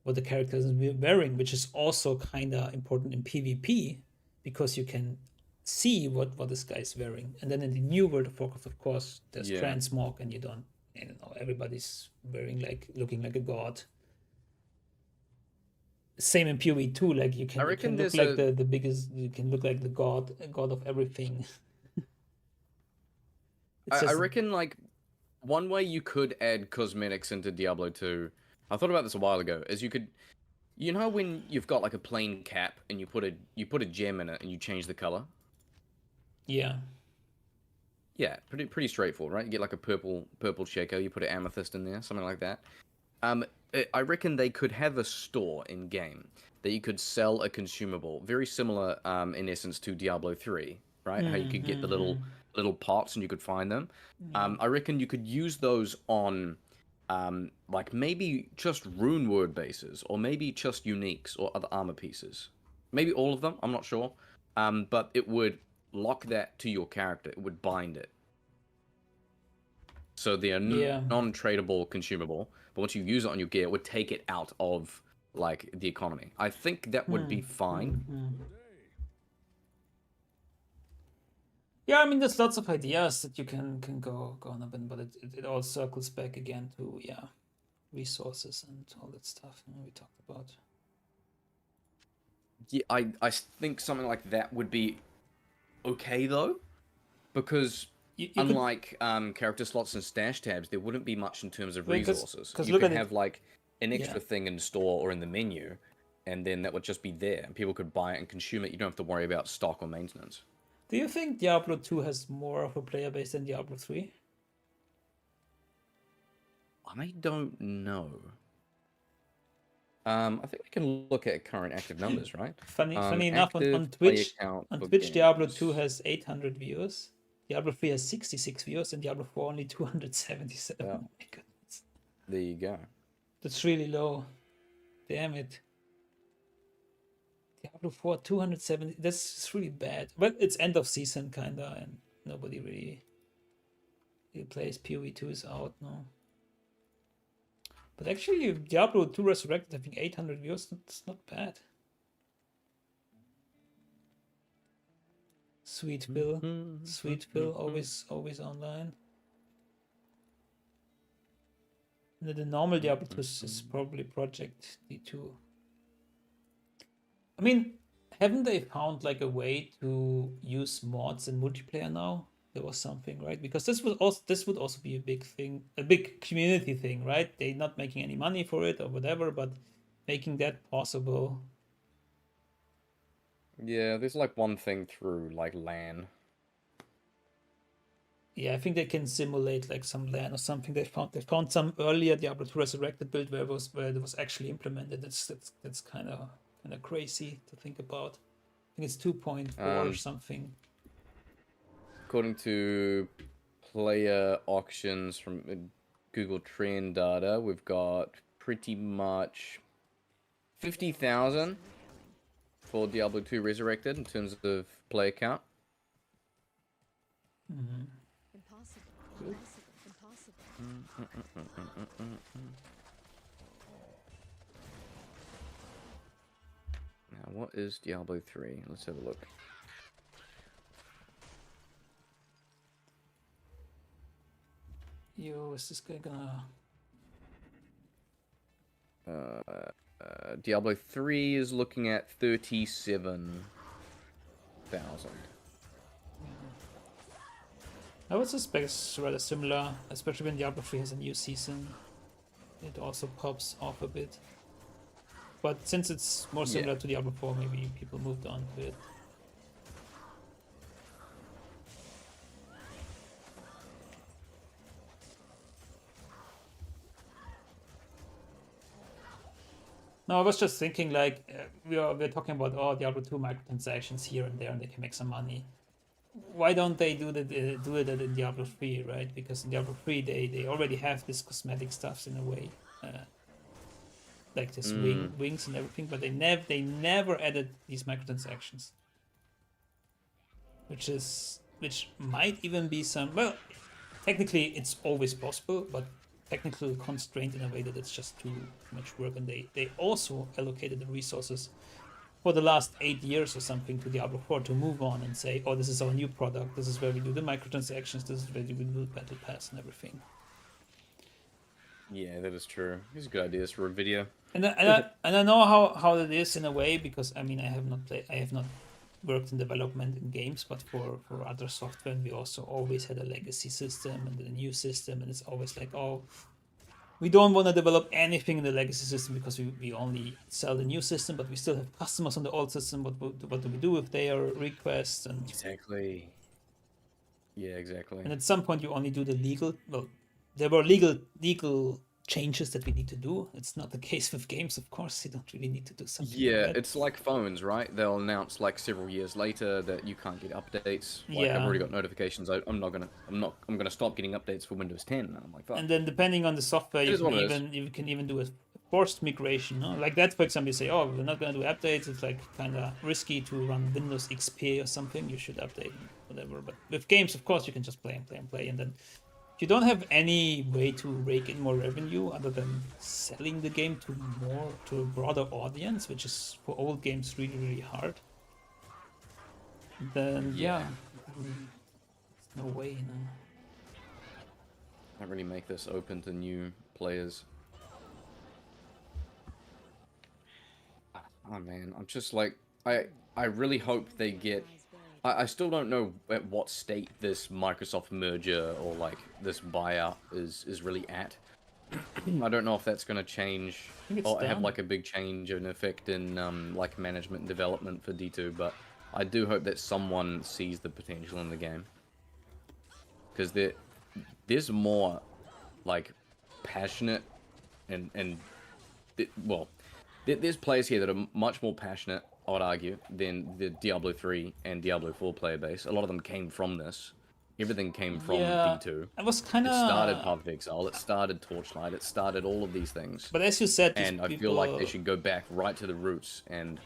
what the character is wearing, which is also kind of important in PvP, because you can see what this guy is wearing. And then in the new World of Warcraft, of course, there's transmog, and you don't know, everybody's wearing looking like a god. Same in PoE too, like you can look like the biggest, you can look like the god of everything. I reckon like one way you could add cosmetics into Diablo 2, I thought about this a while ago, is you could, you know when you've got like a plain cap and you put a gem in it and you change the color? Yeah. Yeah, pretty straightforward, right? You get like a purple Shaco, you put an amethyst in there, something like that. I reckon they could have a store in game that you could sell a consumable, very similar in essence to Diablo 3, right? How you could get the little pots and you could find them. I reckon you could use those on like maybe just rune word bases, or maybe just uniques or other armor pieces. Maybe all of them, I'm not sure. But it would lock that to your character. It would bind it. So they are non-tradable consumable, but once you use it on your gear, it would take it out of like the economy. I think that would be fine. Yeah, I mean, there's lots of ideas that you can go on up in, but it all circles back again to resources and all that stuff we talked about. Yeah, I think something like that would be okay though, because unlike character slots and stash tabs, there wouldn't be much in terms of resources. You could have like an extra thing in the store or in the menu, and then that would just be there, and people could buy it and consume it. You don't have to worry about stock or maintenance. Do you think Diablo 2 has more of a player base than Diablo 3? I don't know. I think we can look at current active numbers, right? Funny enough, on Twitch, Diablo 2 has 800 viewers. Diablo 3 has 66 viewers, and Diablo 4 only 277. Yeah. Oh my goodness. There you go. That's really low. Damn it. Diablo 4, 270. That's really bad. But it's end of season, kinda, and nobody really plays. PoE 2 is out now. But actually, Diablo 2 Resurrected having 800 views, that's not bad. Sweet Phil. Sweet Phil, always online. And the normal Diablo 2 is probably Project D2. I mean, haven't they found like a way to use mods in multiplayer now? There was something, right? Because this would also be a big thing, a big community thing, right? They're not making any money for it or whatever, but making that possible. Yeah, there's like one thing through like LAN. Yeah, I think they can simulate like some LAN or something. They found some earlier Diablo 2 Resurrected build where it was actually implemented. That's kind of crazy to think about. I think it's 2.4 or something. According to player auctions from Google Trend data, we've got pretty much 50,000 for Diablo 2 Resurrected in terms of player count. Impossible. Now, what is Diablo 3? Let's have a look. Yo, is this guy gonna... Diablo 3 is looking at 37,000. I would suspect it's rather similar, especially when Diablo 3 has a new season. It also pops off a bit. But since it's more similar to Diablo 4, maybe people moved on to it. No, I was just thinking, like, we're talking about Diablo 2 microtransactions here and there, and they can make some money. Why don't they do it in Diablo 3, right? Because in Diablo 3 they already have this cosmetic stuffs in a way, like this wings and everything, but they never added these microtransactions, which might even be some, well, technically it's always possible, but technically constrained in a way that it's just too much work, and they also allocated the resources for the last 8 years or something to Diablo 4 to move on and say, oh, this is our new product, this is where we do the microtransactions, this is where we do the battle pass and everything. Yeah, that is true. These are good ideas for a video. And I know how it is in a way, because I mean I have not worked in development in games, but for other software, we also always had a legacy system and then a new system, and it's always like, oh, we don't want to develop anything in the legacy system because we only sell the new system, but we still have customers on the old system. What do we do if they are requests? And Exactly. Yeah, exactly. And at some point, you only do the legal. Well, there were legal changes that we need to do. It's not the case with games, of course. You don't really need to do something. Yeah, like that. it's like phones, right? They'll announce like several years later that you can't get updates. Like Yeah. I've already got notifications. I'm gonna stop getting updates for Windows 10. And I'm like, fuck. And then depending on the software, you is what it is. you can even do a forced migration. No? Like that, for example, you say, oh, we're not going to do updates. It's like kind of risky to run Windows XP or something. You should update whatever. But with games, of course, you can just play and play and play. And then you don't have any way to rake in more revenue other than selling the game to a broader audience, which is for old games really, really hard. Then yeah, there's no way, you know. Can't really make this open to new players. Oh man, I'm just like, I really hope they get. I still don't know at what state this Microsoft merger or like this buyout is really at. I don't know if that's going to change or have like a big change in effect in like management and development for D2, but I do hope that someone sees the potential in the game, because there's more like passionate there's players here that are much more passionate, I would argue, than the Diablo 3 and Diablo 4 player base. A lot of them came from this. Everything came from D2. I was kind of. It started Path of Exile, it started Torchlight, it started all of these things. But as you said, and I feel like they should go back right to the roots and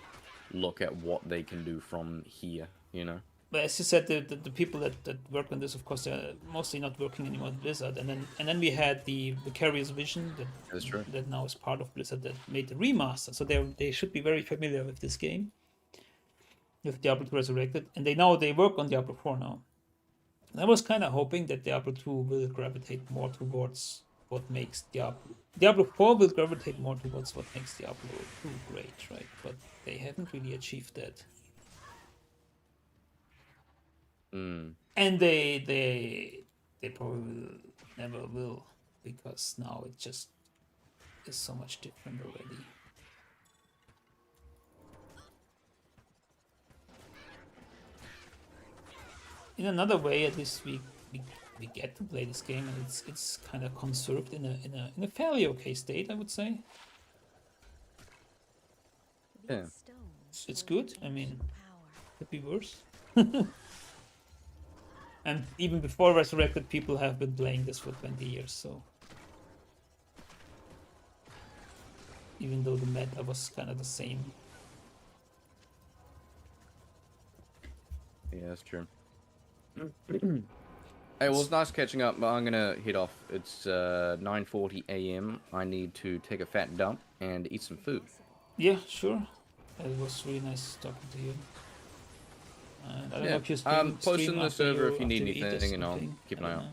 look at what they can do from here, you know? But as you said, the people that work on this, of course, they're mostly not working anymore at Blizzard. And then we had the Vicarious Vision that now is part of Blizzard that made the remaster. So they should be very familiar with this game, with Diablo 2 Resurrected. And they work on Diablo 4 now. And I was kind of hoping that Diablo 2 will gravitate more towards what makes Diablo 4 will gravitate more towards what makes Diablo 2 great, right? But they haven't really achieved that. And they probably never will, because now it just is so much different already. In another way, at least we get to play this game, and it's kind of conserved in a fairly okay state, I would say. Yeah, it's good. I mean, could be worse. And even before Resurrected, people have been playing this for 20 years, so... Even though the meta was kind of the same. Yeah, that's true. Hey, well, it was nice catching up, but I'm gonna head off. It's 9:40 a.m. I need to take a fat dump and eat some food. Yeah, sure. It was really nice talking to you. I don't know if you post in the server if you need anything, and I'll keep an eye out.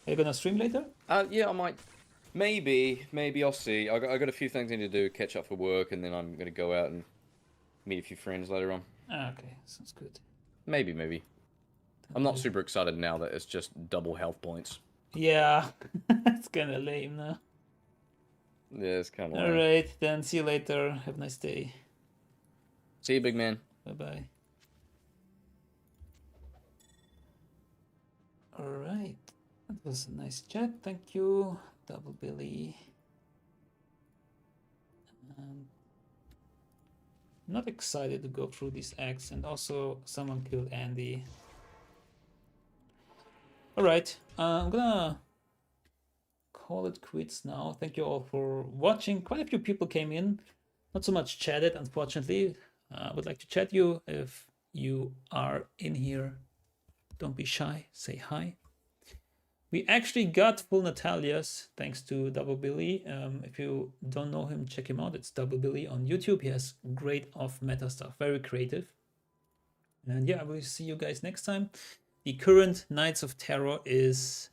Are you gonna stream later? Yeah, I might. Maybe I'll see. I got a few things I need to do, catch up for work, and then I'm gonna go out and meet a few friends later on. Okay, sounds good. Maybe. I'm not super excited now that it's just double health points. Yeah, it's kind of lame now. Yeah, it's kind of All right, then see you later. Have a nice day. See you, big man. Bye bye. All right, that was a nice chat. Thank you, Double Billy. Not excited to go through these acts, and also someone killed Andy. All right, I'm gonna call it quits now. Thank you all for watching. Quite a few people came in, not so much chatted, unfortunately. I would like to chat you if you are in here. Don't be shy, say hi. We actually got full Natalia's thanks to Double Billy. If you don't know him, check him out. It's Double Billy on YouTube. He has great off-meta stuff, very creative. And yeah, I will see you guys next time. The current Knights of Terror is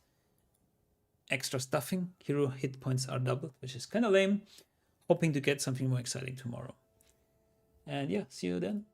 extra stuffing. Hero hit points are doubled, which is kind of lame. Hoping to get something more exciting tomorrow. And yeah, see you then.